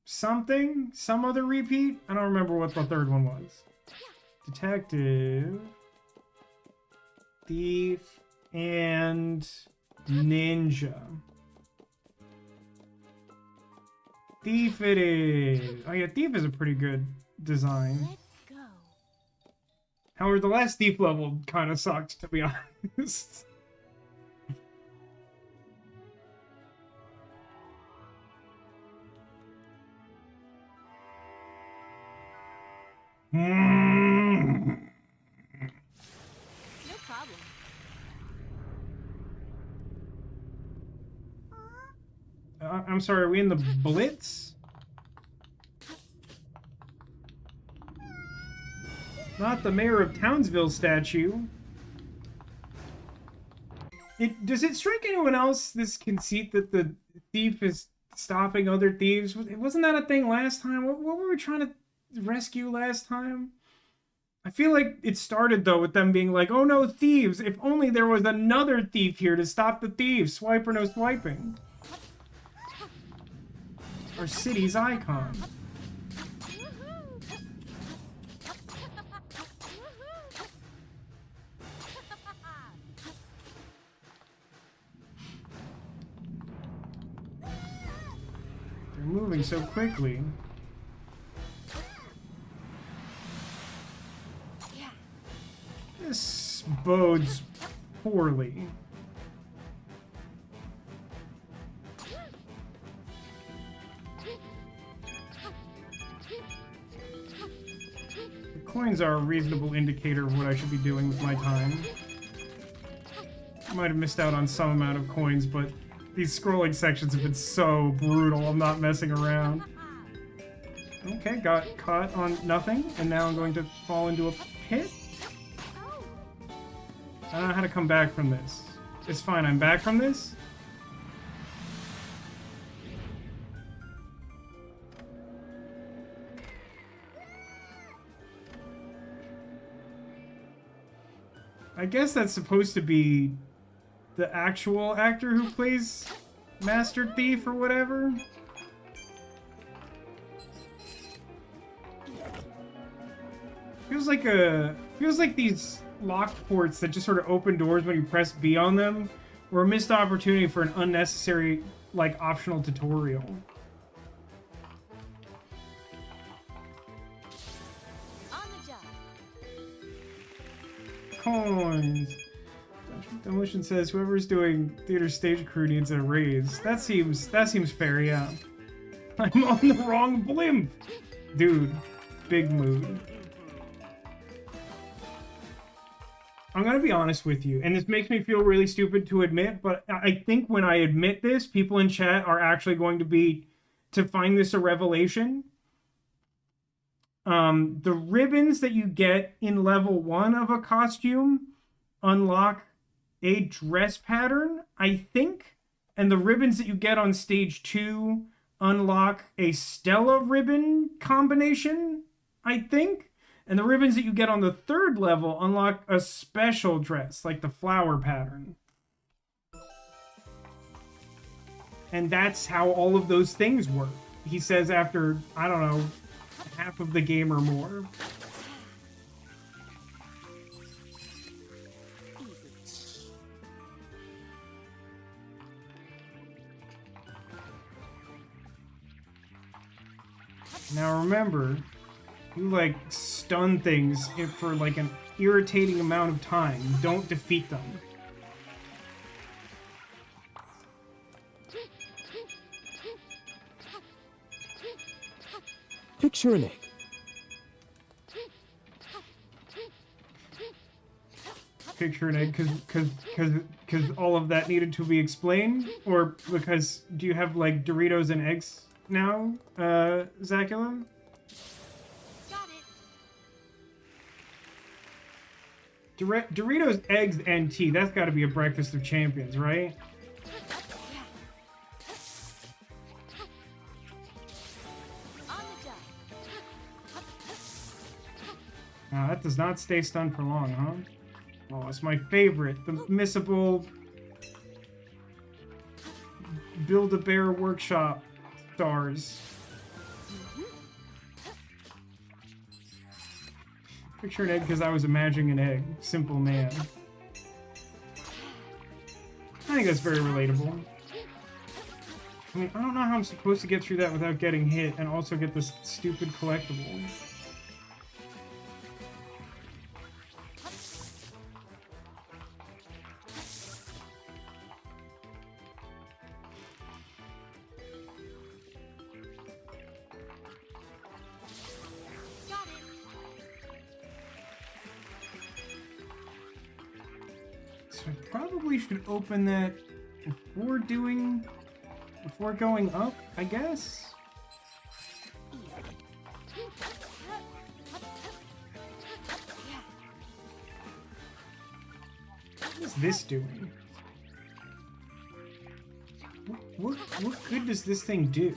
something, some other repeat. I don't remember what the third one was. Detective, thief, and ninja. Thief it is. Oh yeah, thief is a pretty good design. Let's go. However, the last thief level kind of sucked, to be honest. No problem. I'm sorry, are we in the Blitz? Not the Mayor of Townsville statue. Does it strike anyone else, this conceit that the thief is stopping other thieves? Wasn't that a thing last time? What were we trying to rescue last time? I feel like it started, though, with them being like, oh no, thieves! If only there was another thief here to stop the thieves! Swipe or no swiping. Our city's icon. They're moving so quickly. This bodes poorly. The coins are a reasonable indicator of what I should be doing with my time. I might have missed out on some amount of coins, but these scrolling sections have been so brutal, I'm not messing around. Okay, got caught on nothing, and now I'm going to fall into a pit? I don't know how to come back from this. It's fine, I'm back from this? I guess that's supposed to be the actual actor who plays Master Thief or whatever. Feels like these locked ports that just sort of open doors when you press B on them were a missed opportunity for an unnecessary, like, optional tutorial. On the job. Coins. Demolition says whoever's doing theater stage crew needs a raise. That seems fair, yeah. I'm on the wrong blimp. Dude, big mood. I'm gonna be honest with you, and this makes me feel really stupid to admit, but I think when I admit this, people in chat are actually going to find this a revelation. The ribbons that you get in level 1 of a costume unlock a dress pattern, I think, and the ribbons that you get on stage 2 unlock a Stella ribbon combination, I think. And the ribbons that you get on the 3rd level unlock a special dress, like the flower pattern. And that's how all of those things work. He says after, I don't know, half of the game or more. Now remember, you like stun things for like an irritating amount of time. Don't defeat them. Picture an egg. Picture an egg because all of that needed to be explained, or because do you have like Doritos and eggs now, Zacula? Got it. Doritos, eggs, and tea. That's got to be a breakfast of champions, right? On the job. That does not stay stunned for long, huh? Oh, it's my favorite. The missable Build-A-Bear Workshop stars. Picture an egg because I was imagining an egg. Simple man. I think that's very relatable. I mean, I don't know how I'm supposed to get through that without getting hit and also get this stupid collectible. Got it. So I probably should open that before going up, I guess? What is this doing? What good does this thing do?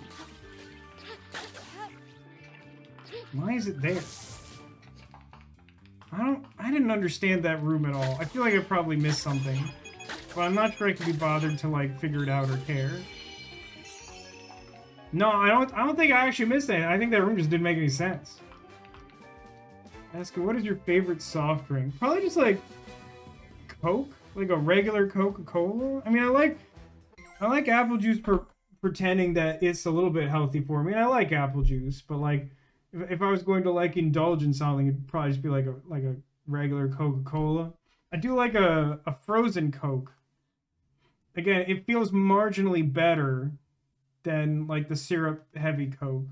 Why is it there? I didn't understand that room at all. I feel like I probably missed something. But I'm not sure I can be bothered to like figure it out or care. No, I don't think I actually missed anything. I think that room just didn't make any sense. Ask her, what is your favorite soft drink? Probably just like Coke? Like a regular Coca-Cola? I mean, I like apple juice pretending that it's a little bit healthy for me. I like apple juice, but like if I was going to like indulge in something, it'd probably just be like a regular Coca-Cola. I do like a frozen Coke. Again, it feels marginally better than like the syrup heavy Coke.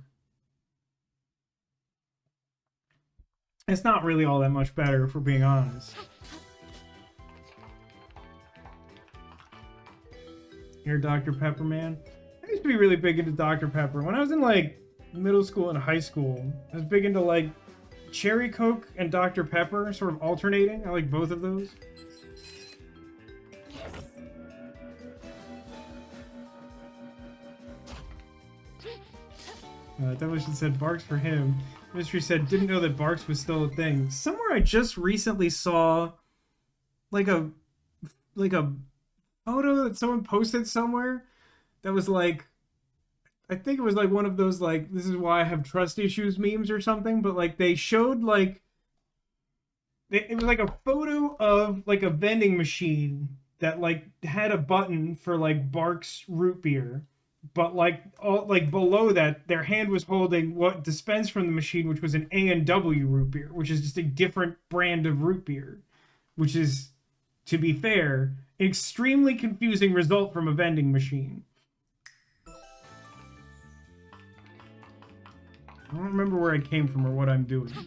It's not really all that much better, if we're being honest. You're Dr. Pepper man. I used to be really big into Dr. Pepper. When I was in like middle school and high school, I was big into like Cherry Coke and Dr. Pepper, sort of alternating. I like both of those. Demolition said Barks for him. Mystery said didn't know that Barks was still a thing. Somewhere I just recently saw like a photo that someone posted somewhere that was like, I think it was like one of those like this is why I have trust issues memes or something, but like they showed like it was like a photo of like a vending machine that like had a button for like Barks root beer, but like all like below that their hand was holding what dispensed from the machine, which was an A&W root beer, which is just a different brand of root beer, which is, to be fair, an extremely confusing result from a vending machine. I don't remember where I came from or what I'm doing. Am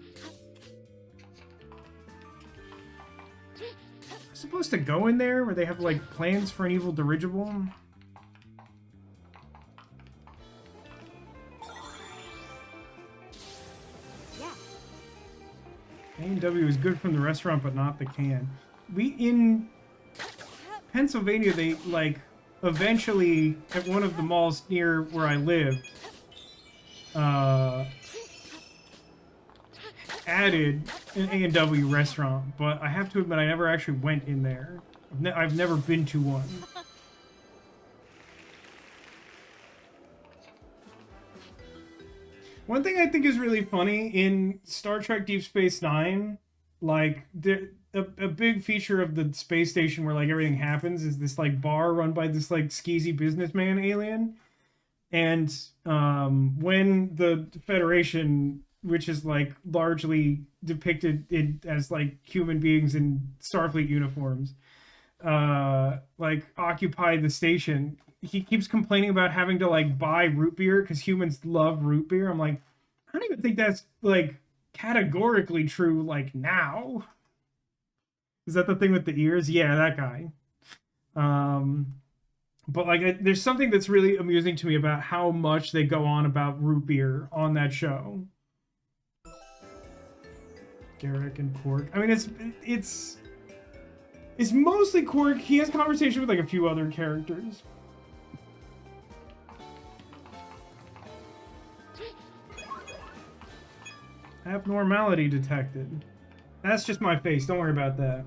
I supposed to go in there where they have like plans for an evil dirigible? Yeah. A&W is good from the restaurant, but not the can. In Pennsylvania, they like eventually at one of the malls near where I lived, added an A&W restaurant, but I have to admit I never actually went in there. I've never been to one. One thing I think is really funny in Star Trek Deep Space Nine, like a big feature of the space station where like everything happens is this like bar run by this like skeezy businessman alien, and when the Federation, which is like largely depicted as like human beings in Starfleet uniforms, like occupy the station, he keeps complaining about having to like buy root beer because humans love root beer. I'm like, I don't even think that's like categorically true like now. Is that the thing with the ears? Yeah, that guy. But like there's something that's really amusing to me about how much they go on about root beer on that show. Garrick and Quark. I mean, it's mostly Quark. He has conversation with like a few other characters. Abnormality detected. That's just my face. Don't worry about that.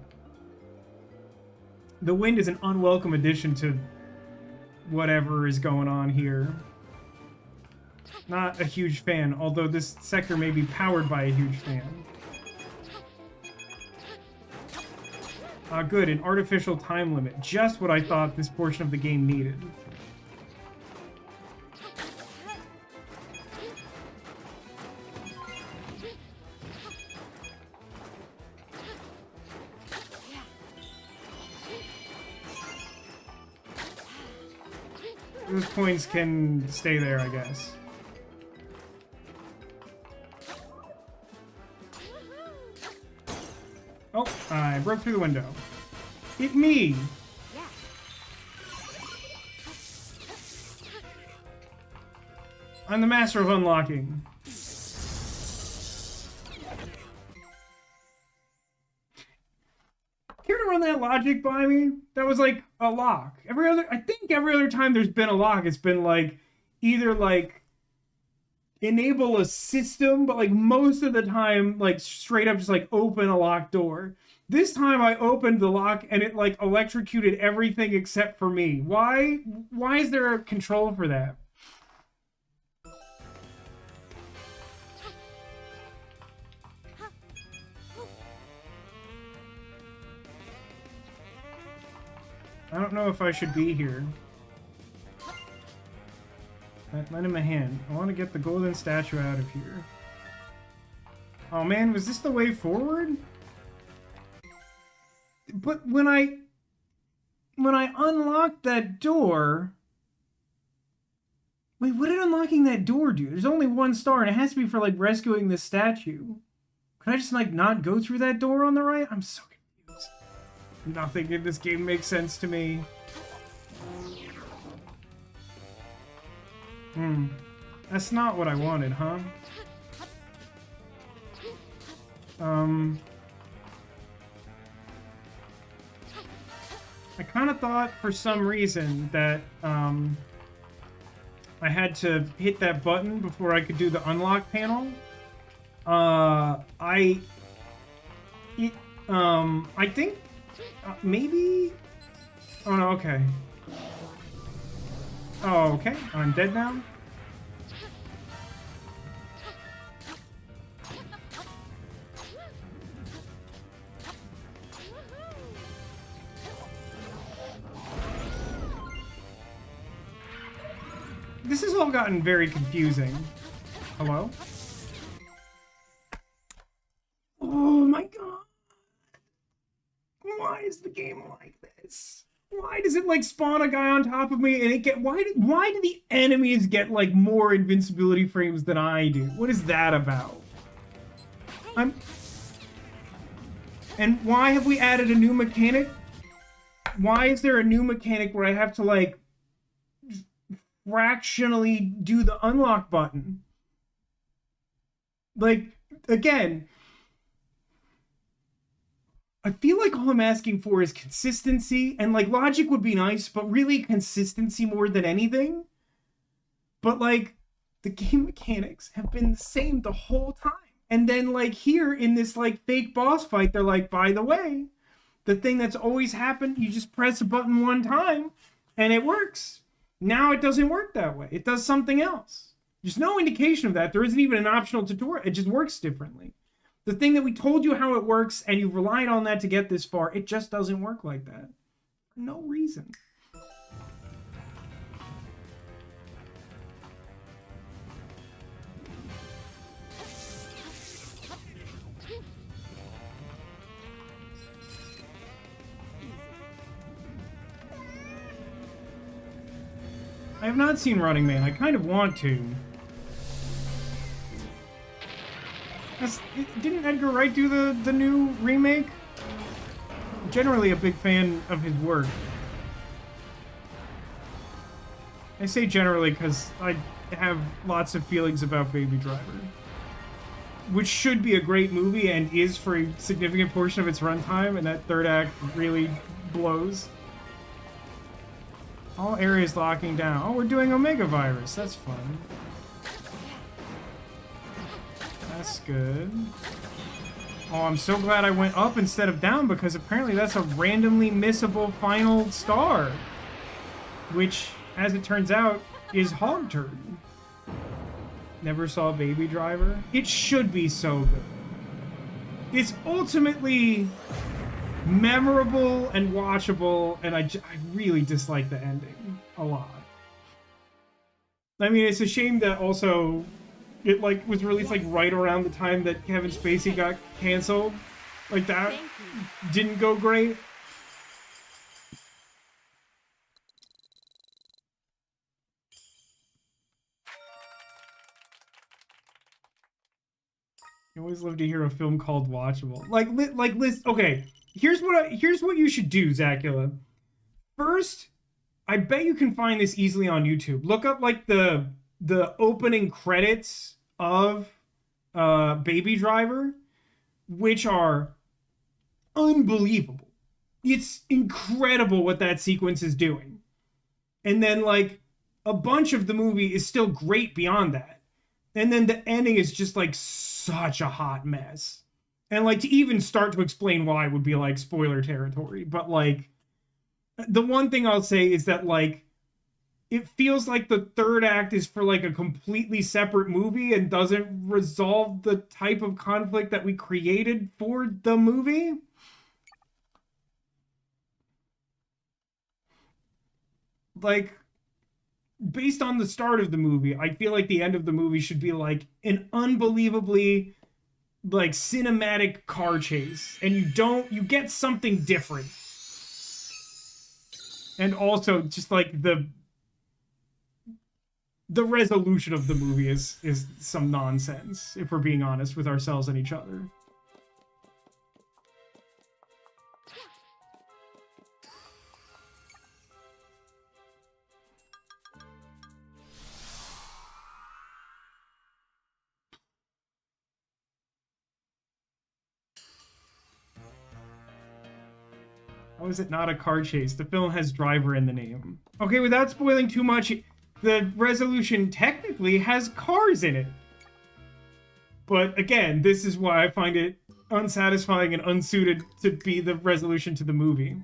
The wind is an unwelcome addition to whatever is going on here. Not a huge fan, although this sector may be powered by a huge fan. Good, an artificial time limit. Just what I thought this portion of the game needed. Those points can stay there, I guess. Oh, I broke through the window. Hit me! Yeah. I'm the master of unlocking. Care to run that logic by me? That was like a lock. I think every other time there's been a lock, it's been like either like enable a system, but like most of the time, like straight up just like open a locked door. This time I opened the lock and it like electrocuted everything except for me. Why is there a control for that? I don't know if I should be here. Lend him a hand. I want to get the golden statue out of here. Oh man, was this the way forward? But when I unlocked that door... Wait, what did unlocking that door do? There's only one star and it has to be for like rescuing the statue. Could I just like not go through that door on the right? I'm so confused. Nothing in this game makes sense to me. That's not what I wanted, huh? I kind of thought for some reason that I had to hit that button before I could do the unlock panel. I think maybe. Oh no, okay. Oh, okay. I'm dead now. This has all gotten very confusing. Hello? Oh my god. Why is the game like this? Why does it like spawn a guy on top of me and it get why do the enemies get like more invincibility frames than I do? What is that about? And why have we added a new mechanic? Why is there a new mechanic where I have to like fractionally do the unlock button? Like, again, I feel like all I'm asking for is consistency, and like logic would be nice, but really consistency more than anything. But like, the game mechanics have been the same the whole time, And then like here in this like fake boss fight, they're like, by the way, the thing that's always happened, you just press a button one time and it works. Now it doesn't work that way. It does something else. There's no indication of that. There isn't even an optional tutorial. It just works differently. The thing that we told you how it works and you relied on that to get this far, it just doesn't work like that. For no reason. I have not seen Running Man. I kind of want to. Didn't Edgar Wright do the new remake? I'm generally a big fan of his work. I say generally because I have lots of feelings about Baby Driver. Which should be a great movie and is for a significant portion of its runtime, and that third act really blows. All areas locking down. Oh, we're doing Omega Virus. That's fun. That's good. Oh, I'm so glad I went up instead of down because apparently that's a randomly missable final star. Which, as it turns out, is Hog Turd. Never saw Baby Driver. It should be so good. It's ultimately memorable and watchable, and I really dislike the ending a lot. I mean, it's a shame that also it like was released like right around the time that Kevin Spacey got canceled. Like that didn't go great. I always love to hear a film called watchable. Okay. Here's what you should do, Zacula. First, I bet you can find this easily on YouTube. Look up like the opening credits of Baby Driver, which are unbelievable. It's incredible what that sequence is doing. And then like a bunch of the movie is still great beyond that. And then the ending is just like such a hot mess. And like to even start to explain why would be like spoiler territory. But like the one thing I'll say is that like it feels like the third act is for like a completely separate movie and doesn't resolve the type of conflict that we created for the movie. Like based on the start of the movie, I feel like the end of the movie should be like an unbelievably like cinematic car chase, and you get something different. And also just like the resolution of the movie is some nonsense, if we're being honest with ourselves and each other. How is it not a car chase? The film has driver in the name. Okay, without spoiling too much, the resolution technically has cars in it. But again, this is why I find it unsatisfying and unsuited to be the resolution to the movie.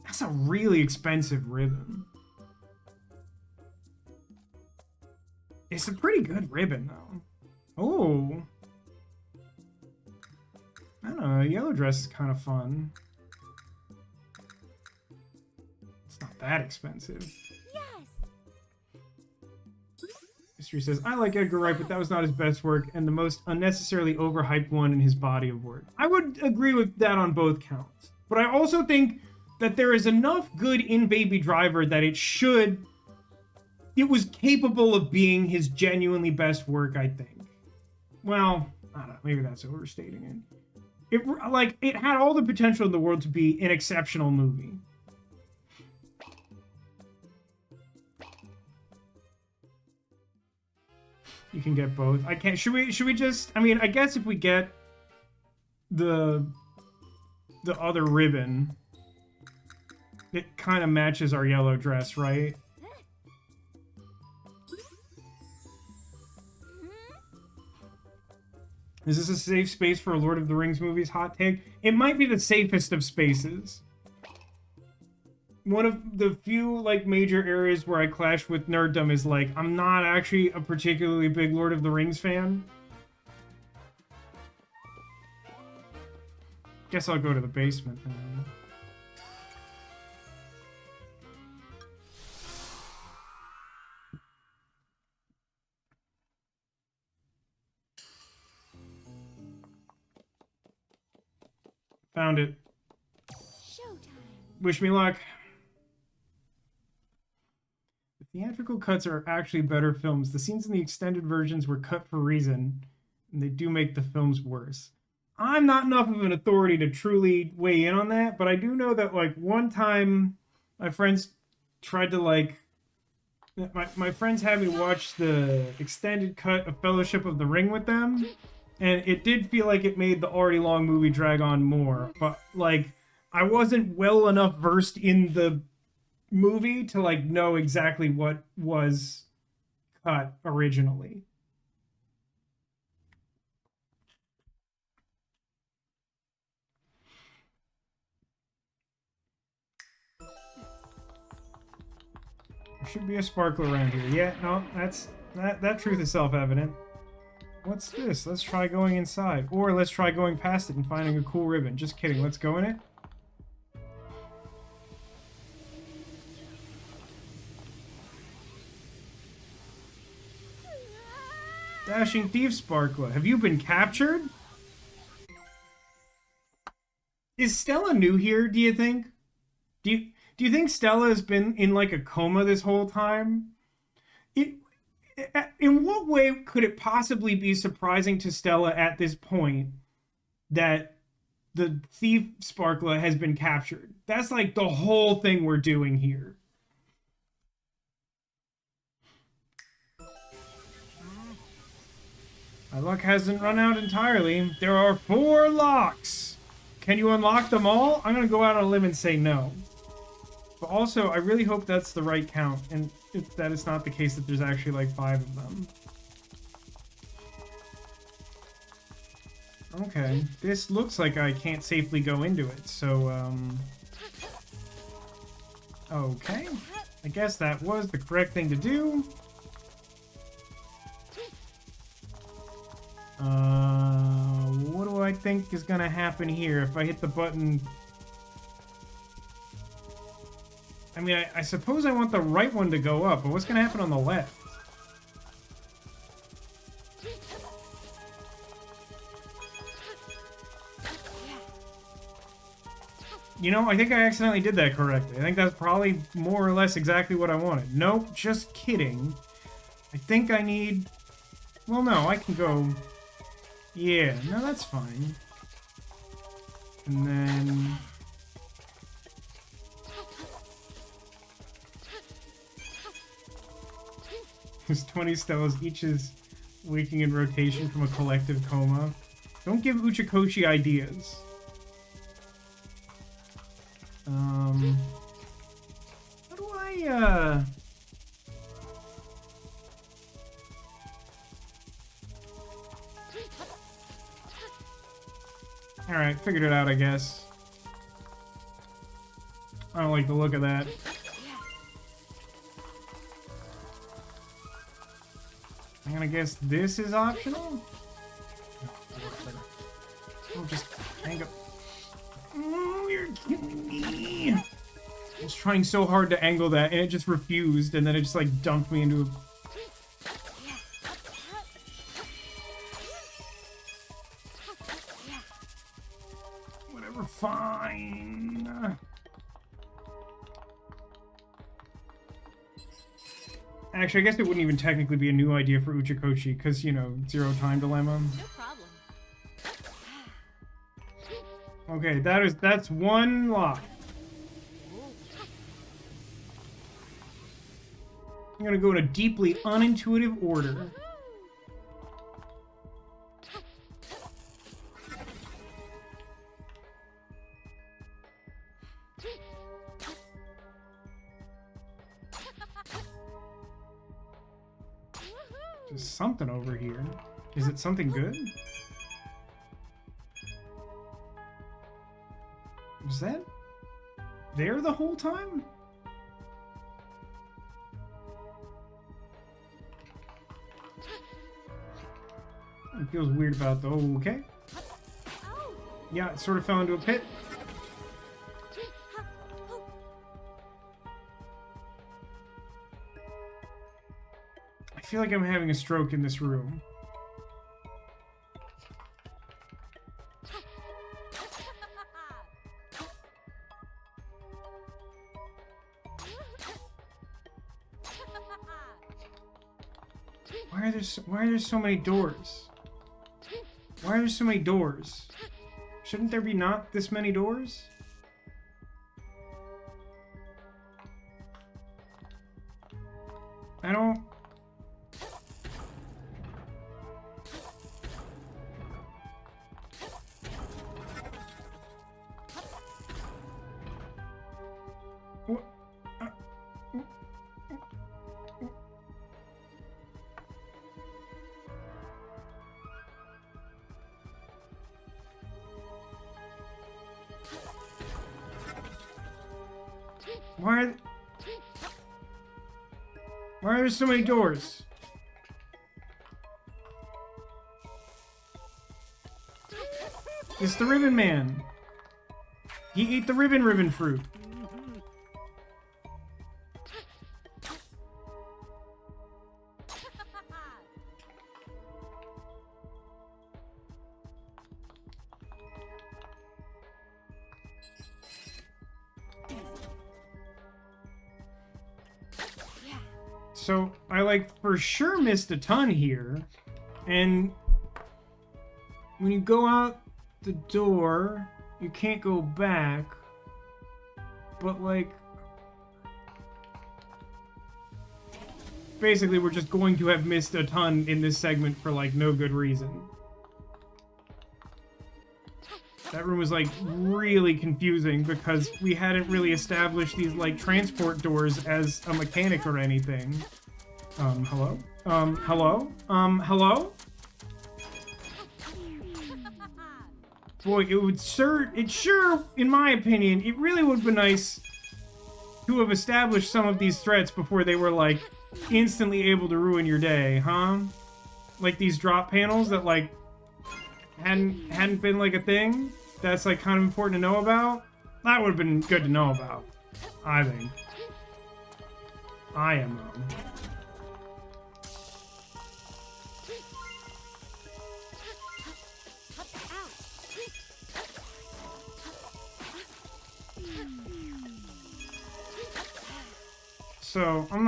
That's a really expensive ribbon. It's a pretty good ribbon, though. Oh. I don't know, yellow dress is kind of fun. It's not that expensive. Yes. History says, I like Edgar Wright, but that was not his best work and the most unnecessarily overhyped one in his body of work. I would agree with that on both counts. But I also think that there is enough good in Baby Driver that it was capable of being his genuinely best work, I think. Well, I don't know, maybe that's overstating it. It had all the potential in the world to be an exceptional movie. You can get both. I can't. Should we just? I mean, I guess if we get the other ribbon, it kind of matches our yellow dress, right? Is this a safe space for a Lord of the Rings movies hot take? It might be the safest of spaces. One of the few, like, major areas where I clash with nerddom is, like, I'm not actually a particularly big Lord of the Rings fan. Guess I'll go to the basement now. Found it. Showtime. Wish me luck. The theatrical cuts are actually better films. The scenes in the extended versions were cut for a reason, and they do make the films worse. I'm not enough of an authority to truly weigh in on that, but I do know that, like, one time my friends tried to, like, my friends had me watch the extended cut of Fellowship of the Ring with them, and it did feel like it made the already long movie drag on more, but, like, I wasn't well enough versed in the movie to, like, know exactly what was cut originally. There should be a sparkler around here. Yeah, no, that truth is self-evident. What's this? Let's try going inside. Or let's try going past it and finding a cool ribbon. Just kidding. Let's go in it. Dashing thief Sparkla. Have you been captured? Is Stella new here, do you think? Do you think Stella has been in, like, a coma this whole time? In what way could it possibly be surprising to Stella at this point that the thief Sparkla has been captured? That's, like, the whole thing we're doing here. My luck hasn't run out entirely. There are 4 locks. Can you unlock them all? I'm gonna go out on a limb and say no. But also, I really hope that's the right count, and if that is not the case, that there's actually, like, 5 of them. Okay, this looks like I can't safely go into it, so, okay. I guess that was the correct thing to do. What do I think is gonna happen here if I hit the button? I mean, I suppose I want the right one to go up, but what's gonna happen on the left? You know, I think I accidentally did that correctly. I think that's probably more or less exactly what I wanted. Nope, just kidding. I think I need... Well, no, I can go... Yeah, no, that's fine. And then... There's 20 Stellas, each is waking in rotation from a collective coma. Don't give Uchikoshi ideas. How do I, Alright, figured it out, I guess. I don't like the look of that. I'm gonna guess this is optional? Oh, just hang up. Oh, you're killing me. I was trying so hard to angle that, and it just refused, and then it just, like, dumped me into a... Whatever, fine. Actually, I guess it wouldn't even technically be a new idea for Uchikoshi, because, you know, zero time dilemma. No problem. Okay, that's one lock. I'm gonna go in a deeply unintuitive order. There's something over here. Is it something good? Was that there the whole time? It feels weird about the... Oh, okay. Yeah, it sort of fell into a pit. I feel like I'm having a stroke in this room. Why are there so many doors? Why are there so many doors? Shouldn't there be not this many doors? I don't... What? Why are there so many doors? It's the Ribbon Man. He ate the ribbon fruit. So, I, like, for sure missed a ton here. And when you go out the door, you can't go back. But, like... basically, we're just going to have missed a ton in this segment for, like, no good reason. That room was, like, really confusing because we hadn't really established these, like, transport doors as a mechanic or anything. Hello? Hello? Hello? Boy, it sure, in my opinion, it really would be nice to have established some of these threats before they were, like, instantly able to ruin your day, huh? Like these drop panels that, like, hadn't been, like, a thing that's, like, kind of important to know about. That would have been good to know about, I think. IMO. So, I'm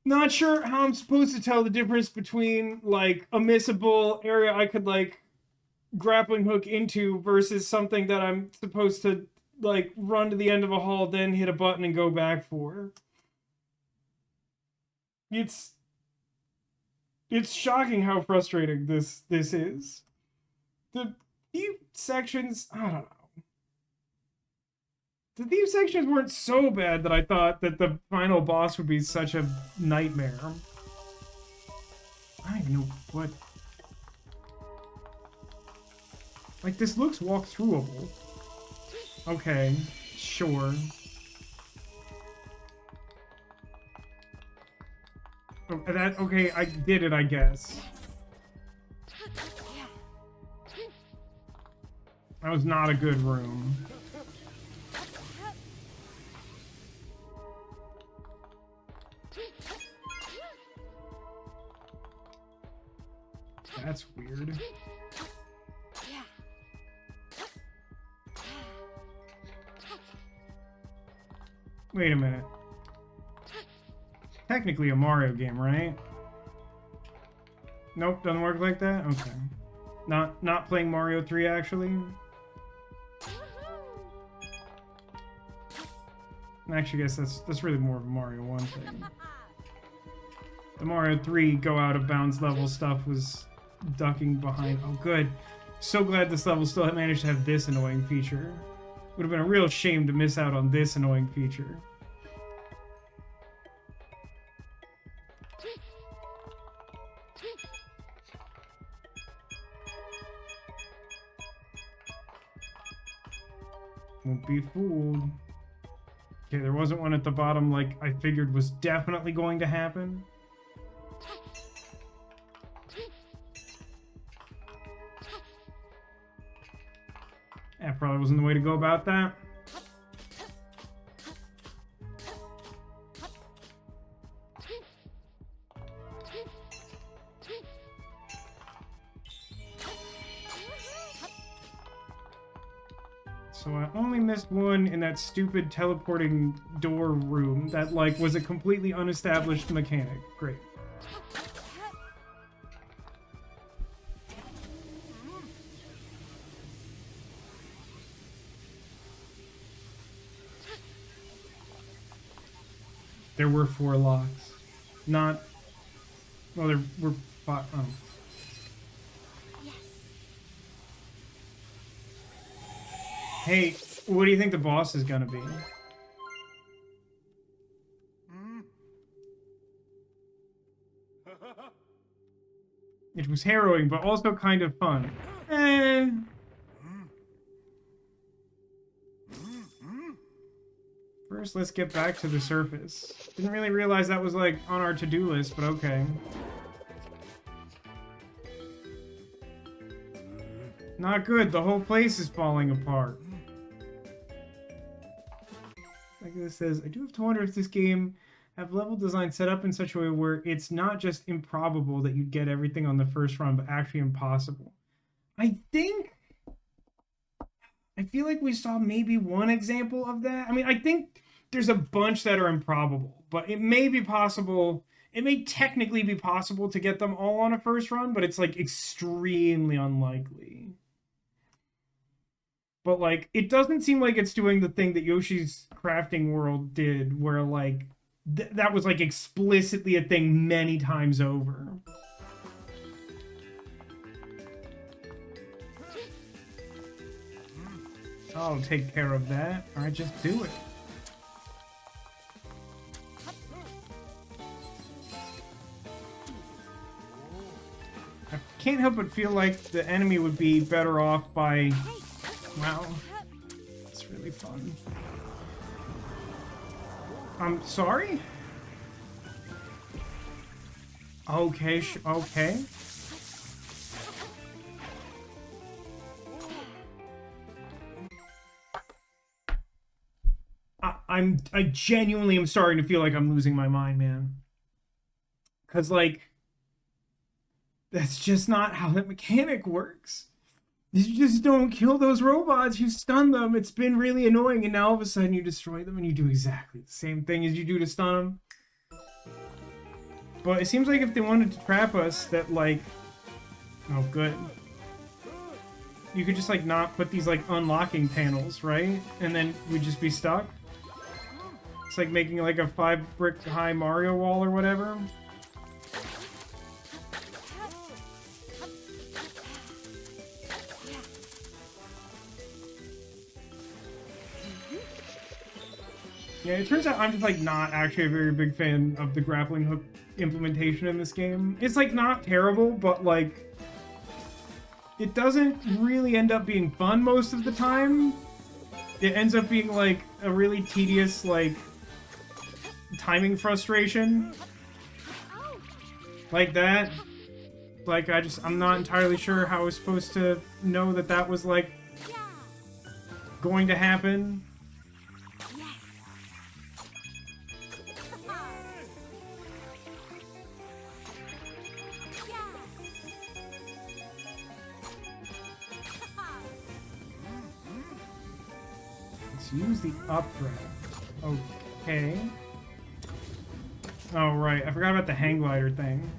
not sure how I'm supposed to tell the difference between, like, a missable area I could, like, grappling hook into versus something that I'm supposed to, like, run to the end of a hall, then hit a button and go back for. It's shocking how frustrating this is. The few sections, I don't know. The theme sections weren't so bad that I thought that the final boss would be such a nightmare. I don't even know what... Like, this looks walk-throughable. Okay, sure. Oh, okay, I did it, I guess. That was not a good room. That's weird. Wait a minute. Technically a Mario game, right? Nope, doesn't work like that? Okay. Not playing Mario 3, actually? Actually, I guess that's really more of a Mario 1 thing. The Mario 3 go out of bounds level stuff was ducking behind. Oh, good. So glad this level still managed to have this annoying feature. Would have been a real shame to miss out on this annoying feature. Won't be fooled. Okay, there wasn't one at the bottom like I figured was definitely going to happen. That probably wasn't the way to go about that. So I only missed one in that stupid teleporting door room that, like, was a completely unestablished mechanic. Great. There were 4 locks. Not... Well, there were 5... Oh. Hey, what do you think the boss is gonna be? It was harrowing, but also kind of fun. First, let's get back to the surface. Didn't really realize that was, like, on our to-do list, but okay. Not good. The whole place is falling apart. Like this says, I do have to wonder if this game have level design set up in such a way where it's not just improbable that you'd get everything on the first run, but actually impossible. I feel like we saw maybe one example of that. I mean, I think there's a bunch that are improbable, but it may be possible. It may technically be possible to get them all on a first run, but it's like extremely unlikely. But, like, it doesn't seem like it's doing the thing that Yoshi's Crafting World did, where, like, that was, like, explicitly a thing many times over. I'll take care of that. Alright, just do it. I can't help but feel like the enemy would be better off by... Wow. It's really fun. I'm sorry? Okay, okay. I genuinely am starting to feel like I'm losing my mind, man. 'Cause, like, that's just not how that mechanic works. You just don't kill those robots, you stun them. It's been really annoying, and now all of a sudden you destroy them and you do exactly the same thing as you do to stun them. But it seems like if they wanted to trap us, that, like... Oh, good. You could just, like, not put these, like, unlocking panels, right? And then we'd just be stuck. It's like making, like, a 5-brick-high Mario wall or whatever. Yeah, it turns out I'm just, like, not actually a very big fan of the grappling hook implementation in this game. It's, like, not terrible, but, like, it doesn't really end up being fun most of the time. It ends up being, like, a really tedious, like, timing frustration. Like that. Like, I'm not entirely sure how I was supposed to know that that was, like, going to happen. Use the up grab. Okay. Oh, right. I forgot about the hang glider thing.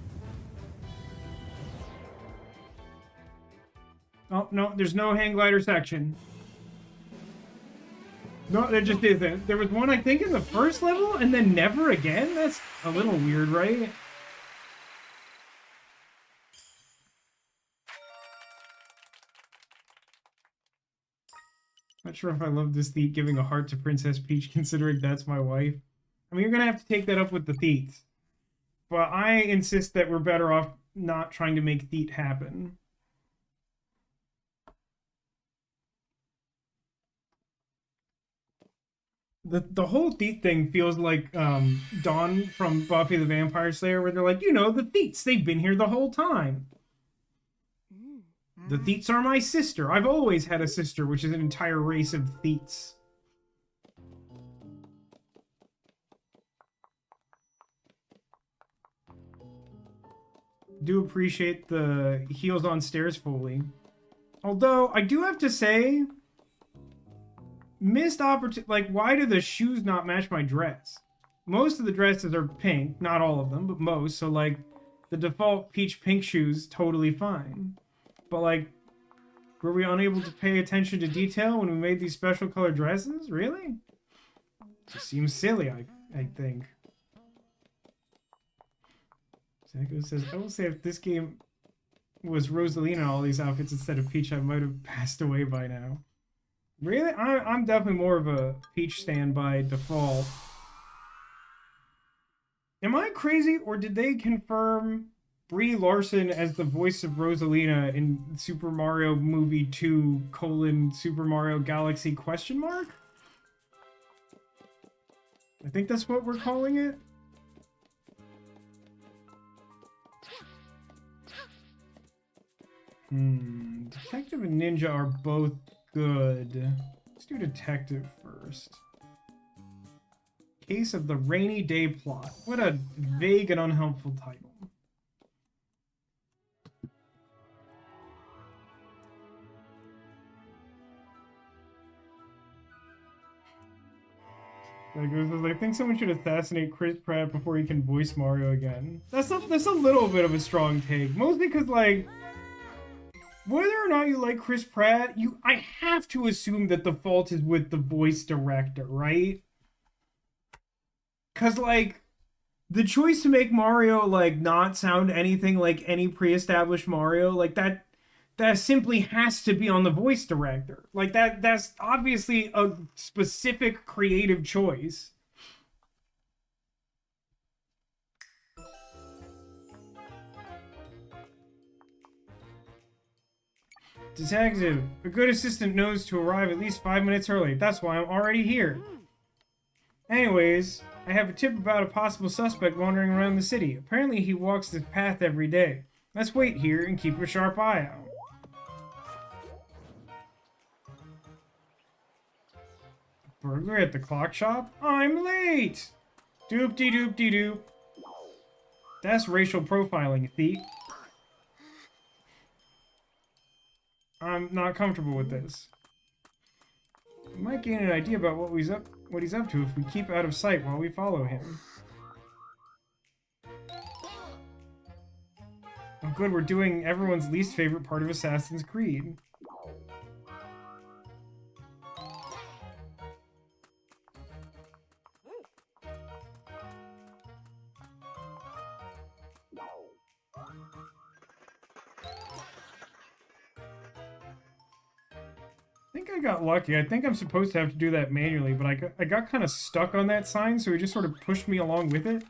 Oh, no. There's no hang glider section. No, there just isn't. There was one, I think, in the first level, and then never again? That's a little weird, right? Not sure if I love this thief giving a heart to Princess Peach, considering that's my wife. I mean, you're gonna have to take that up with the Theet. But I insist that we're better off not trying to make Theet happen. The whole Theet thing feels like Dawn from Buffy the Vampire Slayer, where they're like, you know, the Theets, they've been here the whole time. The Theets are my sister. I've always had a sister, which is an entire race of Theets. Do appreciate the heels on stairs Foley. Although, I do have to say, missed opportunity. Like, why do the shoes not match my dress? Most of the dresses are pink, not all of them, but most. So, like, the default peach pink shoes, totally fine. But, like, were we unable to pay attention to detail when we made these special colored dresses? Really? Just seems silly, I think. Zeko says, I will say if this game was Rosalina in all these outfits instead of Peach, I might have passed away by now. Really? I'm definitely more of a Peach stan by default. Am I crazy, or did they confirm Brie Larson as the voice of Rosalina in Super Mario Movie 2, Super Mario Galaxy question mark? I think that's what we're calling it. Detective and Ninja are both good. Let's do Detective first. Case of the Rainy Day Plot. What a vague and unhelpful title. I think someone should assassinate Chris Pratt before he can voice Mario again. That's a little bit of a strong take. Mostly because, like, whether or not you like Chris Pratt, I have to assume that the fault is with the voice director, right? Because, like, the choice to make Mario, like, not sound anything like any pre-established Mario, like, that simply has to be on the voice director. Like, that's obviously a specific creative choice. Detective, a good assistant knows to arrive at least 5 minutes early. That's why I'm already here. Anyways, I have a tip about a possible suspect wandering around the city. Apparently he walks this path every day. Let's wait here and keep a sharp eye out. Burglar at the clock shop? I'm late! Doop-de-doop-de-doop. That's racial profiling, thief. I'm not comfortable with this. We might gain an idea about what he's up to if we keep out of sight while we follow him. Oh good, we're doing everyone's least favorite part of Assassin's Creed. I think I got lucky. I think I'm supposed to have to do that manually, but I got kind of stuck on that sign, so he just sort of pushed me along with it.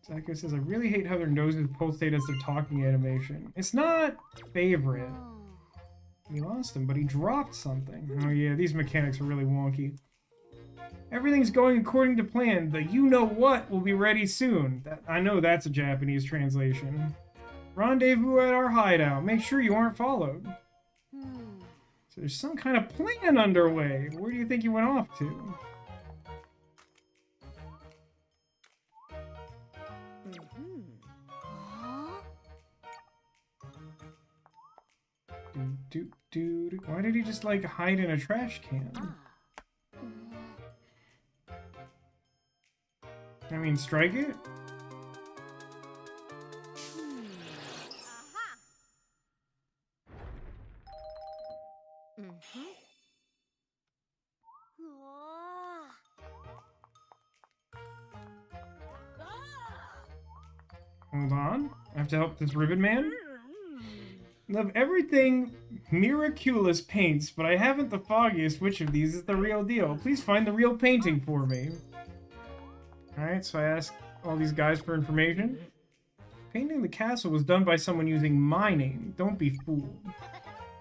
Zako says, I really hate how their noses pulsate as they're talking animation. It's not favorite. We lost him, but he dropped something. Oh yeah, these mechanics are really wonky. Everything's going according to plan. The you-know-what will be ready soon. I know that's a Japanese translation. Rendezvous at our hideout. Make sure you aren't followed. So there's some kind of plan underway. Where do you think you went off to? Why did he just, like, hide in a trash can? I mean, strike it? Hold on. I have to help this ribbon man? Love everything Miraculous paints, but I haven't the foggiest which of these is the real deal. Please find the real painting for me. Alright, so I asked all these guys for information. Painting the castle was done by someone using my name. Don't be fooled.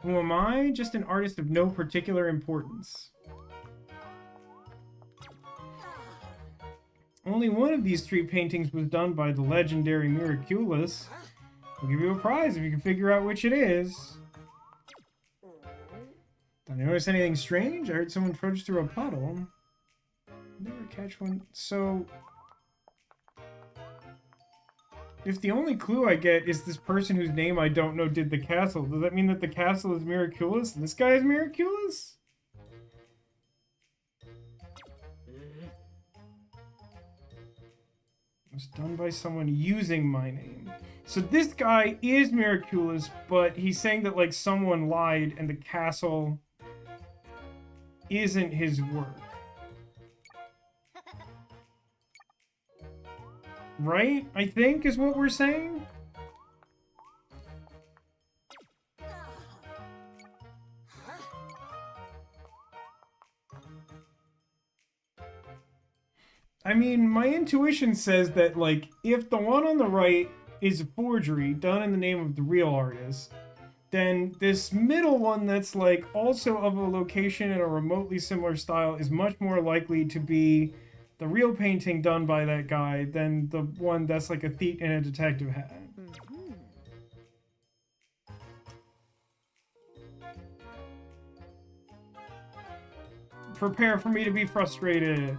Who am I? Just an artist of no particular importance. Only one of these 3 paintings was done by the legendary Miraculous. I'll give you a prize if you can figure out which it is. Did I notice anything strange? I heard someone trudge through a puddle. Never catch one. So, if the only clue I get is this person whose name I don't know did the castle, does that mean that the castle is Miraculous? This guy is Miraculous? It was done by someone using my name. So this guy is Miraculous, but he's saying that like someone lied and the castle isn't his work. Right? I think is what we're saying? I mean, my intuition says that, like, if the one on the right is a forgery done in the name of the real artist, then this middle one that's, like, also of a location in a remotely similar style is much more likely to be the real painting done by that guy than the one that's, like, a thief in a detective hat. Prepare for me to be frustrated.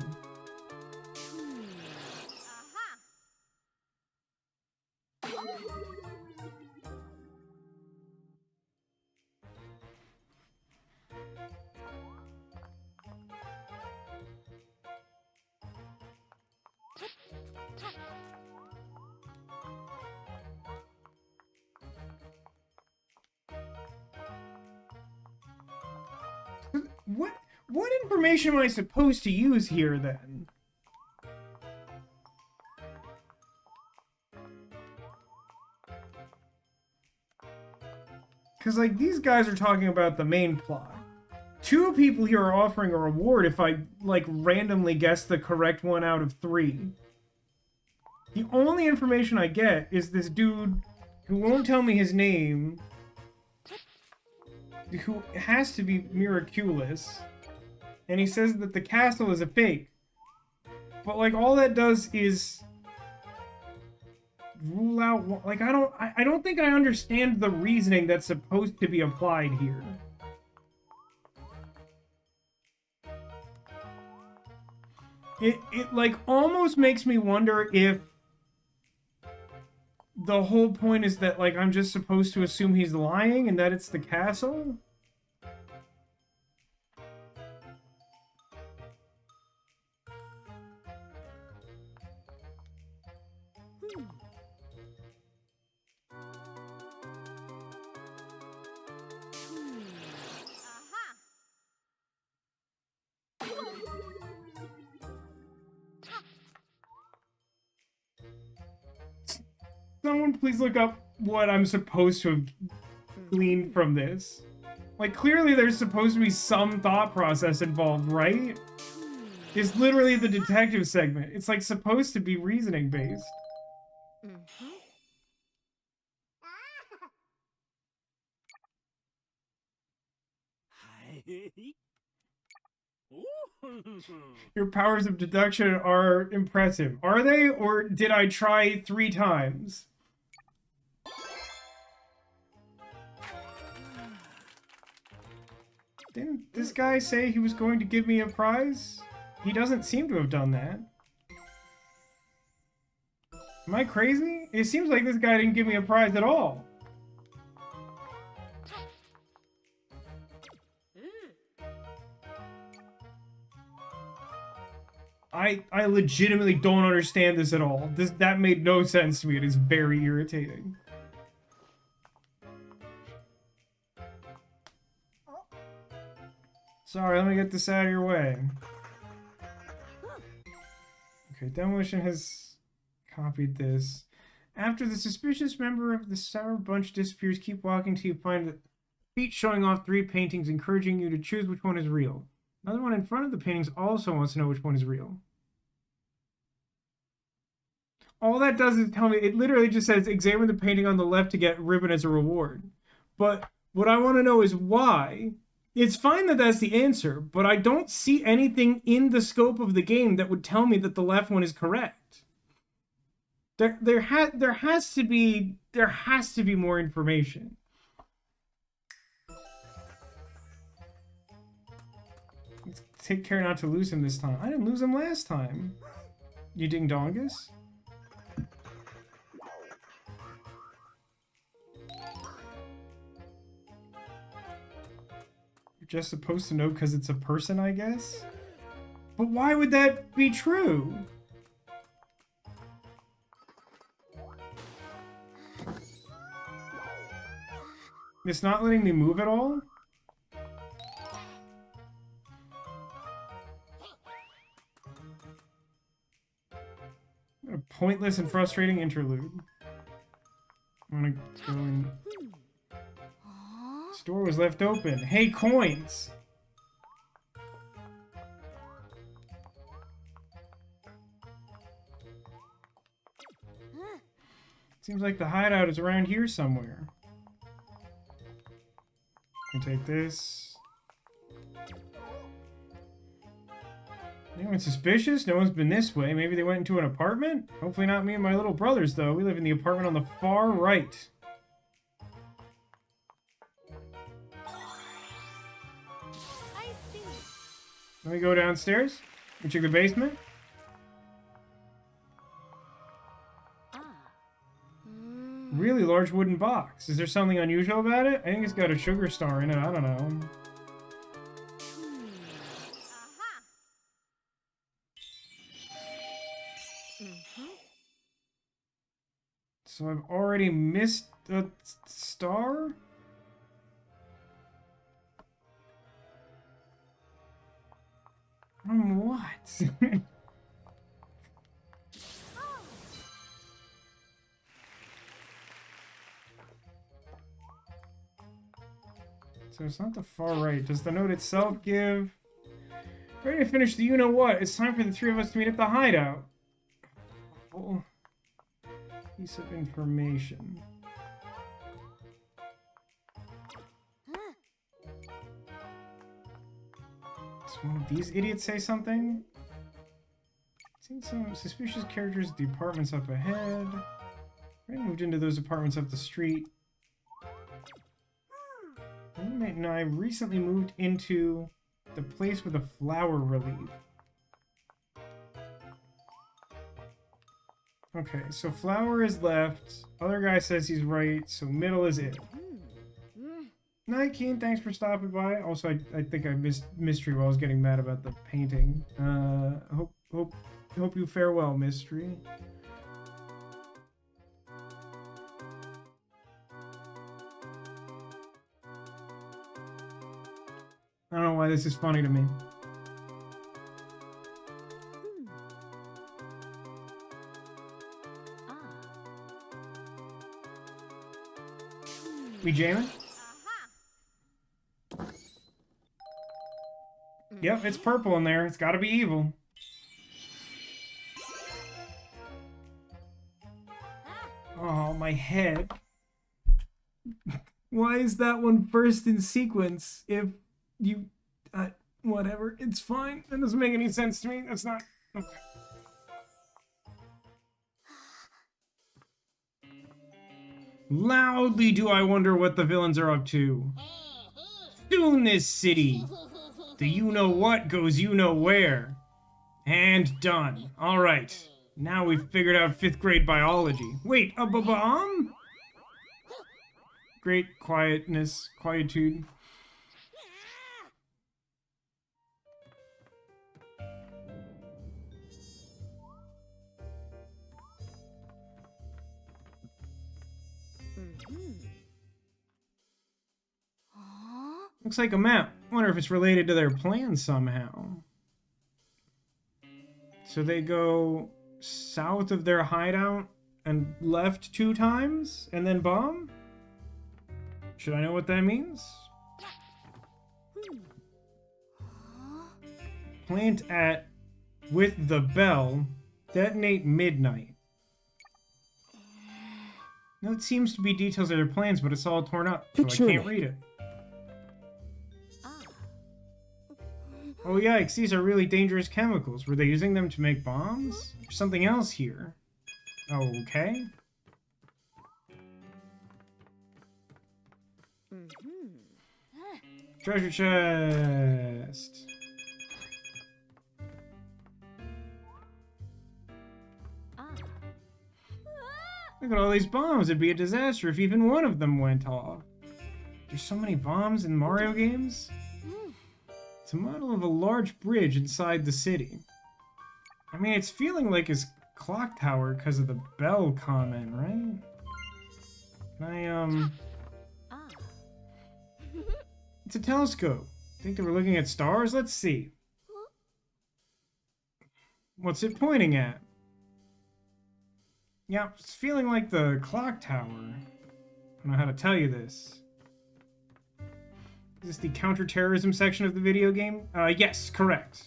What information am I supposed to use here, then? Because, like, these guys are talking about the main plot. 2 people here are offering a reward if I, like, randomly guess the correct one out of 3. The only information I get is this dude who won't tell me his name, who has to be Miraculous, and he says that the castle is a fake. But, like, all that does is rule out, like, I don't think I understand the reasoning that's supposed to be applied here. It like almost makes me wonder if the whole point is that, like, I'm just supposed to assume he's lying and that it's the castle? Someone please look up what I'm supposed to have gleaned from this. Like, clearly there's supposed to be some thought process involved, right? It's literally the detective segment. It's, like, supposed to be reasoning based. Your powers of deduction are impressive. Are they? Or did I try 3 times? Didn't this guy say he was going to give me a prize? He doesn't seem to have done that. Am I crazy? It seems like this guy didn't give me a prize at all. I legitimately don't understand this at all. That made no sense to me. It is very irritating. Sorry, let me get this out of your way. Okay, Demolition has copied this. After the suspicious member of the Sour Bunch disappears, keep walking till you find the feet showing off 3 paintings, encouraging you to choose which one is real. Another one in front of the paintings also wants to know which one is real. All that does is tell me, it literally just says, examine the painting on the left to get ribbon as a reward. But What I want to know is why. It's fine that that's the answer, but I don't see anything in the scope of the game that would tell me that the left one is correct. There has to be more information. Let's take care not to lose him this time. I didn't lose him last time. You ding dongus? You're just supposed to know because it's a person, I guess? But why would that be true? It's not letting me move at all? A pointless and frustrating interlude. I'm gonna go in. This door was left open. Hey, coins! Seems like the hideout is around here somewhere. Can take this. Anyone suspicious? No one's been this way. Maybe they went into an apartment? Hopefully not me and my little brothers, though. We live in the apartment on the far right. I see. Let me go downstairs. We check the basement. Really large wooden box. Is there something unusual about it? I think it's got a sugar star in it. I don't know. So I've already missed a star? What? So it's not the far right. Does the note itself give... Ready to finish the you-know-what. It's time for the three of us to meet at the hideout. Oh. Piece of information. Does one of these idiots say something? Seen some suspicious characters at the apartments up ahead. I moved into those apartments up the street. And I recently moved into the place with the flower relief. Okay, so flower is left. Other guy says he's right, so middle is it. Night, Keen. Thanks for stopping by. Also, I think I missed Mystery while I was getting mad about the painting. Hope you fare well, Mystery. I don't know why this is funny to me. We jamming? Yep, it's purple in there. It's gotta be evil. Oh, my head. Why is that one first in sequence if you... whatever. It's fine. That doesn't make any sense to me. That's not... Okay. Loudly do I wonder what the villains are up to. Soon this city. The you-know-what goes you-know-where. And done. Alright. Now we've figured out 5th grade biology. Wait, a bomb? Great quietness, quietude. Looks like a map. Wonder if it's related to their plan somehow. So they go south of their hideout and left 2 times and then bomb? Should I know what that means? Plant at with the bell. Detonate midnight. No, it seems to be details of their plans, but it's all torn up, so Picture I can't it. read it. Ah. Oh yikes, these are really dangerous chemicals. Were they using them to make bombs? There's something else here. Okay. Treasure chest. Ah. Look at all these bombs. It'd be a disaster if even one of them went off. There's so many bombs in Mario games. It's a model of a large bridge inside the city. I mean, it's feeling like his clock tower because of the bell comment, right? Can I, Ah. It's a telescope. Think they were looking at stars? Let's see. What's it pointing at? Yeah, it's feeling like the clock tower. I don't know how to tell you this. Is this the counterterrorism section of the video game? Yes, correct.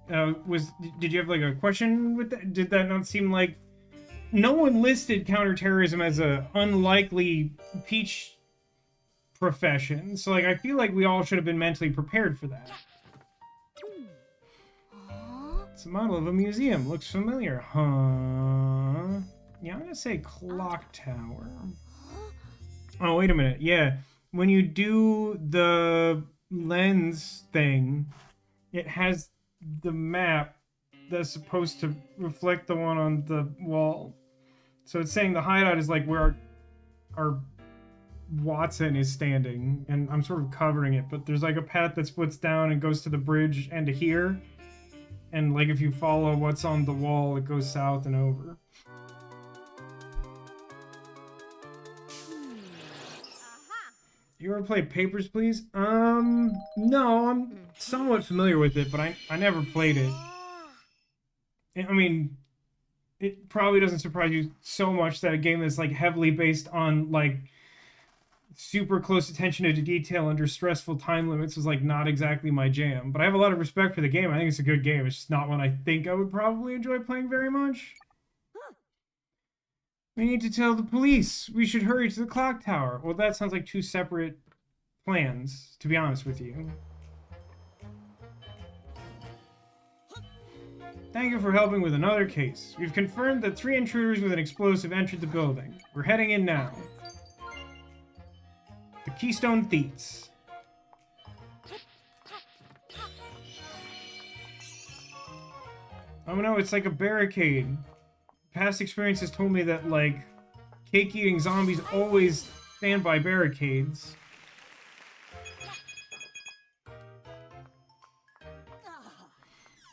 Did you have like a question with that? Did that not seem like no one listed counterterrorism as a unlikely Peach profession? So like I feel like we all should have been mentally prepared for that. It's a model of a museum. Looks familiar, huh? Yeah, I'm gonna say clock tower. Oh, wait a minute. Yeah, when you do the lens thing, it has the map that's supposed to reflect the one on the wall. So it's saying the hideout is like where our Watson is standing, and I'm sort of covering it, but there's like a path that splits down and goes to the bridge and to here. And like if you follow what's on the wall, it goes south and over. You ever play Papers, Please? No, I'm somewhat familiar with it, but I never played it. I mean, it probably doesn't surprise you so much that a game that's like heavily based on like super close attention to detail under stressful time limits is like not exactly my jam. But I have a lot of respect for the game. I think it's a good game. It's just not one I think I would probably enjoy playing very much. We need to tell the police. We should hurry to the clock tower. Well, that sounds like two separate plans, to be honest with you. Thank you for helping with another case. We've confirmed that 3 intruders with an explosive entered the building. We're heading in now. The Keystone Thieves. Oh no, it's like a barricade. Past experience has told me that, like, cake-eating zombies always stand by barricades.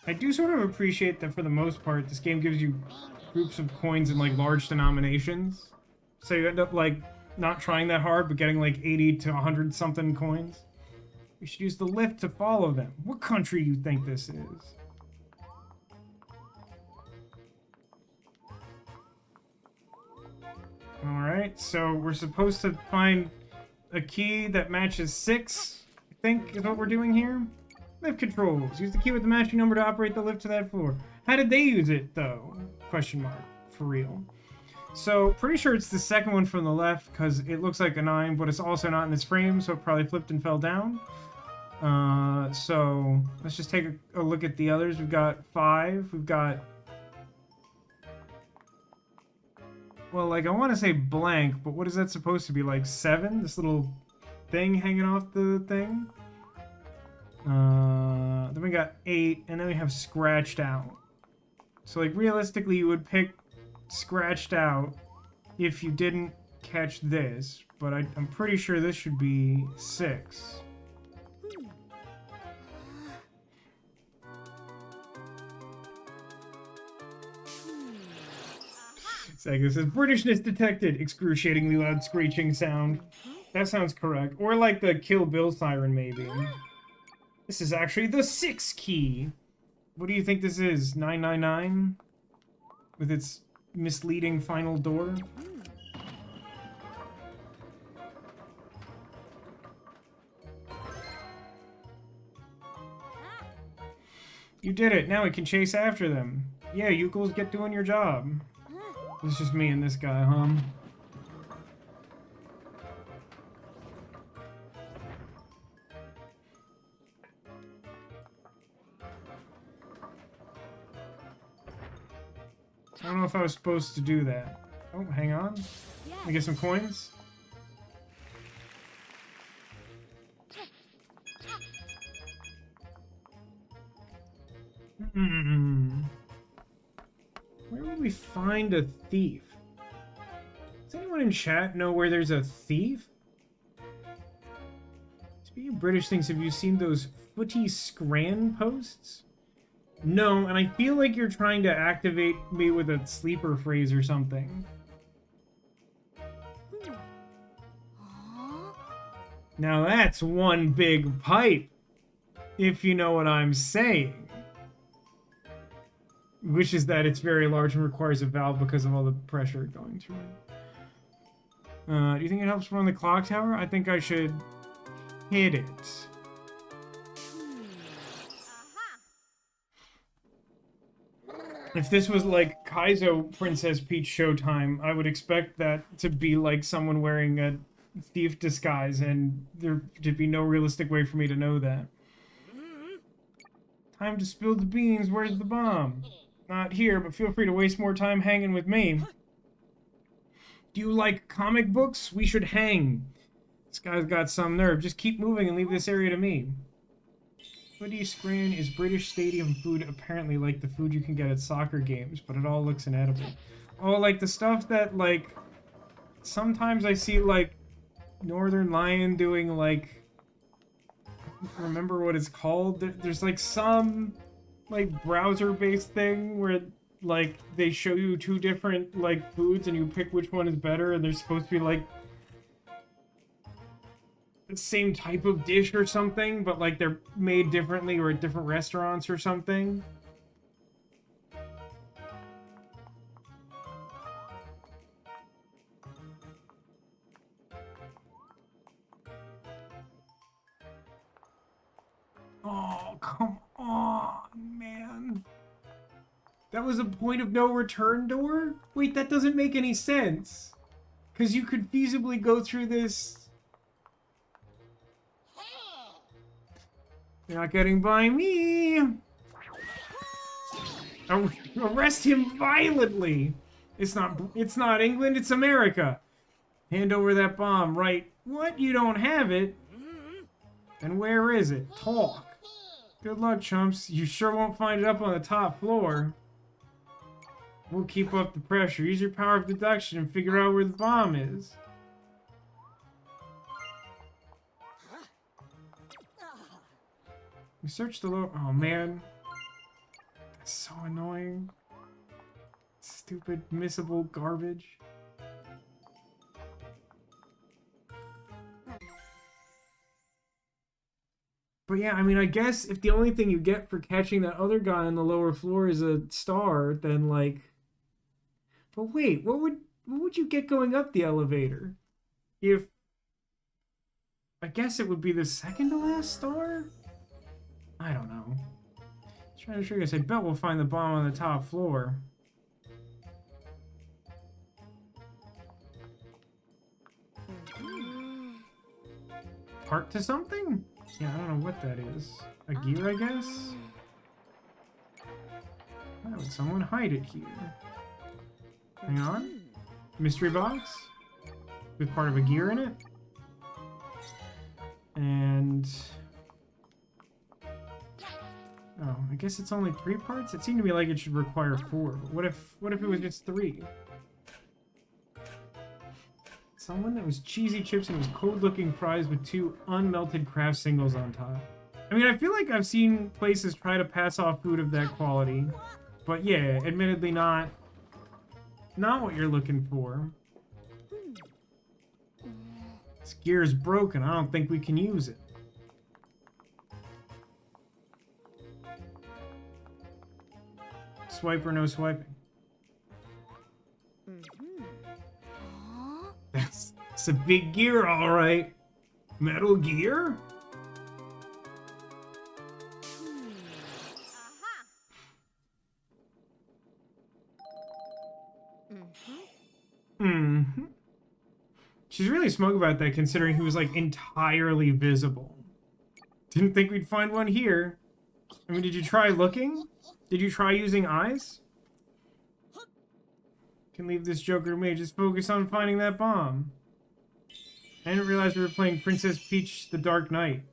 I do sort of appreciate that for the most part, this game gives you groups of coins in, like, large denominations. So you end up, like, not trying that hard, but getting, like, 80 to 100-something coins. We should use the lift to follow them. What country do you think this is? Alright, so we're supposed to find a key that matches 6, I think is what we're doing here. Lift controls. Use the key with the matching number to operate the lift to that floor. How did they use it, though? Question mark. For real. So, pretty sure it's the second one from the left, because it looks like a 9, but it's also not in its frame, so it probably flipped and fell down. So, let's just take a look at the others. We've got 5. We've got... Well, like, I want to say blank, but what is that supposed to be? Like 7? This little thing hanging off the thing? Then we got 8, and then we have scratched out. So, like, realistically, you would pick scratched out if you didn't catch this, but I'm pretty sure this should be 6. It says, Britishness detected. Excruciatingly loud screeching sound. That sounds correct. Or like the Kill Bill siren, maybe. This is actually the 6 key. What do you think this is? 999? With its misleading final door? You did it. Now we can chase after them. Yeah, you ghouls get doing your job. It's just me and this guy, huh? I don't know if I was supposed to do that. Oh, hang on. Let me get some coins. Where would we find a thief? Does anyone in chat know where there's a thief? Speaking of British things, have you seen those footy scran posts? No, and I feel like you're trying to activate me with a sleeper phrase or something. Now that's one big pipe, if you know what I'm saying. Which is that it's very large and requires a valve because of all the pressure going through it. Do you think it helps run the clock tower? I think I should hit it. If this was like Kaizo Princess Peach Showtime, I would expect that to be like someone wearing a thief disguise, and there to be no realistic way for me to know that. Time to spill the beans. Where's the bomb? Not here, but feel free to waste more time hanging with me. Do you like comic books? We should hang. This guy's got some nerve. Just keep moving and leave this area to me. Footy screen is British stadium food, apparently like the food you can get at soccer games, but it all looks inedible. Oh, like the stuff that, like, sometimes I see, like, Northern Lion doing, like, I don't remember what it's called. There's, like, some, like, browser-based thing where, like, they show you two different, like, foods and you pick which one is better, and they're supposed to be, like, the same type of dish or something, but like they're made differently or at different restaurants or something. Oh, come on, man. That was a point of no return door? Wait, that doesn't make any sense. Because you could feasibly go through this. You're not getting by me. Arrest him violently. It's not England, it's America. Hand over that bomb, right? What? You don't have it? Then where is it? Talk. Good luck, chumps. You sure won't find it up on the top floor. We'll keep up the pressure. Use your power of deduction and figure out where the bomb is. We searched the lower... Oh, man. That's so annoying. Stupid, missable garbage. But yeah, I mean, I guess if the only thing you get for catching that other guy on the lower floor is a star, then, like... But wait, what would you get going up the elevator? If... I guess it would be the second to last star? I don't know. Trying to trick us. I bet we'll find the bomb on the top floor. Part to something? Yeah, I don't know what that is. A gear, I guess? Why would someone hide it here? Hang on. Mystery box? With part of a gear in it? And... Oh, I guess it's only 3 parts? It seemed to me like it should require 4. But what if it was just 3? Someone that was cheesy chips and was cold-looking fries with 2 unmelted craft singles on top. I mean, I feel like I've seen places try to pass off food of that quality. But yeah, admittedly not what you're looking for. This gear is broken. I don't think we can use it. Swipe or no swiping? That's a big gear, all right. Metal Gear? She's really smug about that, considering he was, like, entirely visible. Didn't think we'd find one here. I mean, did you try looking? Did you try using eyes? Can leave this joker to me. Just focus on finding that bomb. I didn't realize we were playing Princess Peach the Dark Knight.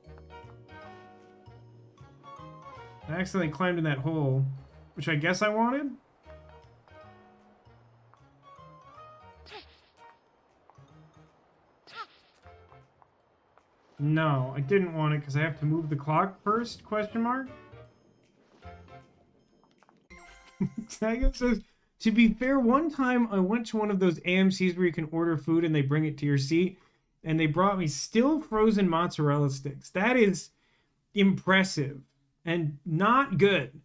I accidentally climbed in that hole, which I guess I wanted? No, I didn't want it because I have to move the clock first, question mark? Tiger says, to be fair, one time I went to one of those AMCs where you can order food and they bring it to your seat, and they brought me still frozen mozzarella sticks. That is impressive and not good.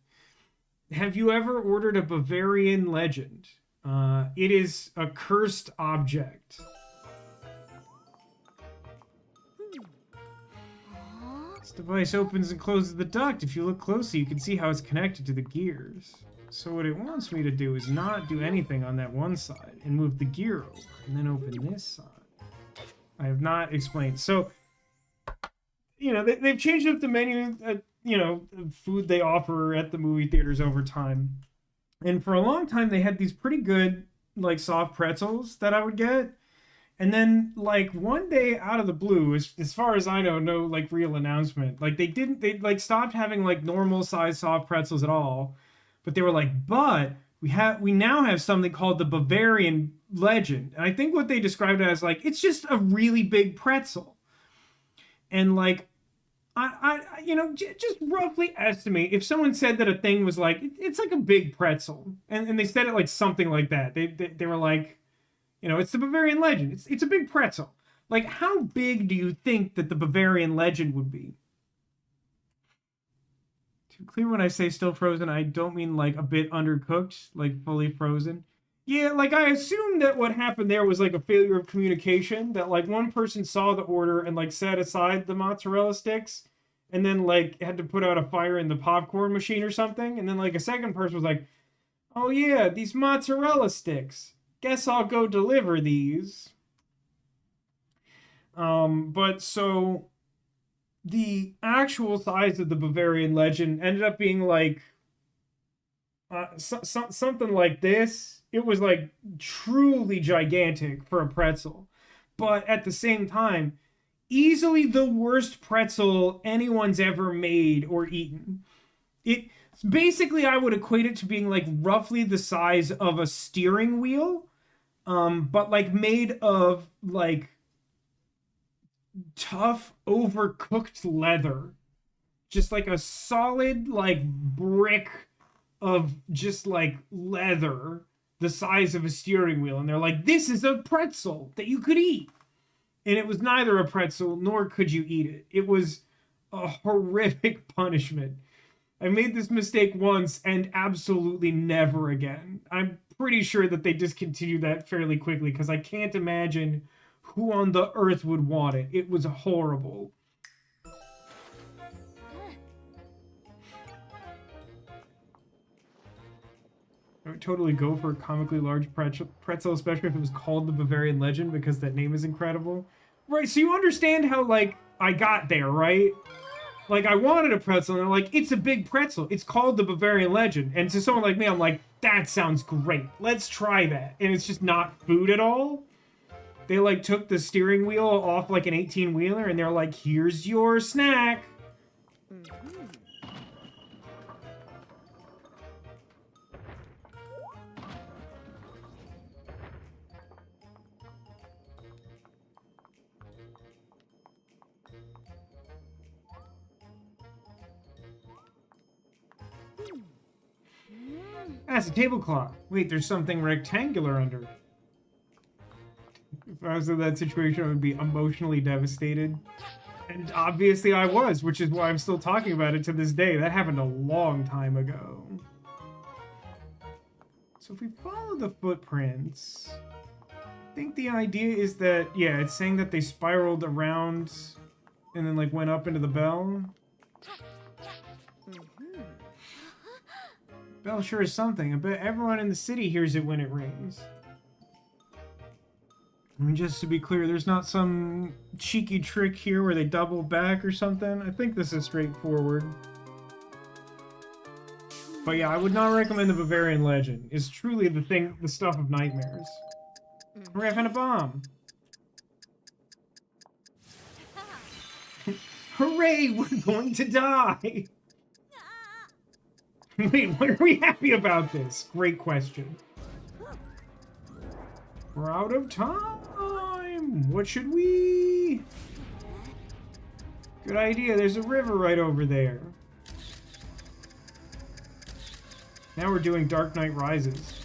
Have you ever ordered a Bavarian Legend? It is a cursed object. This device opens and closes the duct. If you look closely, you can see how it's connected to the gears. So what it wants me to do is not do anything on that one side and move the gear over and then open this side. I have not explained. So, you know, they've changed up the menu, you know, food they offer at the movie theaters over time. And for a long time, they had these pretty good, like, soft pretzels that I would get. And then, like, one day out of the blue, as far as I know, no, like, real announcement. Like, they stopped having, like, normal size soft pretzels at all. But they were like, but we now have something called the Bavarian Legend. And I think what they described it as, like, it's just a really big pretzel. And, like, I you know, just roughly estimate, if someone said that a thing was like, it's like a big pretzel. And they said it like something like that. They were like, you know, it's the Bavarian Legend. It's a big pretzel. Like, how big do you think that the Bavarian Legend would be? To be clear, when I say still frozen, I don't mean like a bit undercooked, like fully frozen. Yeah, like I assumed that what happened there was like a failure of communication, that like one person saw the order and like set aside the mozzarella sticks and then like had to put out a fire in the popcorn machine or something. And then like a second person was like, oh yeah, these mozzarella sticks. Guess I'll go deliver these. But so the actual size of the Bavarian Legend ended up being like something like this. It was like truly gigantic for a pretzel, but at the same time, easily the worst pretzel anyone's ever made or eaten. It basically, I would equate it to being like roughly the size of a steering wheel, but like made of like tough, overcooked leather. Just like a solid, like, brick of just like leather the size of a steering wheel. And they're like, this is a pretzel that you could eat. And it was neither a pretzel, nor could you eat it. It was a horrific punishment. I made this mistake once and absolutely never again. I'm pretty sure that they discontinued that fairly quickly because I can't imagine who on the earth would want it. It was horrible. I would totally go for a comically large pretzel, especially if it was called the Bavarian Legend, because that name is incredible. Right, so you understand how, like, I got there, right? Like, I wanted a pretzel, and they're like, it's a big pretzel. It's called the Bavarian Legend. And to someone like me, I'm like, that sounds great. Let's try that. And it's just not food at all. They, like, took the steering wheel off, like, an 18-wheeler, and they're like, here's your snack. That's a tablecloth. Wait, there's something rectangular under it. If I was in that situation, I would be emotionally devastated. And obviously I was, which is why I'm still talking about it to this day. That happened a long time ago. So if we follow the footprints, I think the idea is that, yeah, it's saying that they spiraled around and then, like, went up into the bell. Bell sure is something. I bet everyone in the city hears it when it rings. I mean, just to be clear, there's not some cheeky trick here where they double back or something. I think this is straightforward. But yeah, I would not recommend the Bavarian Legend. It's truly the stuff of nightmares. Hooray, I found a bomb! Hooray, we're going to die! Wait, what are we happy about this? Great question. We're out of time! What should we... Good idea, there's a river right over there. Now we're doing Dark Knight Rises.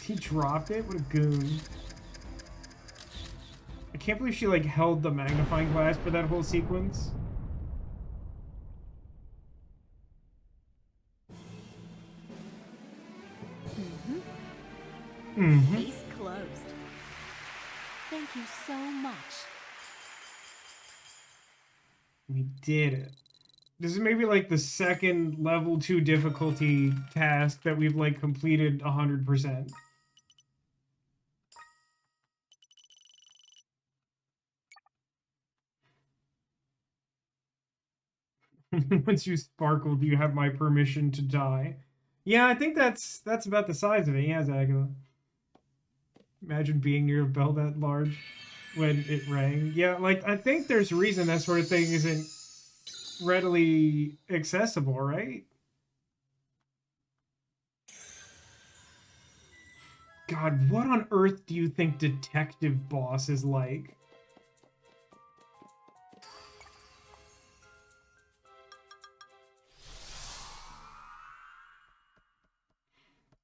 He dropped it? What a goon. I can't believe she, like, held the magnifying glass for that whole sequence. Case closed. Thank you so much. We did it. This is maybe like the second level 2 difficulty task that we've like completed 100%. Once you sparkle, do you have my permission to die? Yeah, I think that's about the size of it. Yeah, Zagula. Imagine being near a bell that large when it rang. Yeah, like, I think there's a reason that sort of thing isn't readily accessible, right? God, what on earth do you think Detective Boss is like?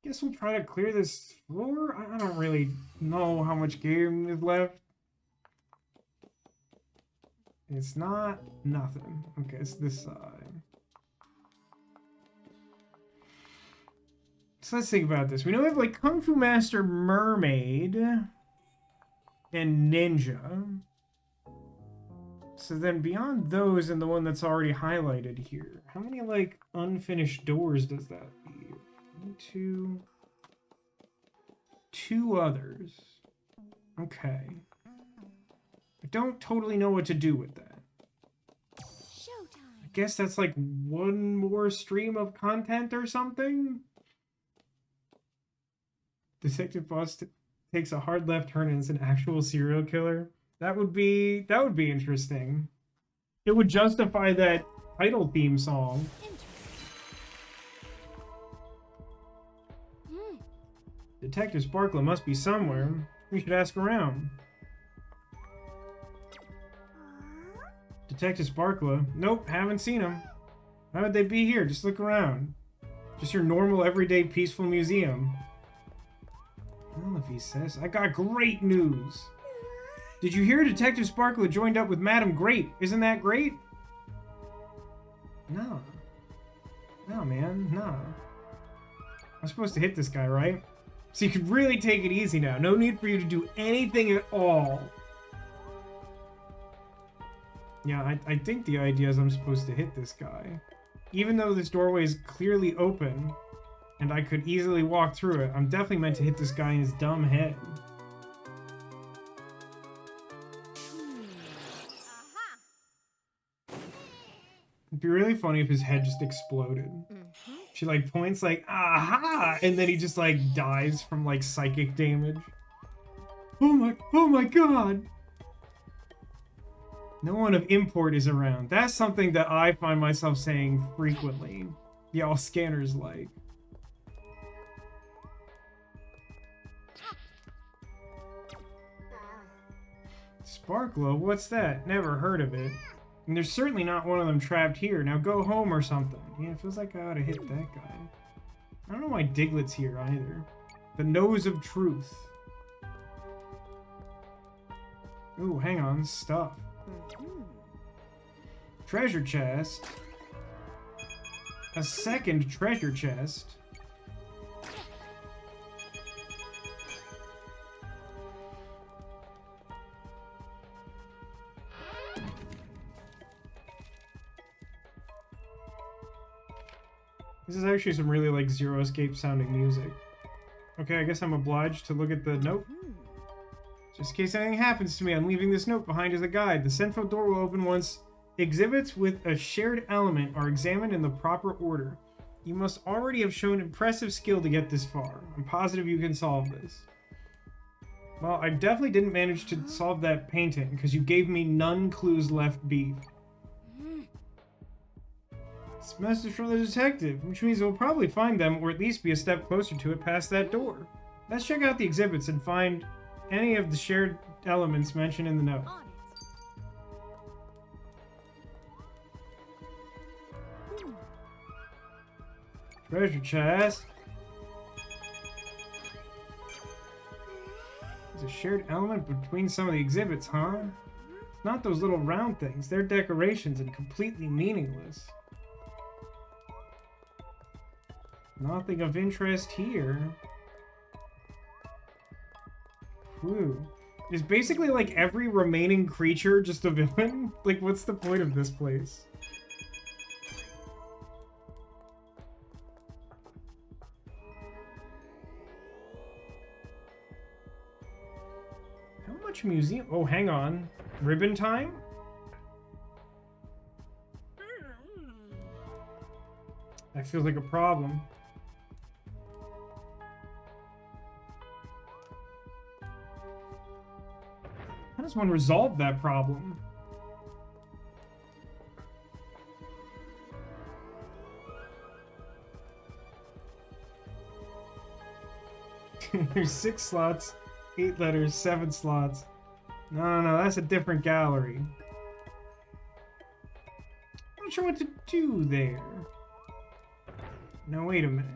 Guess we'll try to clear this floor? I don't really know how much game is left. It's not nothing. Okay, it's this side. So let's think about this. We know we have like Kung Fu Master, Mermaid, and Ninja. So then beyond those and the one that's already highlighted here, how many like unfinished doors does that leave? 1, 2... 2 others. Okay. I don't totally know what to do with that. Showtime. I guess that's like one more stream of content or something? Detective Boss takes a hard left turn and is an actual serial killer. That would be interesting. It would justify that title theme song. Detective Sparklas must be somewhere. We should ask around. Detective Sparklas? Nope, haven't seen him. How would they be here? Just look around. Just your normal, everyday, peaceful museum. Well, if he says... I got great news! Did you hear Detective Sparklas joined up with Madame Grape? Isn't that great? No. No, man. No. I'm supposed to hit this guy, right? So you could really take it easy now. No need for you to do anything at all. Yeah, I think the idea is I'm supposed to hit this guy. Even though this doorway is clearly open, and I could easily walk through it, I'm definitely meant to hit this guy in his dumb head. It'd be really funny if his head just exploded. She like points like, aha! And then he just like dies from like psychic damage. Oh my god! No one of import is around. That's something that I find myself saying frequently. Yeah, all scanners like. Sparklo? What's that? Never heard of it. And there's certainly not one of them trapped here. Now go home or something. Yeah, it feels like I ought to hit that guy. I don't know why Diglett's here either. The nose of truth. Ooh, hang on. Stuff. Treasure chest. A second treasure chest. This is actually some really, like, Zero Escape sounding music. Okay, I guess I'm obliged to look at the note. Just in case anything happens to me, I'm leaving this note behind as a guide. The central door will open once Exhibits with a shared element are examined in the proper order. You must already have shown impressive skill to get this far. I'm positive you can solve this. Well, I definitely didn't manage to solve that painting, because you gave me none clues left beef. It's a message from the detective, which means we'll probably find them, or at least be a step closer to it past that door. Let's check out the exhibits and find any of the shared elements mentioned in the note. On it. Treasure chest. There's a shared element between some of the exhibits, huh? It's not those little round things. They're decorations and completely meaningless. Nothing of interest here. Whew. Is basically like every remaining creature just a villain? Like, what's the point of this place? How much museum? Oh, hang on. Ribbon time? That feels like a problem. How does one resolve that problem? There's 6 slots, 8 letters, 7 slots. No, that's a different gallery. I'm not sure what to do there. No, wait a minute.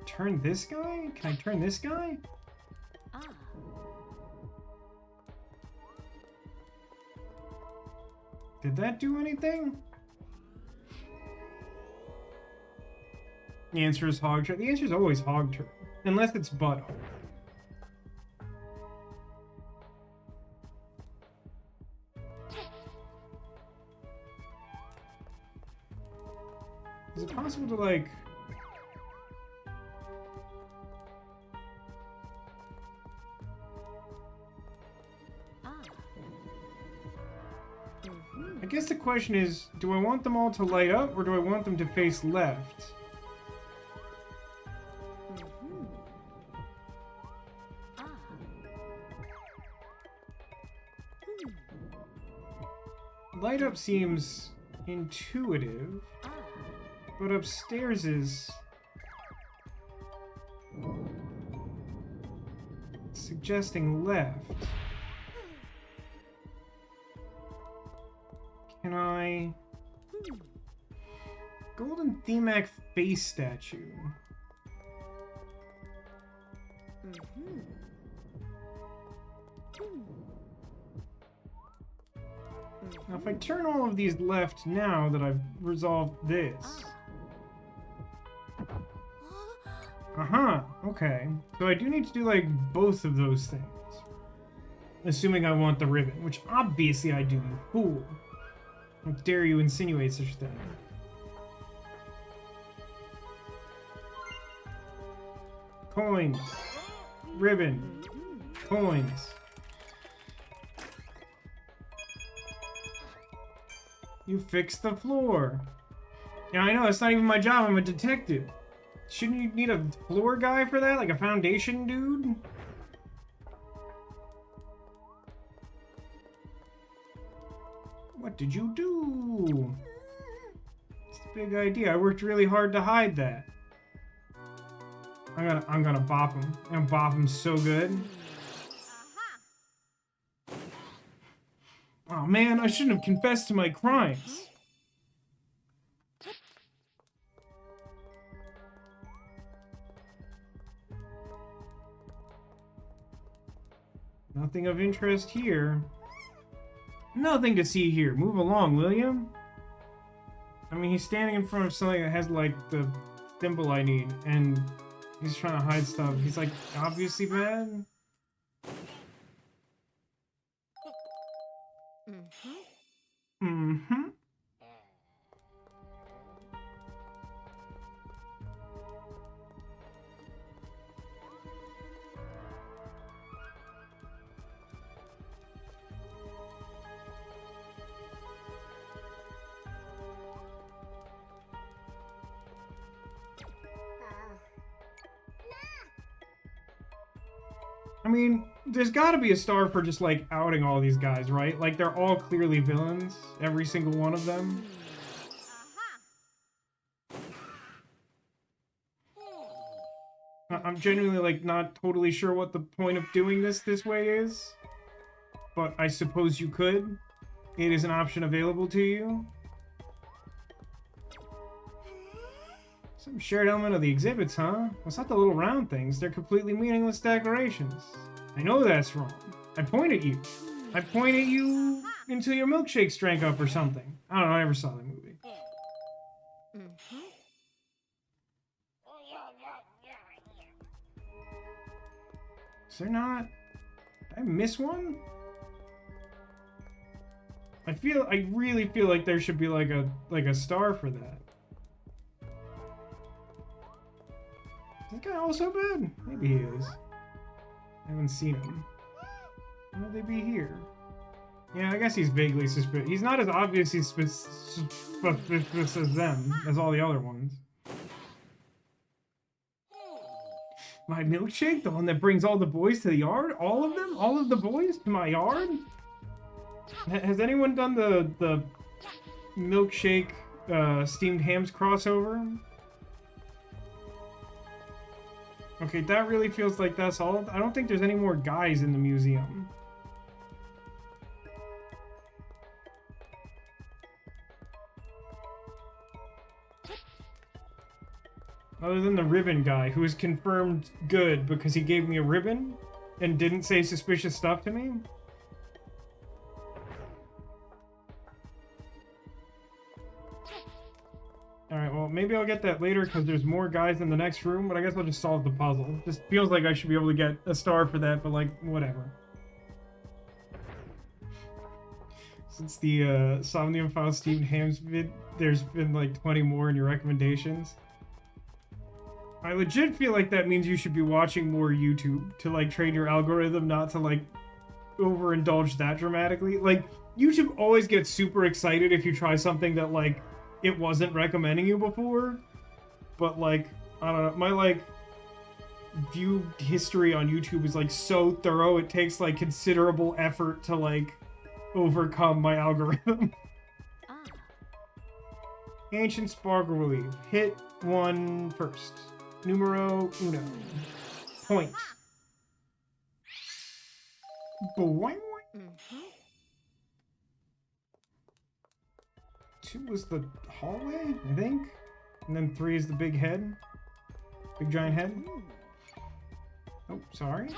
Turn this guy? Can I turn this guy? Ah. Did that do anything? The answer is hog turn. The answer is always hog turn. Unless it's butthole. Is it possible to, like... I guess the question is, do I want them all to light up, or do I want them to face left? Light up seems intuitive, but upstairs is suggesting left. Can I... Golden Themac face statue. Now if I turn all of these left now that I've resolved this... Okay. So I do need to do, like, both of those things. Assuming I want the ribbon, which obviously I do, you fool. How dare you insinuate such a thing? Coins. Ribbon. Coins. You fixed the floor. Yeah, I know, that's not even my job, I'm a detective. Shouldn't you need a floor guy for that? Like a foundation dude? What did you do? It's a big idea. I worked really hard to hide that. I'm gonna bop him. I'm gonna bop him so good. Oh man, I shouldn't have confessed to my crimes. Nothing of interest here. Nothing to see here. Move along, will you? I mean, he's standing in front of something that has, like, the symbol I need, and he's trying to hide stuff. He's, like, obviously bad. I mean, there's gotta be a star for just, like, outing all these guys, right? Like, they're all clearly villains, every single one of them. I'm genuinely, like, not totally sure what the point of doing this way is. But I suppose you could. It is an option available to you. Some shared element of the exhibits, huh? What's not the little round things? They're completely meaningless decorations. I know that's wrong. I point at you. I point at you until your milkshakes drank up or something. I don't know, I never saw the movie. Is there not? Did I miss one? I really feel like there should be like a star for that. Is this guy also bad? Maybe he is. I haven't seen him. Why would they be here? Yeah, I guess he's vaguely suspicious. He's not as obviously suspicious as them, as all the other ones. My milkshake? The one that brings all the boys to the yard? All of them? All of the boys to my yard? Has anyone done the milkshake steamed hams crossover? Okay, that really feels like that's all. I don't think there's any more guys in the museum. Other than the ribbon guy, who is confirmed good because he gave me a ribbon and didn't say suspicious stuff to me. Alright, well, maybe I'll get that later because there's more guys in the next room, but I guess I'll just solve the puzzle. Just feels like I should be able to get a star for that, but, like, whatever. Since the Somnium File Steamed Hams vid, there's been, like, 20 more in your recommendations. I legit feel like that means you should be watching more YouTube to, like, train your algorithm not to, like, overindulge that dramatically. Like, YouTube always gets super excited if you try something that, like, it wasn't recommending you before, but like, I don't know, my like view history on YouTube is like so thorough, it takes like considerable effort to like overcome my algorithm. Ancient Sparkle Relief. Hit 1 first. Numero uno. Point. Boing. 2 was the hallway, I think. And then 3 is the big head. Big giant head. Oh, sorry.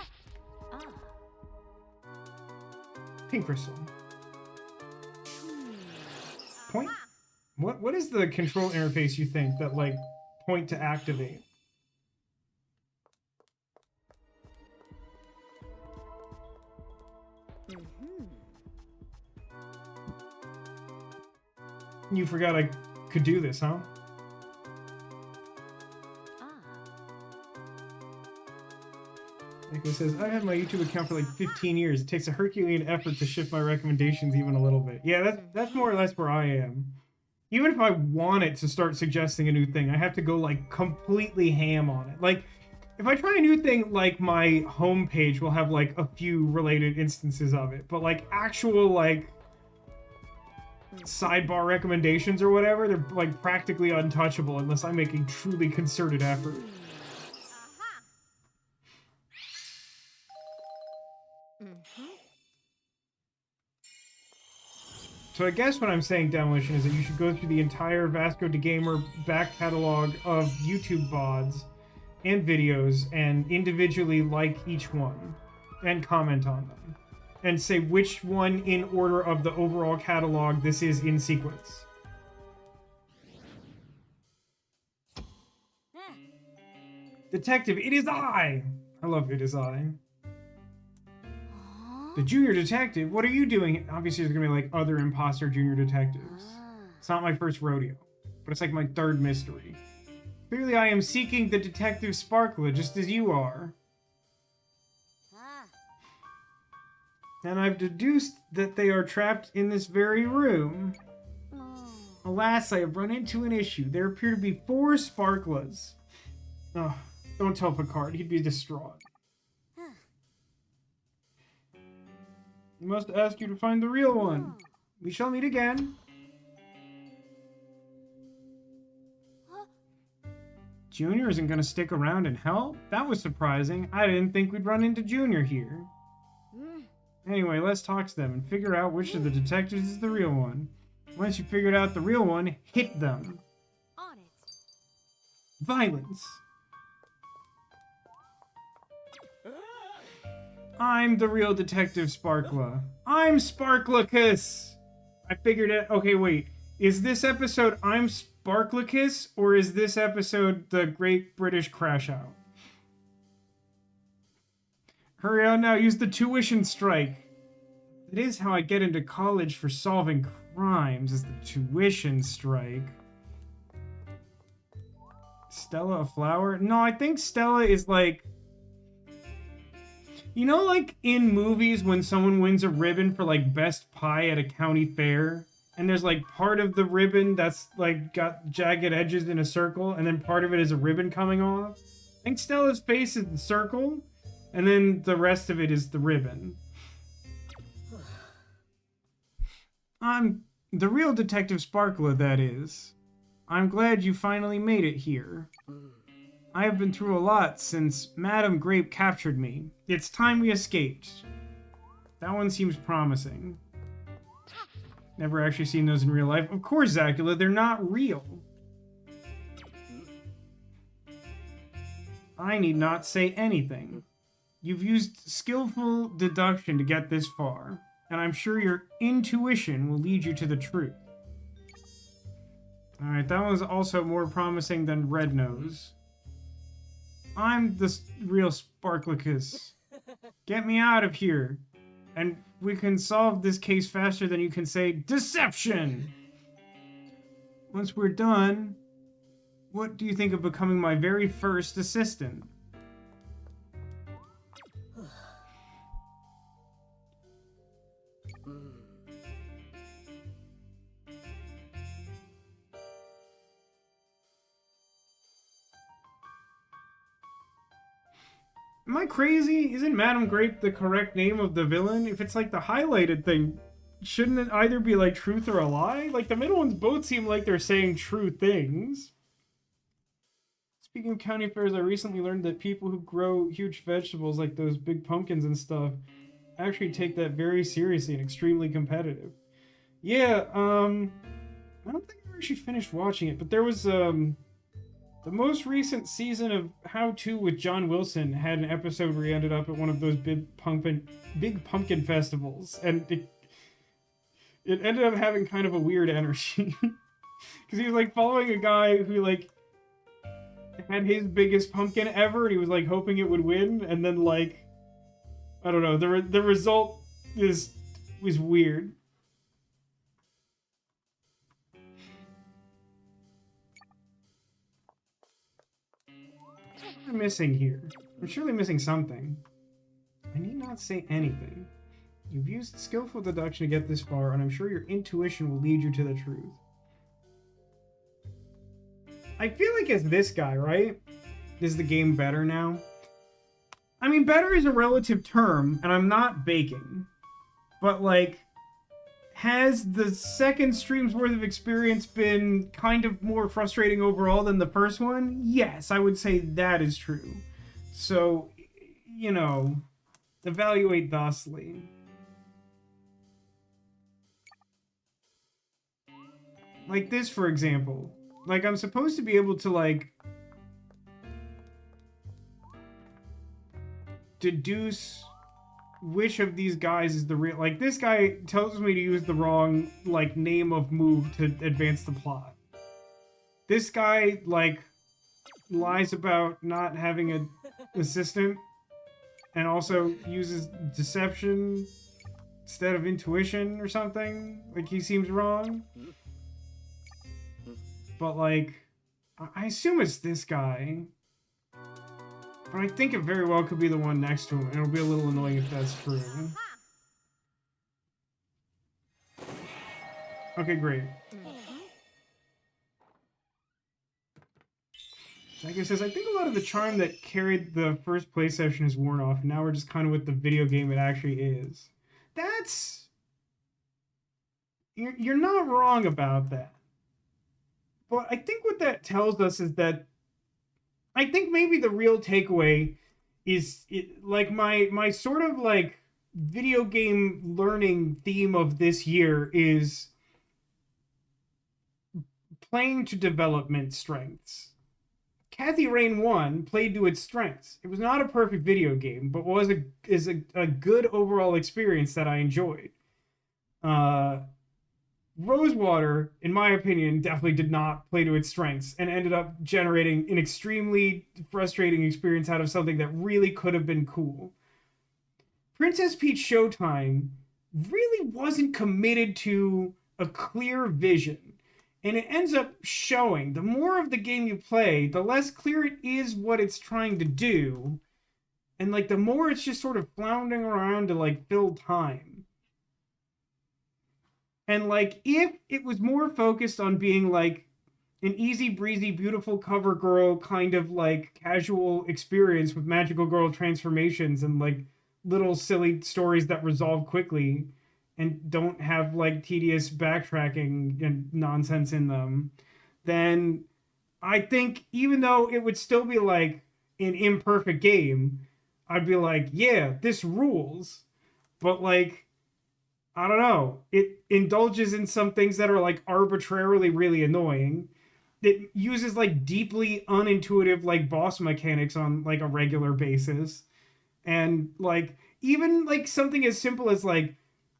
Pink crystal. Point. What is the control interface you think that like point to activate? You forgot I could do this, huh? Nico says, I've had my YouTube account for like 15 years. It takes a Herculean effort to shift my recommendations even a little bit. Yeah, that's more or less where I am. Even if I wanted to start suggesting a new thing, I have to go like completely ham on it. Like, if I try a new thing, like my homepage will have like a few related instances of it. But like actual like sidebar recommendations or whatever, they're like practically untouchable unless I'm making truly concerted effort. So I guess what I'm saying, Demolition, is that you should go through the entire Vasco da Gamer back catalog of YouTube VODs and videos and individually like each one and comment on them. And say which one in order of the overall catalog this is in sequence. Detective, it is I! I love it is I. The junior detective? What are you doing? Obviously there's gonna be like other imposter junior detectives. It's not my first rodeo, but it's like my third mystery. Clearly I am seeking the detective Sparklas just as you are. And I've deduced that they are trapped in this very room. Alas, I have run into an issue. There appear to be 4 Sparklas. Oh, don't tell Picard, he'd be distraught. I must ask you to find the real one. We shall meet again. Junior isn't gonna stick around and help? That was surprising. I didn't think we'd run into Junior here. Anyway, let's talk to them and figure out which of the detectives is the real one. Once you figured out the real one, hit them. On it. Violence. I'm the real Detective Sparkla. I'm Sparklacus! I figured it. Okay, wait. Is this episode I'm Sparklacus, or is this episode the Great British Crashout? Hurry on now, use the tuition strike. It is how I get into college for solving crimes, is the tuition strike. Stella a flower? No, I think Stella is like... You know, like in movies when someone wins a ribbon for like best pie at a county fair, and there's like part of the ribbon that's like got jagged edges in a circle, and then part of it is a ribbon coming off? I think Stella's face is the circle, and then the rest of it is the ribbon. I'm the real Detective Sparkla, that is. I'm glad you finally made it here. I have been through a lot since Madame Grape captured me. It's time we escaped. That one seems promising. Never actually seen those in real life. Of course, Zacula, they're not real. I need not say anything. You've used skillful deduction to get this far, and I'm sure your intuition will lead you to the truth. Alright, that was also more promising than Red Nose. I'm the real Sparklacus. Get me out of here, and we can solve this case faster than you can say deception! Once we're done, what do you think of becoming my very first assistant? Am I crazy? Isn't Madame Grape the correct name of the villain? If it's like the highlighted thing, shouldn't it either be like truth or a lie? Like the middle ones both seem like they're saying true things. Speaking of county fairs, I recently learned that people who grow huge vegetables like those big pumpkins and stuff actually take that very seriously and extremely competitive. Yeah, I don't think I actually finished watching it, but there was, the most recent season of How To with John Wilson had an episode where he ended up at one of those big pumpkin festivals, and it ended up having kind of a weird energy. Because he was like following a guy who like had his biggest pumpkin ever, and he was like hoping it would win, and then like, I don't know, the result was weird. What am I missing here? I'm surely missing something. I need not say anything. You've used skillful deduction to get this far, and I'm sure your intuition will lead you to the truth. I feel like it's this guy, right? Is the game better now? I mean, better is a relative term, and I'm not baking. But, like, has the second stream's worth of experience been kind of more frustrating overall than the first one? Yes, I would say that is true. So, you know, evaluate thusly. Like this, for example. Like, I'm supposed to be able to, like, deduce which of these guys is the real... Like, this guy tells me to use the wrong, like, name of move to advance the plot. This guy, like, lies about not having an assistant and also uses deception instead of intuition or something. Like, he seems wrong. But, like, I assume it's this guy. But I think it very well could be the one next to him, and it'll be a little annoying if that's true. Okay, great. Like I says, I think a lot of the charm that carried the first play session is worn off, and now we're just kind of with the video game it actually is. that's... You're not wrong about that. But I think what that tells us is that I think maybe the real takeaway is like my sort of like video game learning theme of this year is playing to development strengths. Kathy Rain 1 played to its strengths. It was not a perfect video game, but was a good overall experience that I enjoyed. Rosewater, in my opinion, definitely did not play to its strengths and ended up generating an extremely frustrating experience out of something that really could have been cool. Princess Peach Showtime really wasn't committed to a clear vision, and it ends up showing. The more of the game you play, the less clear it is what it's trying to do, and like the more it's just sort of floundering around to like fill time. And like, if it was more focused on being like an easy breezy, beautiful cover girl kind of like casual experience with magical girl transformations and like little silly stories that resolve quickly and don't have like tedious backtracking and nonsense in them, then I think even though it would still be like an imperfect game, I'd be like, yeah, this rules. But like, I don't know. It indulges in some things that are like arbitrarily really annoying. It uses like deeply unintuitive like boss mechanics on like a regular basis. And like even like something as simple as like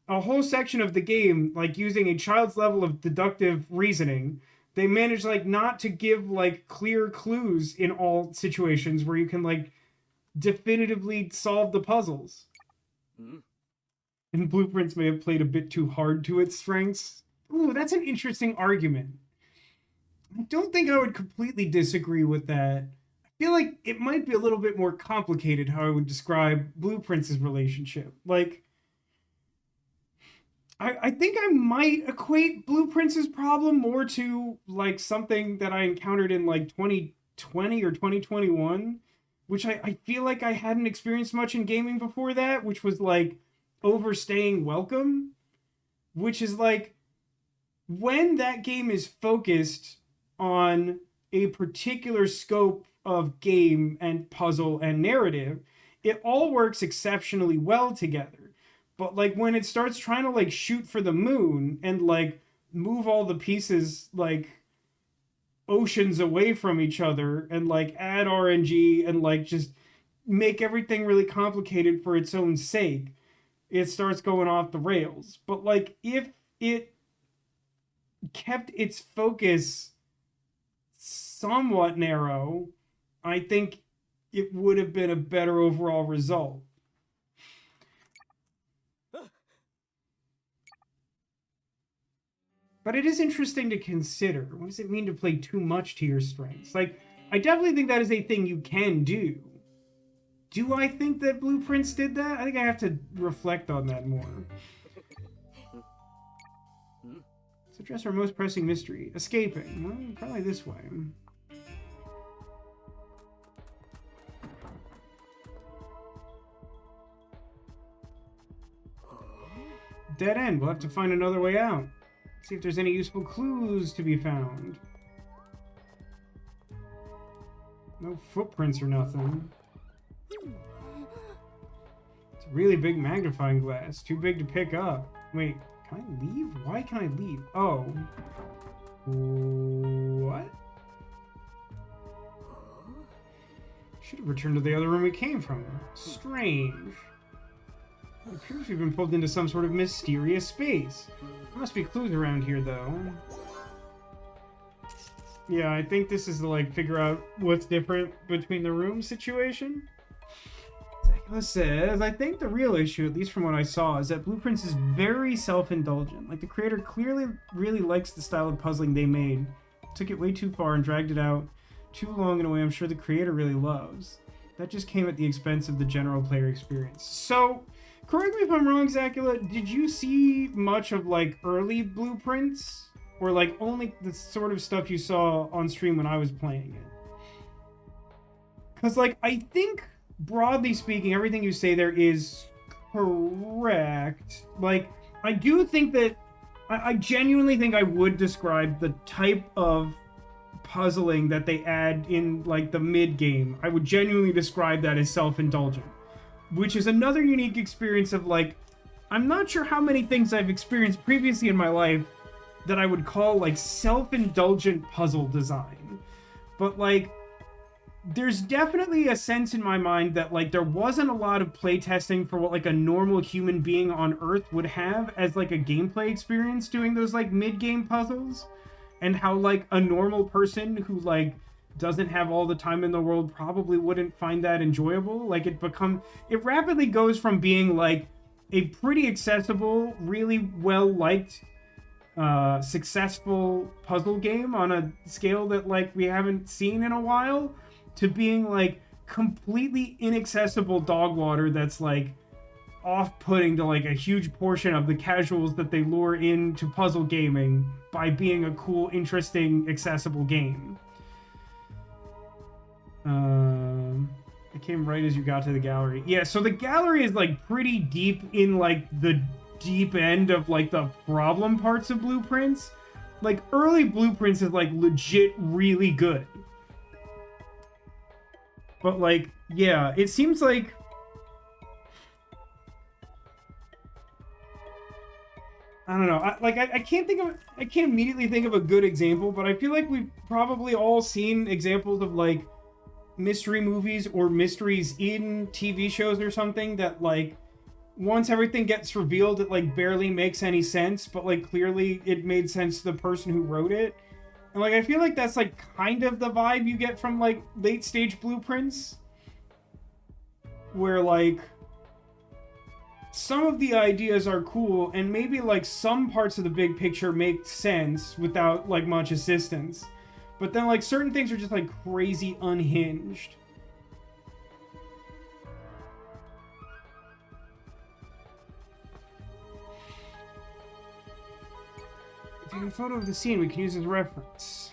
a whole section of the game like using a child's level of deductive reasoning, they manage like not to give like clear clues in all situations where you can like definitively solve the puzzles. And Blueprints may have played a bit too hard to its strengths. Ooh, that's an interesting argument. I don't think I would completely disagree with that. I feel like it might be a little bit more complicated how I would describe Blueprints' relationship. Like, I think I might equate Blueprints' problem more to like something that I encountered in like 2020 or 2021, which I feel like I hadn't experienced much in gaming before that, which was like overstaying welcome, which is like when that game is focused on a particular scope of game and puzzle and narrative, it all works exceptionally well together. But like when it starts trying to like shoot for the moon and like move all the pieces like oceans away from each other and like add RNG and like just make everything really complicated for its own sake, it starts going off the rails. But like if it kept its focus somewhat narrow, I think it would have been a better overall result. But it is interesting to consider. What does it mean to play too much to your strengths? Like, I definitely think that is a thing you can do. Do I think that Blueprints did that? I think I have to reflect on that more. Let's address our most pressing mystery. Escaping. Well, probably this way. Dead end. We'll have to find another way out. See if there's any useful clues to be found. No footprints or nothing. It's a really big magnifying glass. Too big to pick up. Wait, can I leave? Why can I leave? Oh. What? Should have returned to the other room we came from. Strange. It appears we've been pulled into some sort of mysterious space. There must be clues around here, though. Yeah, I think this is to, like, figure out what's different between the rooms situation. Dracula says, I think the real issue, at least from what I saw, is that Blueprints is very self-indulgent. Like, the creator clearly really likes the style of puzzling they made. Took it way too far and dragged it out too long in a way I'm sure the creator really loves. That just came at the expense of the general player experience. So, correct me if I'm wrong, Zacula, did you see much of, like, early Blueprints? Or, like, only the sort of stuff you saw on stream when I was playing it? Because, like, I think, broadly speaking, everything you say there is correct. Like, I do think that I genuinely think I would describe the type of puzzling that they add in like the mid game. I would genuinely describe that as self-indulgent, which is another unique experience of like, I'm not sure how many things I've experienced previously in my life that I would call like self-indulgent puzzle design. But like, there's definitely a sense in my mind that like there wasn't a lot of playtesting for what like a normal human being on Earth would have as like a gameplay experience doing those like mid-game puzzles, and how like a normal person who like doesn't have all the time in the world probably wouldn't find that enjoyable. Like it rapidly goes from being like a pretty accessible, really well liked, successful puzzle game on a scale that like we haven't seen in a while, to being like completely inaccessible dog water that's like off-putting to like a huge portion of the casuals that they lure into puzzle gaming by being a cool, interesting, accessible game. It came right as you got to the gallery. Yeah, so the gallery is like pretty deep in like the deep end of like the problem parts of Blueprints. Like early Blueprints is like legit really good. But like, yeah, it seems like I don't know. I can't immediately think of a good example, but I feel like we've probably all seen examples of like mystery movies or mysteries in TV shows or something that like once everything gets revealed, it like barely makes any sense, but like clearly it made sense to the person who wrote it. And like I feel like that's like kind of the vibe you get from like late stage Blueprints, where like some of the ideas are cool and maybe like some parts of the big picture make sense without like much assistance, but then like certain things are just like crazy unhinged. Take a photo of the scene we can use as reference.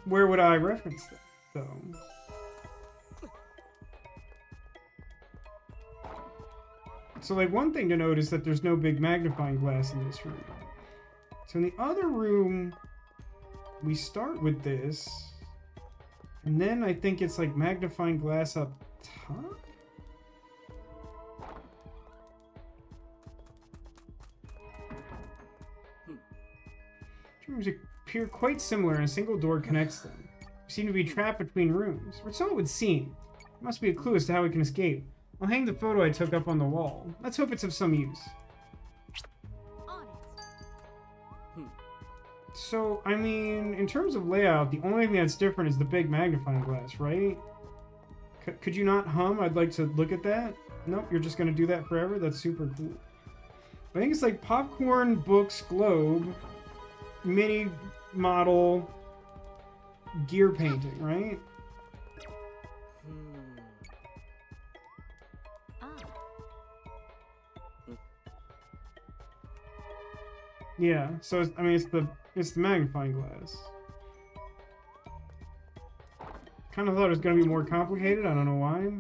Where would I reference that though? So like one thing to note is that there's no big magnifying glass in this room. So in the other room, we start with this, and then I think it's like magnifying glass up top? Rooms appear quite similar and a single door connects them. We seem to be trapped between rooms, or so it would seem. There must be a clue as to how we can escape. I'll hang the photo I took up on the wall. Let's hope it's of some use. So, I mean, in terms of layout, the only thing that's different is the big magnifying glass, right? Could you not hum? I'd like to look at that. Nope, you're just gonna do that forever? That's super cool. But I think it's like popcorn, books, globe, mini model, gear painting, right? Yeah, so I mean it's the magnifying glass. Kind of thought it was gonna be more complicated. I don't know why.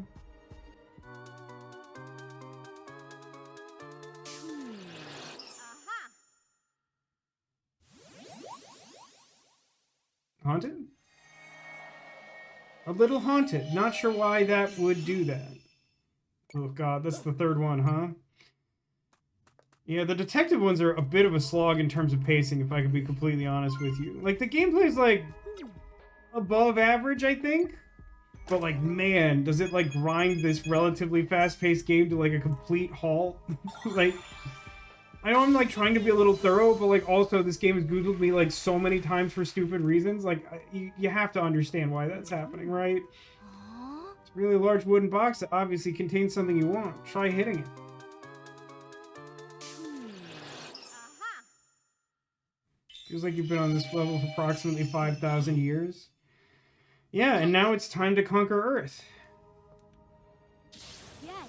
Haunted? A little haunted. Not sure why that would do that. Oh god, that's the third one, huh? Yeah, the detective ones are a bit of a slog in terms of pacing, if I can be completely honest with you. Like, the gameplay is, like, above average, I think? But, like, man, does it, like, grind this relatively fast-paced game to, like, a complete halt? Like, I know I'm, like, trying to be a little thorough, but, like, also this game has Googled me, like, so many times for stupid reasons. Like, you have to understand why that's happening, right? It's a really large wooden box that obviously contains something you want. Try hitting it. Feels like you've been on this level for approximately 5,000 years. Yeah, and now it's time to conquer Earth.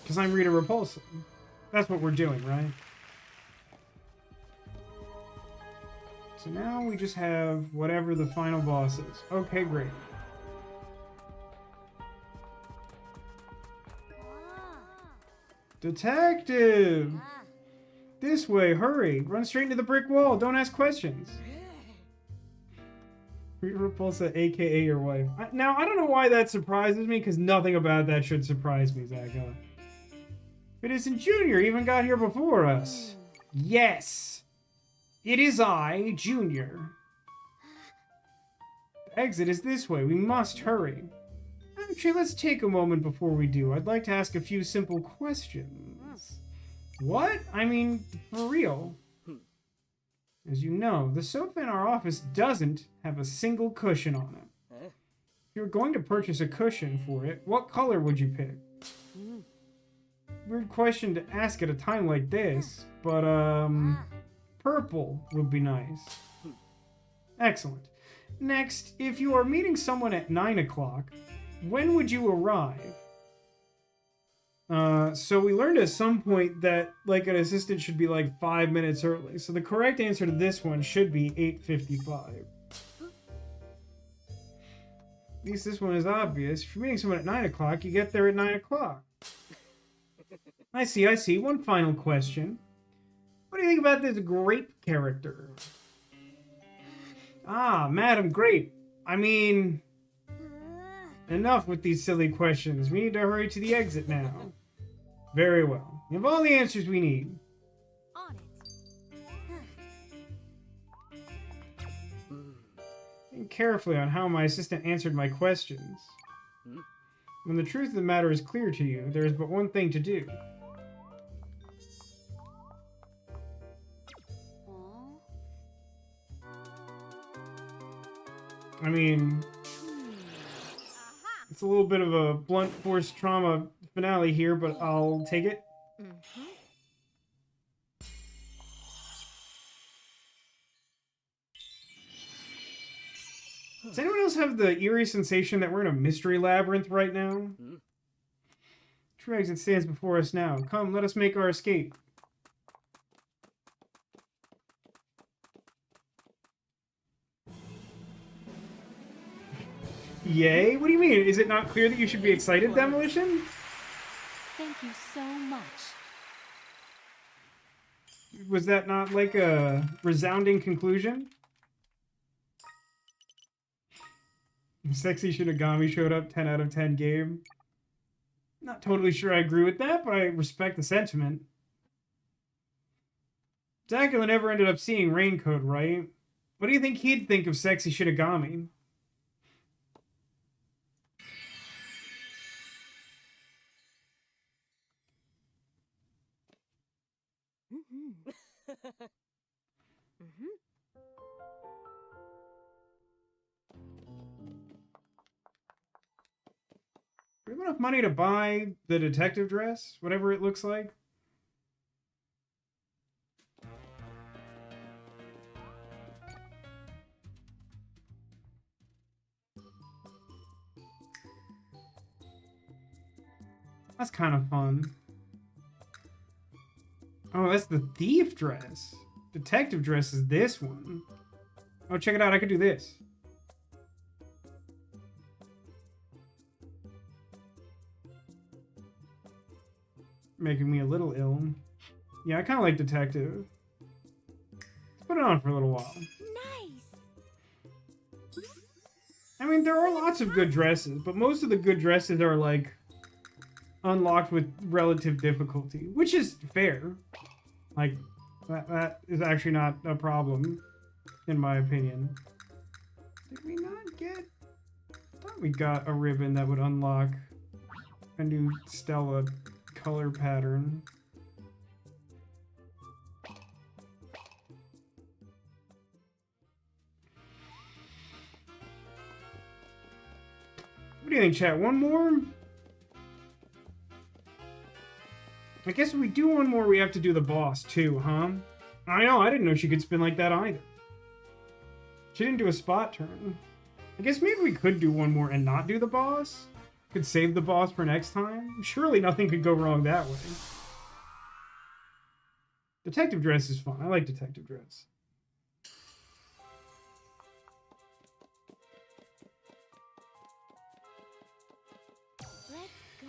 Because I'm Rita Repulsa. That's what we're doing, right? So now we just have whatever the final boss is. Okay, great. Detective! This way, hurry! Run straight into the brick wall, don't ask questions. Repulsa, aka your wife. Now, I don't know why that surprises me, because nothing about that should surprise me, Zachula. It isn't Junior, even got here before us. Yes! It is I, Junior. The exit is this way, we must hurry. Actually, let's take a moment before we do. I'd like to ask a few simple questions. What? I mean, for real. As you know, the sofa in our office doesn't have a single cushion on it. If you were going to purchase a cushion for it, what color would you pick? Weird question to ask at a time like this, but, purple would be nice. Excellent. Next, if you are meeting someone at 9 o'clock, when would you arrive? So we learned at some point that, like, an assistant should be, like, 5 minutes early. So the correct answer to this one should be 8:55. At least this one is obvious. If you're meeting someone at 9 o'clock, you get there at 9 o'clock. I see. One final question. What do you think about this Grape character? Ah, Madame Grape. I mean... Enough with these silly questions. We need to hurry to the exit now. Very well. You have all the answers we need. On it. Think carefully on how my assistant answered my questions. When the truth of the matter is clear to you, there is but one thing to do. I mean... It's a little bit of a blunt force trauma finale here, but I'll take it. Does anyone else have the eerie sensation that we're in a mystery labyrinth right now? True exit stands before us now. Come, let us make our escape. Yay? What do you mean? Is it not clear that you should be excited, Demolition? Thank you so much. Was that not like a resounding conclusion? Sexy Shinigami showed up, 10 out of 10 game. Not totally sure I agree with that, but I respect the sentiment. Dracula never ended up seeing Raincoat, right? What do you think he'd think of Sexy Shinigami? Do we have enough money to buy the detective dress? Whatever it looks like? That's kind of fun. Oh, that's the thief dress. Detective dress is this one. Oh, check it out. I could do this. Making me a little ill. Yeah, I kind of like detective. Let's put it on for a little while. Nice. I mean, there are lots of good dresses, but most of the good dresses are, like, unlocked with relative difficulty, which is fair. Like, that is actually not a problem, in my opinion. Did we not get... I thought we got a ribbon that would unlock a new Stella color pattern. What do you think, chat? One more? I guess if we do one more, we have to do the boss, too, huh? I know, I didn't know she could spin like that either. She didn't do a spot turn. I guess maybe we could do one more and not do the boss? Could save the boss for next time? Surely nothing could go wrong that way. Detective dress is fun. I like detective dress. Let's go.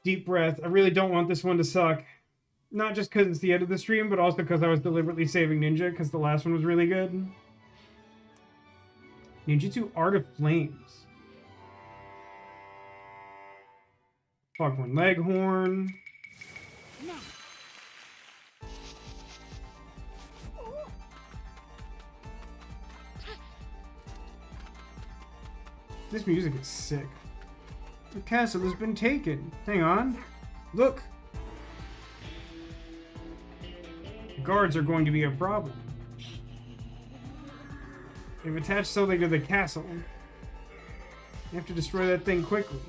Deep breath. I really don't want this one to suck. Not just because it's the end of the stream, but also because I was deliberately saving Ninja, because the last one was really good. Ninjutsu Art of Flames. Foghorn Leghorn. This music is sick. The castle has been taken. Hang on. Look. The guards are going to be a problem. They've attached something to the castle. You have to destroy that thing quickly.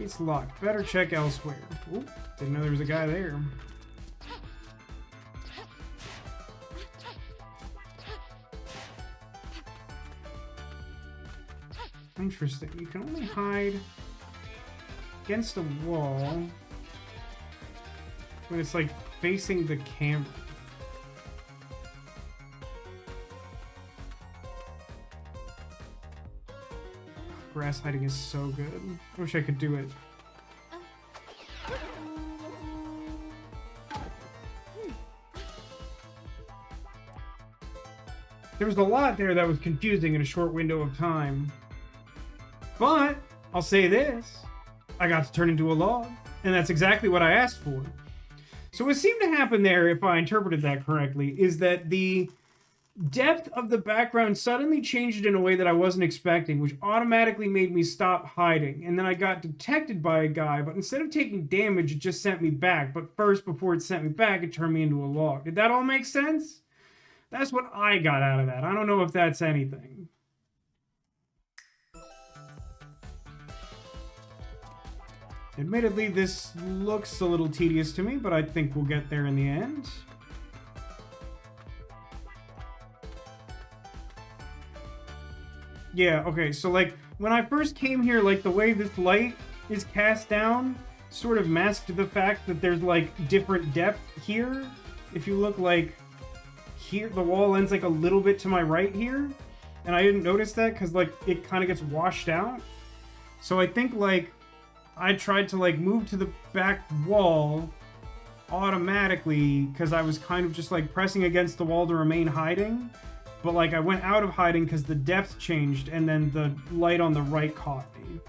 It's locked. Better check elsewhere. Ooh, didn't know there was a guy there. Interesting. You can only hide against a wall when it's like facing the camera. Grass hiding is so good. I wish I could do it. There was a lot there that was confusing in a short window of time. But I'll say this. I got to turn into a log, and that's exactly what I asked for. So what seemed to happen there, if I interpreted that correctly, is that the depth of the background suddenly changed in a way that I wasn't expecting, which automatically made me stop hiding. And then I got detected by a guy, but instead of taking damage, it just sent me back. But first, before it sent me back, it turned me into a log. Did that all make sense? That's what I got out of that. I don't know if that's anything. Admittedly, this looks a little tedious to me, but I think we'll get there in the end. Yeah, okay, so like, when I first came here, like, the way this light is cast down sort of masked the fact that there's, like, different depth here. If you look, like, here, the wall ends, like, a little bit to my right here. And I didn't notice that because, like, it kind of gets washed out. So I think, like, I tried to, like, move to the back wall automatically because I was kind of just, like, pressing against the wall to remain hiding. But, like, I went out of hiding because the depth changed, and then the light on the right caught me.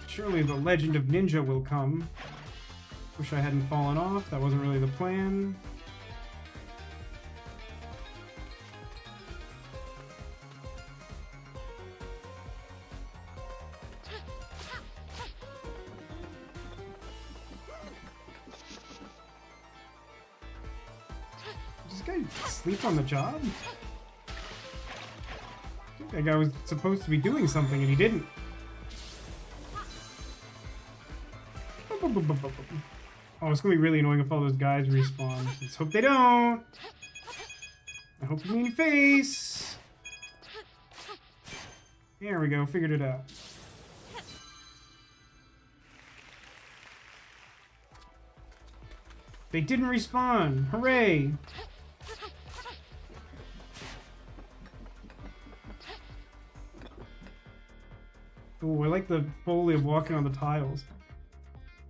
Surely the legend of Ninja will come. Wish I hadn't fallen off. That wasn't really the plan. Does this guy sleep on the job? I think that guy was supposed to be doing something and he didn't. Oh, it's gonna be really annoying if all those guys respawn. Let's hope they don't. I hope you mean face. There we go, figured it out. They didn't respawn. Hooray! Oh, I like the foley of walking on the tiles.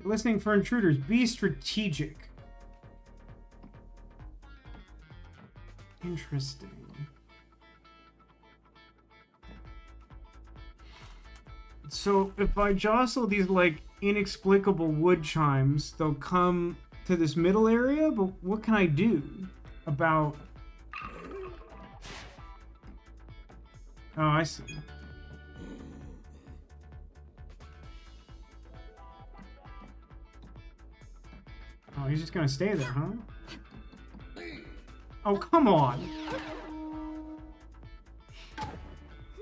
Listening for intruders. Be strategic. Interesting. So if I jostle these like inexplicable wood chimes, they'll come to this middle area, but what can I do about... Oh, I see. Oh, he's just gonna stay there, huh? Oh, come on!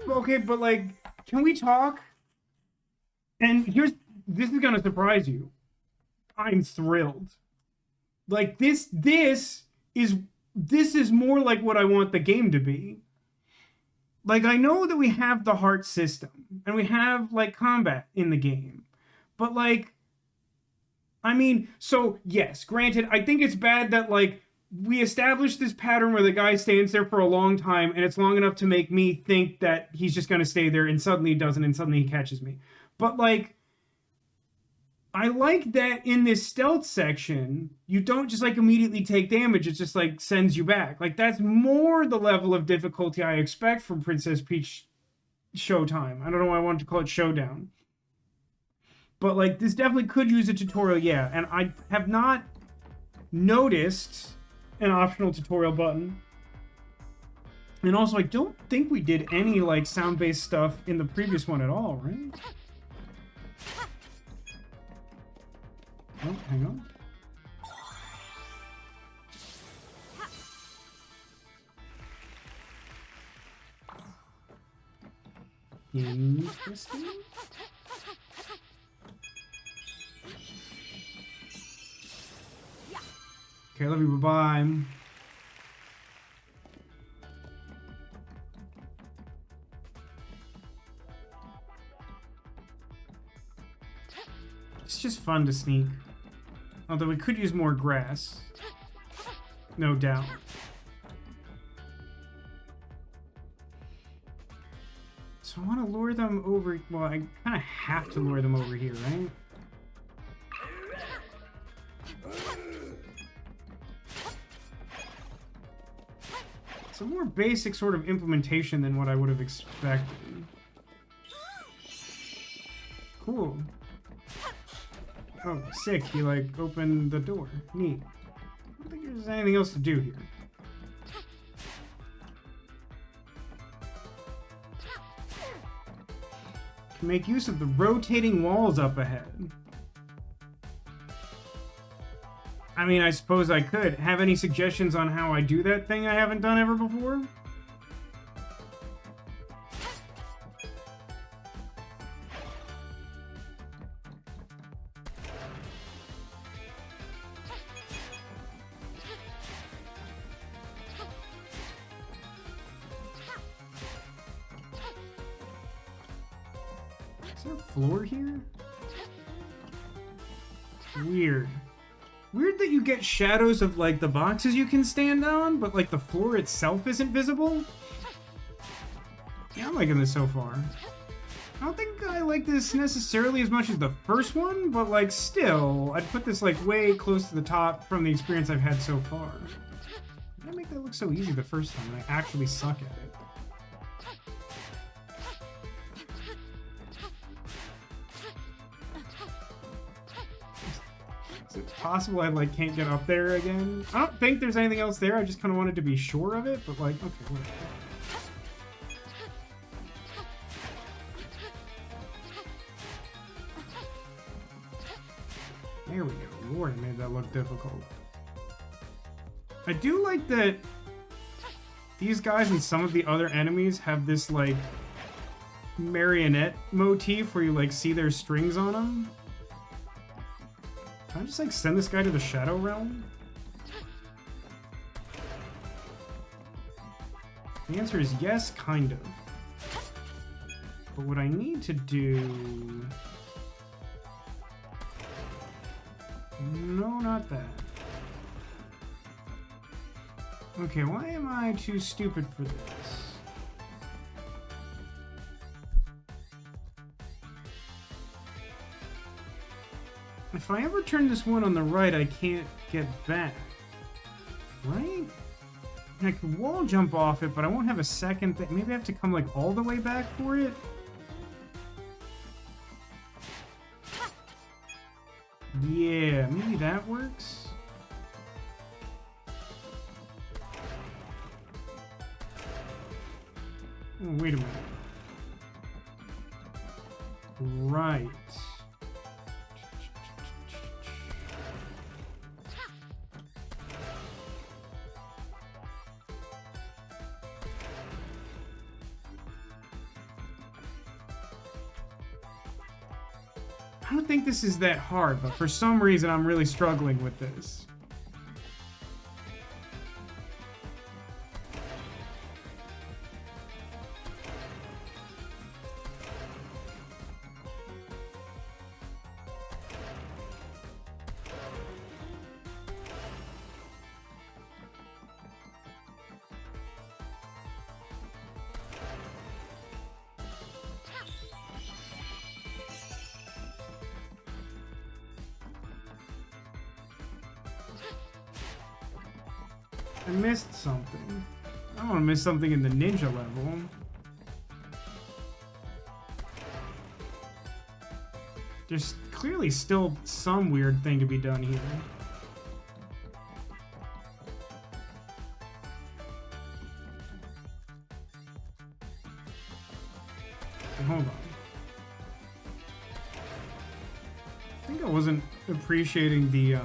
Okay, but like, can we talk? And here's this is gonna surprise you. I'm thrilled. Like this is more like what I want the game to be. Like, I know that we have the heart system and we have like combat in the game, but like, I mean, so yes, granted, I think it's bad that like we established this pattern where the guy stands there for a long time and it's long enough to make me think that he's just gonna stay there, and suddenly he doesn't, and suddenly he catches me. But like, I like that in this stealth section, you don't just like immediately take damage, it just like sends you back. Like, that's more the level of difficulty I expect from Princess Peach Showtime. I don't know why I wanted to call it Showdown. But like, this definitely could use a tutorial, yeah. And I have not noticed an optional tutorial button. And also, I don't think we did any like sound-based stuff in the previous one at all, right? Oh, hang on. Interesting. Okay, love you, bye-bye. It's just fun to sneak. Although we could use more grass. No doubt. So I want to lure them over... Well, I kind of have to lure them over here, right? It's a more basic sort of implementation than what I would have expected. Cool. Oh, sick. He, like, opened the door. Neat. I don't think there's anything else to do here. Can make use of the rotating walls up ahead. I mean, I suppose I could. Have any suggestions on how I do that thing I haven't done ever before? Is there a floor here? Weird. Weird that you get shadows of, like, the boxes you can stand on, but, like, the floor itself isn't visible? Yeah, I'm liking this so far. I don't think I like this necessarily as much as the first one, but, like, still, I'd put this, like, way close to the top from the experience I've had so far. Why did I make that look so easy the first time and I actually suck at it? Is it possible I, like, can't get up there again? I don't think there's anything else there. I just kind of wanted to be sure of it, but, like, okay, whatever. There we go. Lord, I made that look difficult. I do like that these guys and some of the other enemies have this, like, marionette motif where you, like, see their strings on them. Can I just, like, send this guy to the Shadow Realm? The answer is yes, kind of. But what I need to do... No, not that. Okay, why am I too stupid for this? If I ever turn this one on the right, I can't get back. Right? I could wall jump off it, but I won't have a second thing. Maybe I have to come, like, all the way back for it? Yeah, maybe that works. Oh, wait a minute. Right. I don't think this is that hard, but for some reason I'm really struggling with this. I missed something. I don't want to miss something in the ninja level. There's clearly still some weird thing to be done here. Hold on. I think I wasn't appreciating the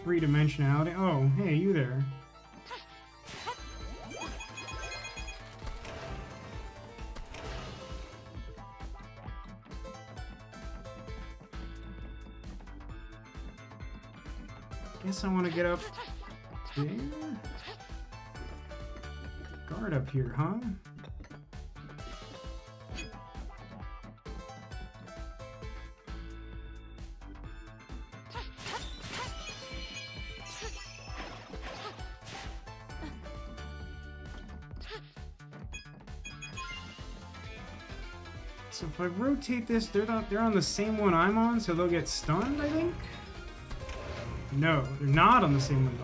three-dimensionality. Oh, hey, you there. Guess I want to get up there. Guard up here, huh? So if I rotate this, they're on the same one I'm on, so they'll get stunned, I think? No, they're not on the same one.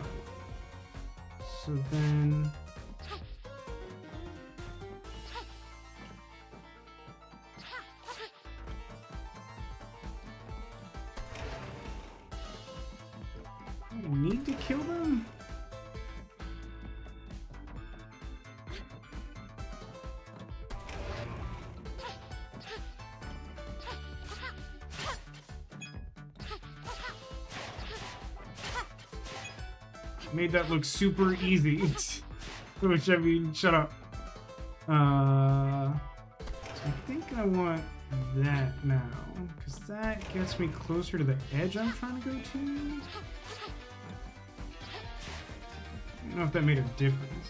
So then... I need to kill them? Made that look super easy. Which, I mean, shut up. So I think I want that now, because that gets me closer to the edge I'm trying to go to. I don't know if that made a difference.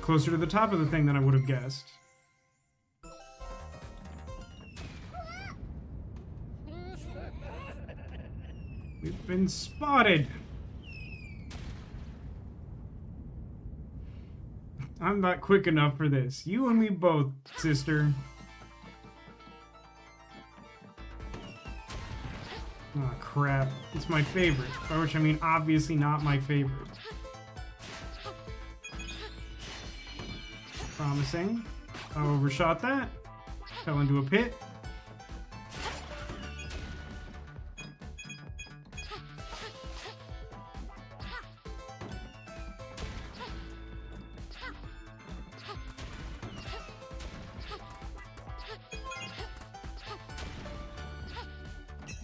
Closer to the top of the thing than I would have guessed. We've been spotted. I'm not quick enough for this. You and me both, sister. Oh crap. It's my favorite. By which I mean obviously not my favorite. Promising. I overshot that. Fell into a pit.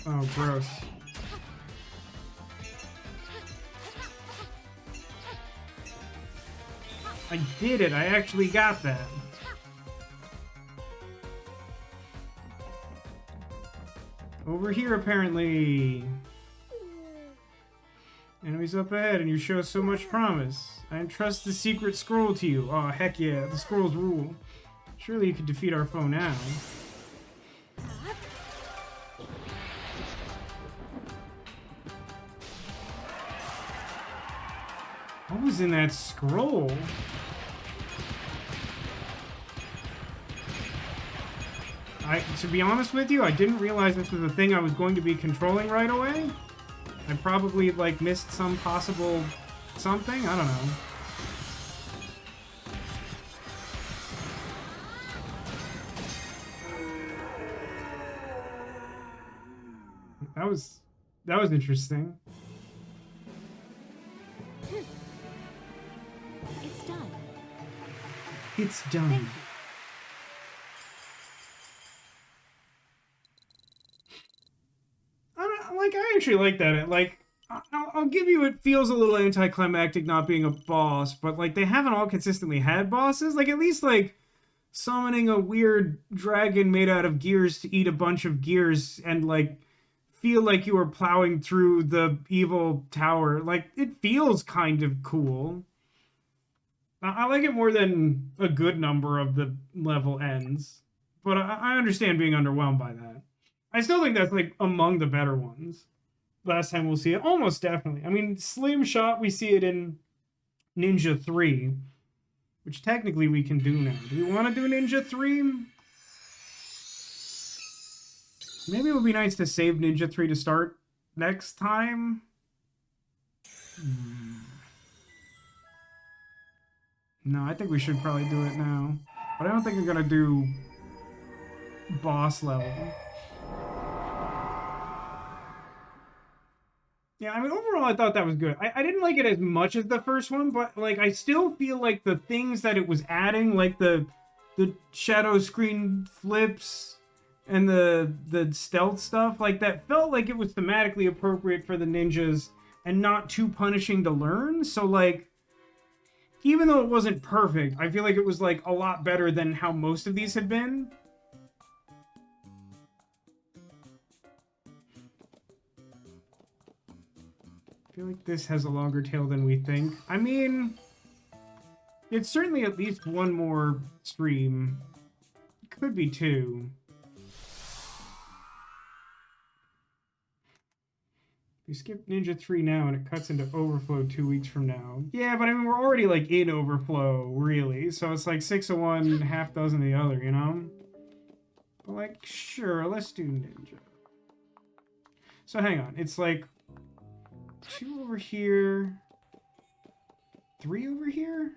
Oh, gross. I did it! I actually got that. Over here, apparently. Enemies up ahead, and you show so much promise. I entrust the secret scroll to you. Oh, heck yeah, the scrolls rule. Surely you could defeat our foe now. What was in that scroll? To be honest with you, I didn't realize this was a thing I was going to be controlling right away. I probably, like, missed some possible something? I don't know. That was interesting. It's done. It's done. I actually like that. Like, I'll I'll give you, it feels a little anticlimactic not being a boss, but like they haven't all consistently had bosses. Like at least like summoning a weird dragon made out of gears to eat a bunch of gears and like feel like you are plowing through the evil tower. Like it feels kind of cool. I like it more than a good number of the level ends, but I understand being underwhelmed by that. I still think that's like among the better ones. Last time we'll see it, almost definitely. I mean, Slim Shot, we see it in Ninja 3, which technically we can do now. Do we want to do Ninja 3? Maybe it would be nice to save Ninja 3 to start next time. No, I think we should probably do it now. But I don't think I'm going to do boss level. Yeah, I mean, overall, I thought that was good. I didn't like it as much as the first one, but, like, I still feel like the things that it was adding, like the shadow screen flips and the stealth stuff, like, that felt like it was thematically appropriate for the ninjas and not too punishing to learn. So, like, even though it wasn't perfect, I feel like it was, like, a lot better than how most of these had been. I feel like this has a longer tail than we think. I mean, it's certainly at least one more stream. Could be two. We skip Ninja 3 now and it cuts into Overflow 2 weeks from now. Yeah, but I mean, we're already like in Overflow, really. So it's like 6 of one, half dozen of the other, you know? But like, sure, let's do Ninja. So hang on, it's like 2 over here, 3 over here.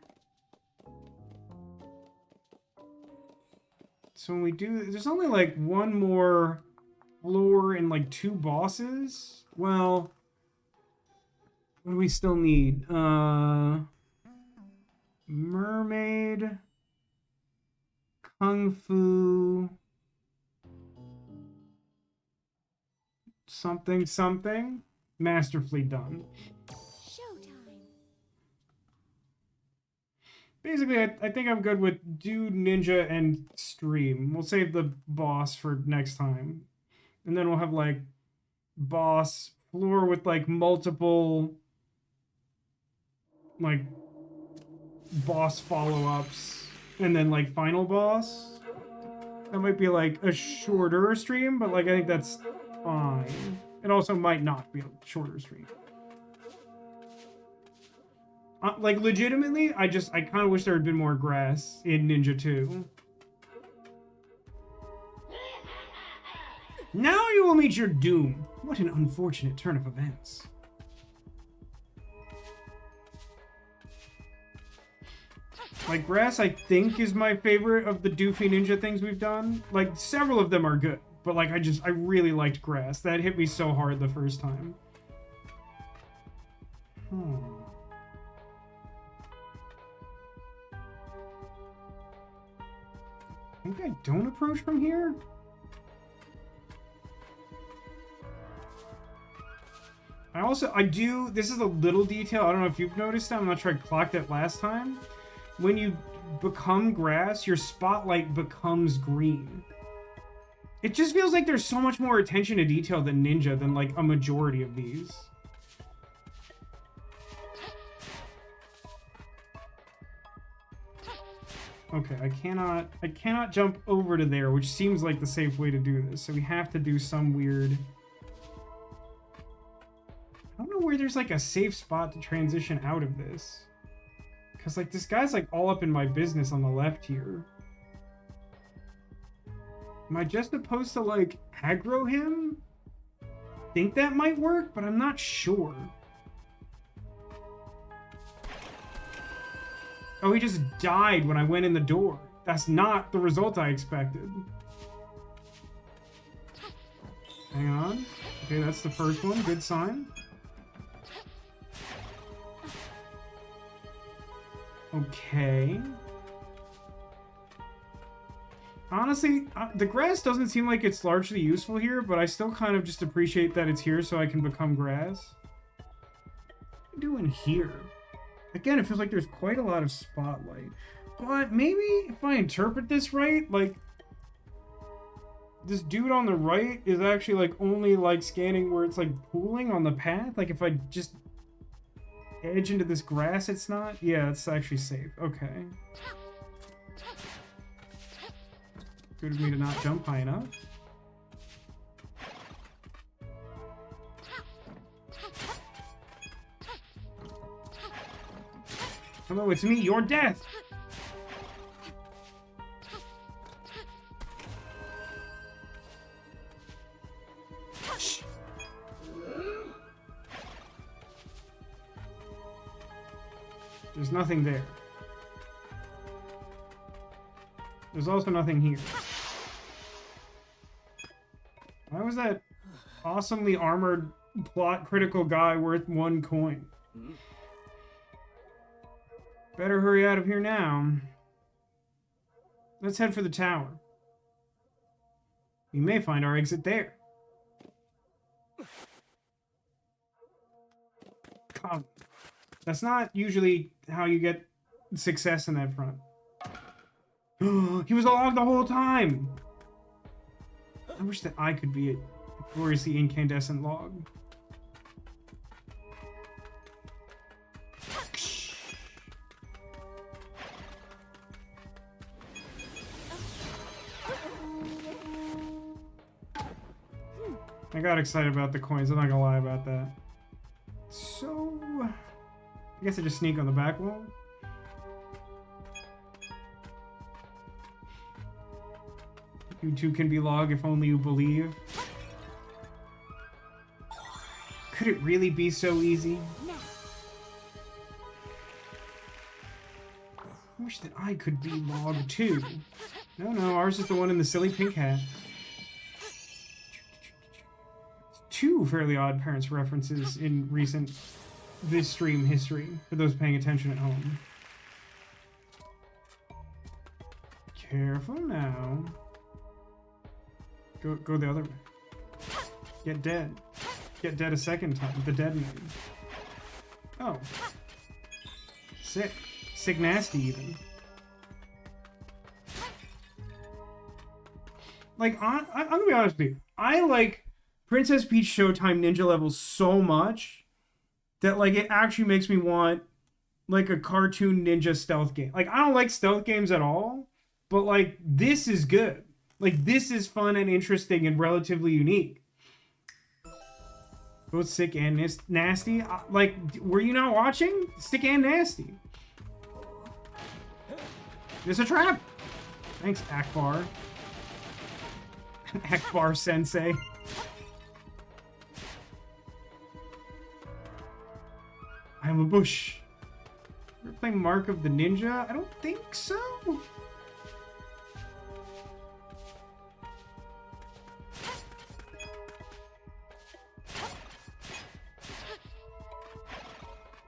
So when we do, there's only like one more floor and like 2 bosses. Well, what do we still need? Mermaid, Kung Fu, something. Masterfully done. Showtime. Basically, I think I'm good with do Ninja and stream. We'll save the boss for next time. And then we'll have, like, boss floor with, like, multiple, like, boss follow-ups. And then, like, final boss. That might be, like, a shorter stream, but, like, I think that's fine. It also might not be a shorter stream. Like, legitimately, I kind of wish there had been more grass in Ninja 2. Now you will meet your doom. What an unfortunate turn of events. Like, grass, I think, is my favorite of the doofy ninja things we've done. Like, several of them are good. But, like, I really liked grass. That hit me so hard the first time. I think I don't approach from here? I do, this is a little detail, I don't know if you've noticed that, I'm not sure I clocked it last time. When you become grass, your spotlight becomes green. It just feels like there's so much more attention to detail than Ninja than, like, a majority of these. Okay, I cannot jump over to there, which seems like the safe way to do this. So we have to do some weird... I don't know where there's, like, a safe spot to transition out of this. Because, like, this guy's, like, all up in my business on the left here. Am I just supposed to, like, aggro him? Think that might work, but I'm not sure. Oh, he just died when I went in the door. That's not the result I expected. Hang on. Okay, that's the first one. Good sign. Okay. Honestly, the grass doesn't seem like it's largely useful here, but I still kind of just appreciate that it's here so I can become grass. doing here? Again, it feels like there's quite a lot of spotlight. But maybe if I interpret this right, like, this dude on the right is actually, like, only, like, scanning where it's, like, pooling on the path. Like, if I just edge into this grass, it's not? Yeah, it's actually safe. Okay. Good of me to not jump high enough. Hello, it's me, your death! Shh. There's nothing there. There's also nothing here. Why was that awesomely armored plot critical guy worth 1 coin? Better hurry out of here now. Let's head for the tower. We may find our exit there. God, that's not usually how you get success in that front. He was along the whole time! I wish that I could be a gloriously incandescent log. I got excited about the coins, I'm not gonna lie about that. So, I guess I just sneak on the back wall. You too can be log if only you believe. Could it really be so easy? I wish that I could be log too. No, ours is the one in the silly pink hat. 2 Fairly Odd Parents references in recent this stream history, for those paying attention at home. Careful now. Go the other way. Get dead. Get dead a second time. The dead man. Oh. Sick. Sick nasty even. Like, I'm gonna be honest with you. I like Princess Peach Showtime ninja levels so much that, like, it actually makes me want, like, a cartoon ninja stealth game. Like, I don't like stealth games at all, but, like, this is good. Like, this is fun and interesting and relatively unique. Both sick and nasty. Like, were you not watching? Sick and nasty. There's a trap. Thanks, Akbar. Akbar Sensei. I'm a bush. Ever playing Mark of the Ninja? I don't think so.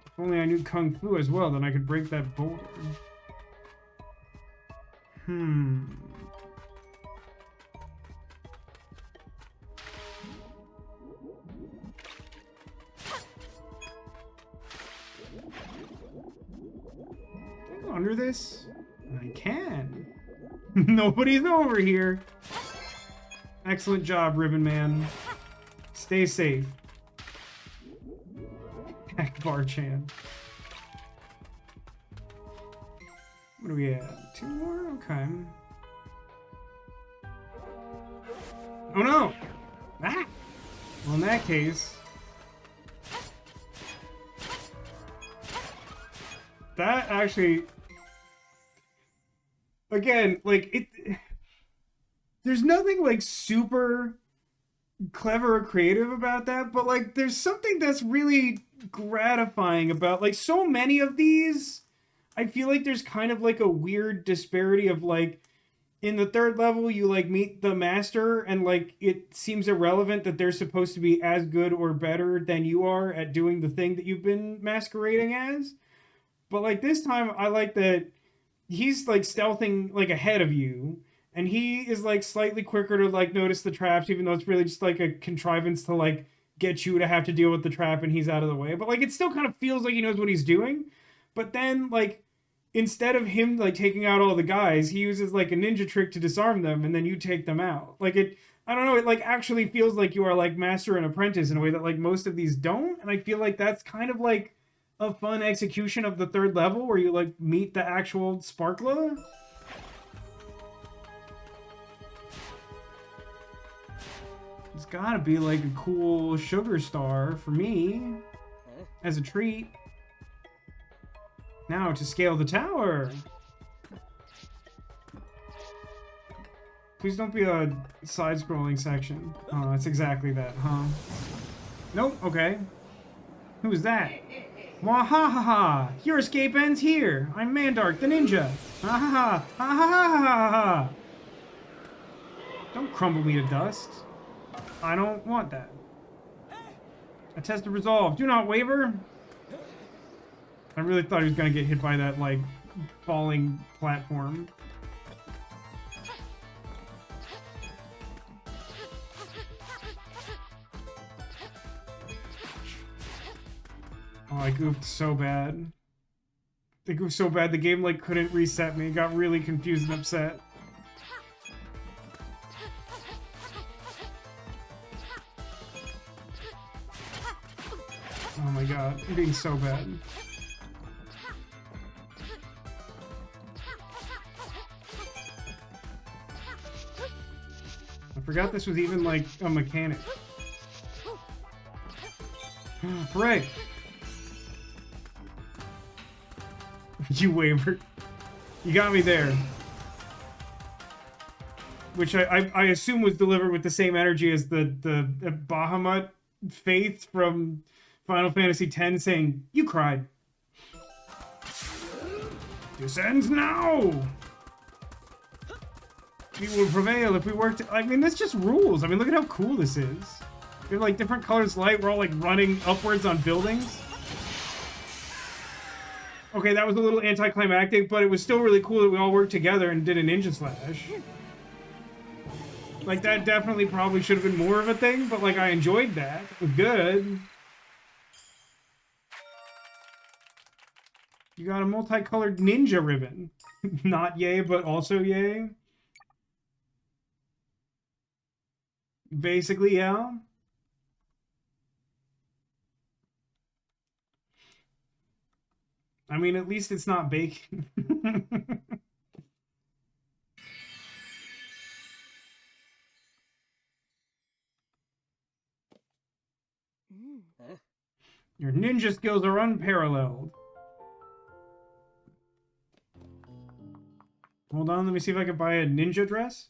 If only I knew Kung Fu as well, then I could break that boulder. Under this? I can. Nobody's over here. Excellent job, Ribbon Man. Stay safe. Akbar-chan. What do we have? 2 more? Okay. Oh no! Ah! Well, in that case... that actually... again, like, there's nothing, like, super clever or creative about that, but, like, there's something that's really gratifying about, like, so many of these, I feel like there's kind of, like, a weird disparity of, like, in the 3rd level, you, like, meet the master, and, like, it seems irrelevant that they're supposed to be as good or better than you are at doing the thing that you've been masquerading as. But, like, this time, I like that he's, like, stealthing, like, ahead of you, and he is, like, slightly quicker to, like, notice the traps, even though it's really just, like, a contrivance to, like, get you to have to deal with the trap and he's out of the way. But like it still kind of feels like he knows what he's doing. But then like instead of him like taking out all the guys, he uses like a ninja trick to disarm them and then you take them out. Like it I don't know, it like actually feels like you are like master and apprentice in a way that like most of these don't. And I feel like that's kind of like a fun execution of the third level where you like meet the actual Sparkla. It's gotta be like a cool sugar star for me as a treat. Now to scale the tower. Please don't be a side-scrolling section. Oh, it's exactly that, huh? Nope, okay. Who is that? Wahahaha! Your escape ends here! I'm Mandark, the ninja! Ha ha ha! Ha ha ha ha ha! Don't crumble me to dust. I don't want that. A test of resolve. Do not waver. I really thought he was gonna get hit by that, like, falling platform. Oh, I goofed so bad. I goofed so bad the game, like, couldn't reset me. It got really confused and upset. Oh my god, I'm being so bad. I forgot this was even, like, a mechanic. Frick! You wavered. You got me there. Which I assume was delivered with the same energy as the Bahamut Faith from Final Fantasy X saying, "You cried. This ends now! We will prevail if we work I mean, this just rules. I mean, look at how cool this is. We have, like, different colors light. We're all, like, running upwards on buildings. Okay, that was a little anticlimactic, but it was still really cool that we all worked together and did a ninja slash. Like, that definitely probably should have been more of a thing, but, like, I enjoyed that. It was good. You got a multicolored ninja ribbon. Not yay, but also yay. Basically, yeah. I mean, at least it's not bacon. Your ninja skills are unparalleled. Hold on, let me see if I can buy a ninja dress.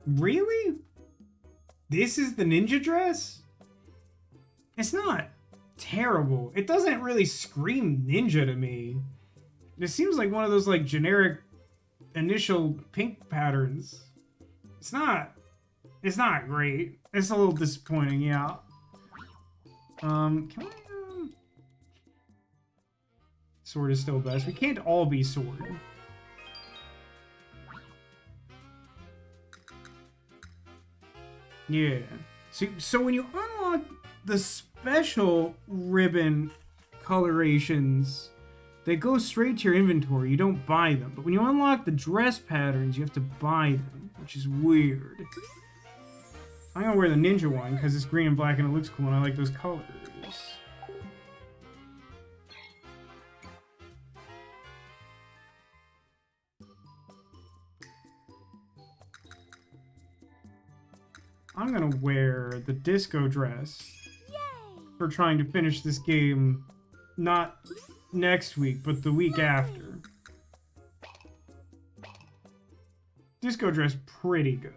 Really? This is the ninja dress? It's not terrible. It doesn't really scream ninja to me. It seems like one of those like generic initial pink patterns. It's not great. It's a little disappointing, yeah. Can I Sword is still best. We can't all be sword. Yeah. So when you unlock the special ribbon colorations, they go straight to your inventory. You don't buy them. But when you unlock the dress patterns, you have to buy them, which is weird. I'm gonna wear the ninja one because it's green and black and it looks cool and I like those colors. I'm gonna wear the disco dress. Yay! For trying to finish this game, not next week, but the week after. Disco dress, pretty good.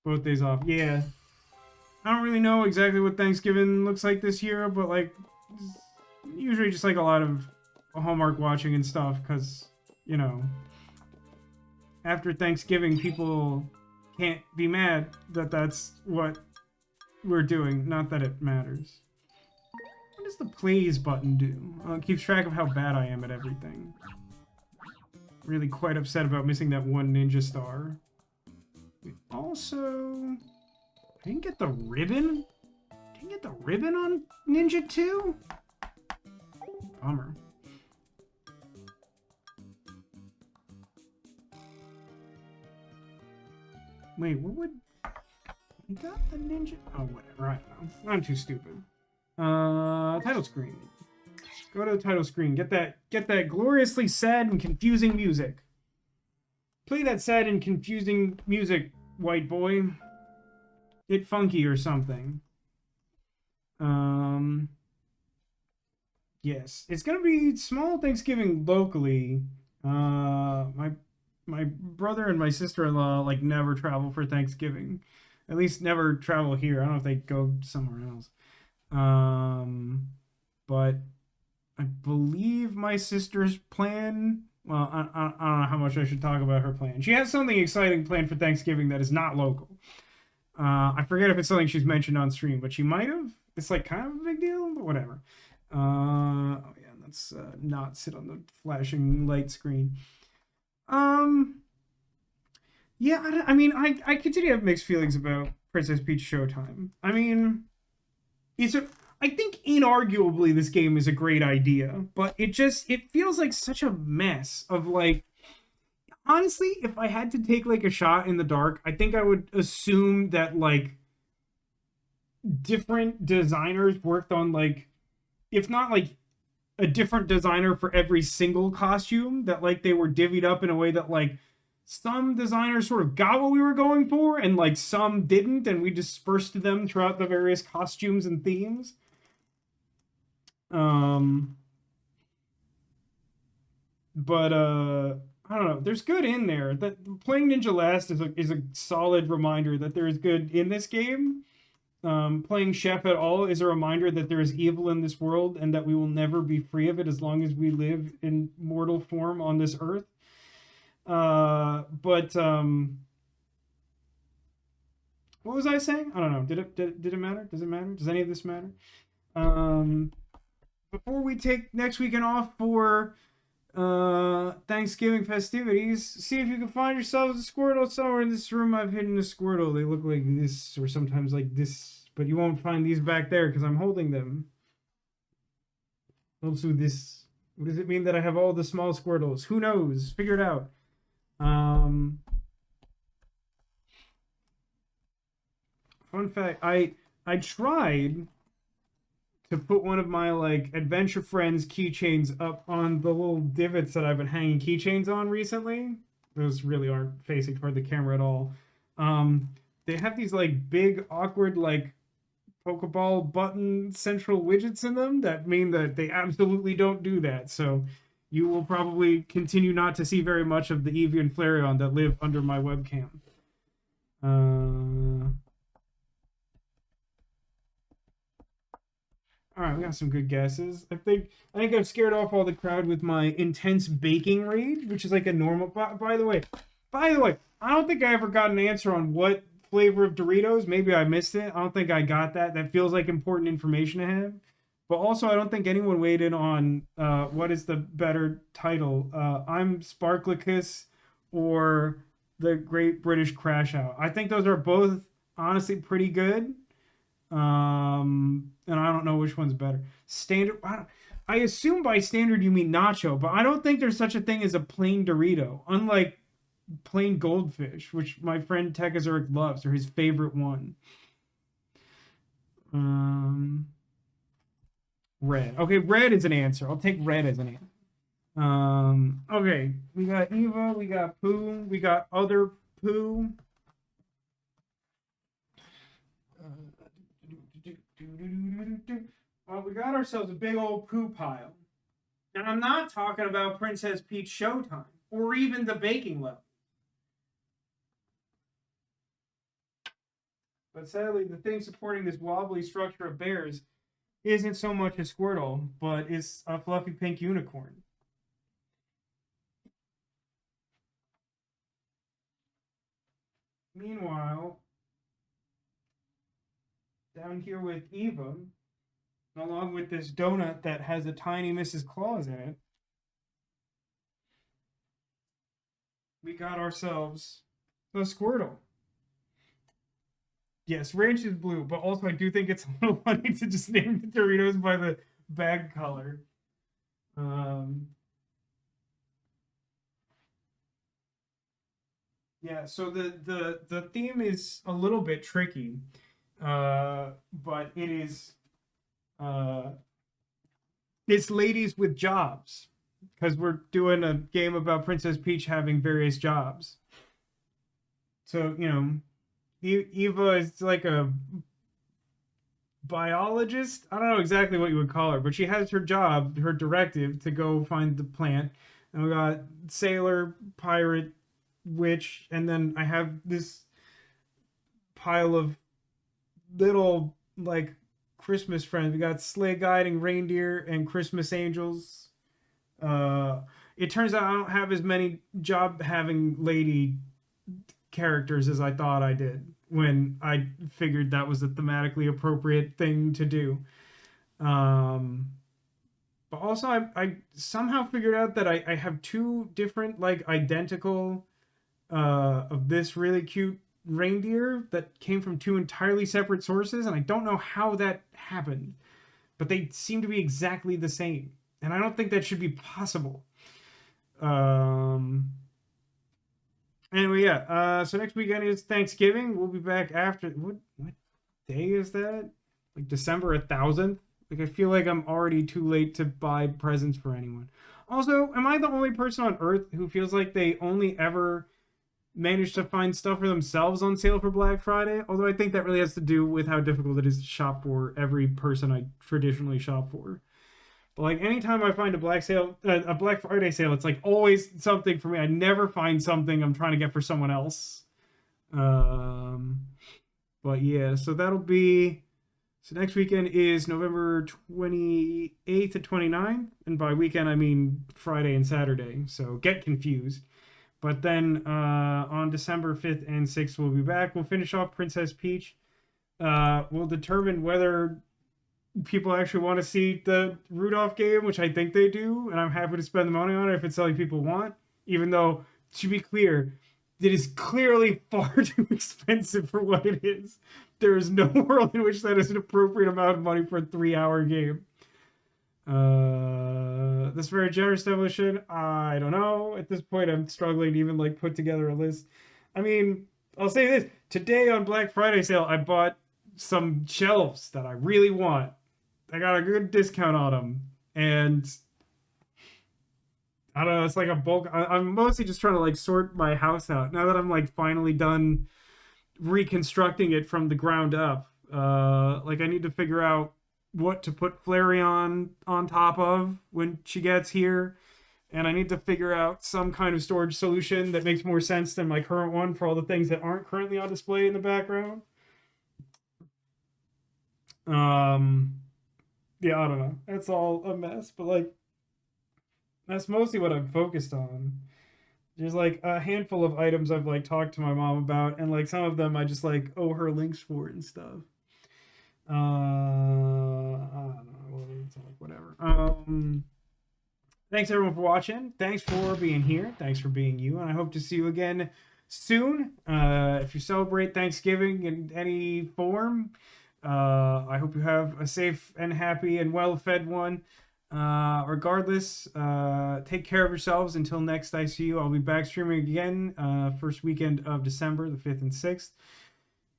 Both days off. Yeah. I don't really know exactly what Thanksgiving looks like this year, but like usually just like a lot of Hallmark watching and stuff, because, you know, after Thanksgiving, people can't be mad that that's what we're doing. Not that it matters. What does the plays button do? It keeps track of how bad I am at everything. Really quite upset about missing that one ninja star. We also didn't get the ribbon. Didn't get the ribbon on Ninja 2? Bummer. Wait, what would... We got the ninja... Oh, whatever, I don't know. I'm too stupid. Title screen. Go to the title screen. Get that gloriously sad and confusing music. Play that sad and confusing music, white boy. Get funky or something. Yes. It's gonna be small Thanksgiving locally. My brother and my sister-in-law like never travel for Thanksgiving. At least never travel here. I don't know if they go somewhere else. But I believe my sister's plan. Well, I don't know how much I should talk about her plan. She has something exciting planned for Thanksgiving that is not local. I forget if it's something she's mentioned on stream, but she might have. It's like kind of a big deal, but whatever. Oh yeah, let's not sit on the flashing light screen. Yeah, I mean, I continue to have mixed feelings about Princess Peach Showtime. I mean, I think inarguably this game is a great idea, but it feels like such a mess of like, honestly, if I had to take like a shot in the dark, I think I would assume that like different designers worked on like, if not like a different designer for every single costume, that like they were divvied up in a way that like some designers sort of got what we were going for and like some didn't, and we dispersed them throughout the various costumes and themes. But I don't know. There's good in there. That playing Ninja Last is a solid reminder that there is good in this game. Playing Chef at all is a reminder that there is evil in this world and that we will never be free of it as long as we live in mortal form on this earth. But what was I saying? I don't know. Did it matter? Does it matter? Does any of this matter? Before we take next weekend off for Thanksgiving festivities, see if you can find yourselves a Squirtle somewhere in this room. I've hidden a Squirtle. They look like this, or sometimes like this, but you won't find these back there because I'm holding them. Also, this. What does it mean that I have all the small Squirtles? Who knows? Figure it out. Fun fact: I tried to put one of my like Adventure Friends keychains up on the little divots that I've been hanging keychains on recently. Those really aren't facing toward the camera at all. They have these like big awkward like Pokeball button central widgets in them that mean that they absolutely don't do that. So you will probably continue not to see very much of the Eevee and Flareon that live under my webcam. All right, we got some good guesses. I think I've scared off all the crowd with my intense baking rage, which is like a normal. By the way, I don't think I ever got an answer on what flavor of Doritos. Maybe I missed it. I don't think I got that. That feels like important information to have. But also, I don't think anyone weighed in on what is the better title. I'm Sparklas or the Great British Crashout. I think those are both honestly pretty good. And I don't know which one's better. Standard. I assume by standard you mean nacho, but I don't think there's such a thing as a plain Dorito. Unlike plain goldfish, which my friend Tekazurk loves, or his favorite one. Red. Okay, red is an answer. I'll take red as an answer. Okay, we got Eva, we got Pooh, we got other Pooh. Well, we got ourselves a big old Pooh pile. And I'm not talking about Princess Peach Showtime, or even the baking level. But sadly, the thing supporting this wobbly structure of bears isn't so much a Squirtle, but it's a fluffy pink unicorn. Meanwhile, down here with Eva, along with this donut that has a tiny Mrs. Claus in it, we got ourselves a Squirtle. Yes, ranch is blue, but also I do think it's a little funny to just name the Doritos by the bag color. Yeah, so the theme is a little bit tricky, but it is uh, it's ladies with jobs because we're doing a game about Princess Peach having various jobs. So Eva is like a biologist. I don't know exactly what you would call her, but she has her job, her directive to go find the plant. And we got sailor, pirate, witch, and then I have this pile of little like Christmas friends. We got sleigh guiding reindeer and Christmas angels. It turns out I don't have as many job having lady characters as I thought I did when I figured that was a thematically appropriate thing to do. But also I somehow figured out that I have two different like identical of this really cute reindeer that came from two entirely separate sources, and I don't know how that happened, but they seem to be exactly the same, and I don't think that should be possible. Anyway, yeah. So next weekend is Thanksgiving. We'll be back after what day is that? Like December 1000th. Like I feel like I'm already too late to buy presents for anyone. Also, am I the only person on Earth who feels like they only ever manage to find stuff for themselves on sale for Black Friday? Although I think that really has to do with how difficult it is to shop for every person I traditionally shop for. But like anytime I find a Black Friday sale, it's like always something for me. I never find something I'm trying to get for someone else. But yeah, so that'll be. So next weekend is November 28th to 29th, and by weekend I mean Friday and Saturday. So get confused. But then on December 5th and 6th, we'll be back. We'll finish off Princess Peach. We'll determine whether people actually want to see the Rudolph game, which I think they do, and I'm happy to spend the money on it if it's something people want. Even though, to be clear, it is clearly far too expensive for what it is. There is no world in which that is an appropriate amount of money for a 3-hour game. This very generous demolition, I don't know. At this point, I'm struggling to even like put together a list. I mean, I'll say this: today on Black Friday sale, I bought some shelves that I really want. I got a good discount on them, and I don't know. It's like a bulk. I'm mostly just trying to like sort my house out now that I'm like finally done reconstructing it from the ground up. Like I need to figure out what to put Flareon on top of when she gets here, and I need to figure out some kind of storage solution that makes more sense than my current one for all the things that aren't currently on display in the background. Yeah, I don't know. It's all a mess, but like that's mostly what I'm focused on. There's like a handful of items I've like talked to my mom about, and like some of them I just like owe her links for and stuff. I don't know. It's like whatever. Thanks everyone for watching. Thanks for being here. Thanks for being you, and I hope to see you again soon. If you celebrate Thanksgiving in any form, I hope you have a safe and happy and well-fed one. Regardless, take care of yourselves until next I see you. I'll be back streaming again first weekend of December, the 5th and 6th.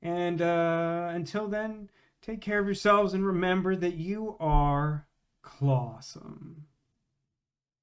And until then, take care of yourselves and remember that you are clawsome.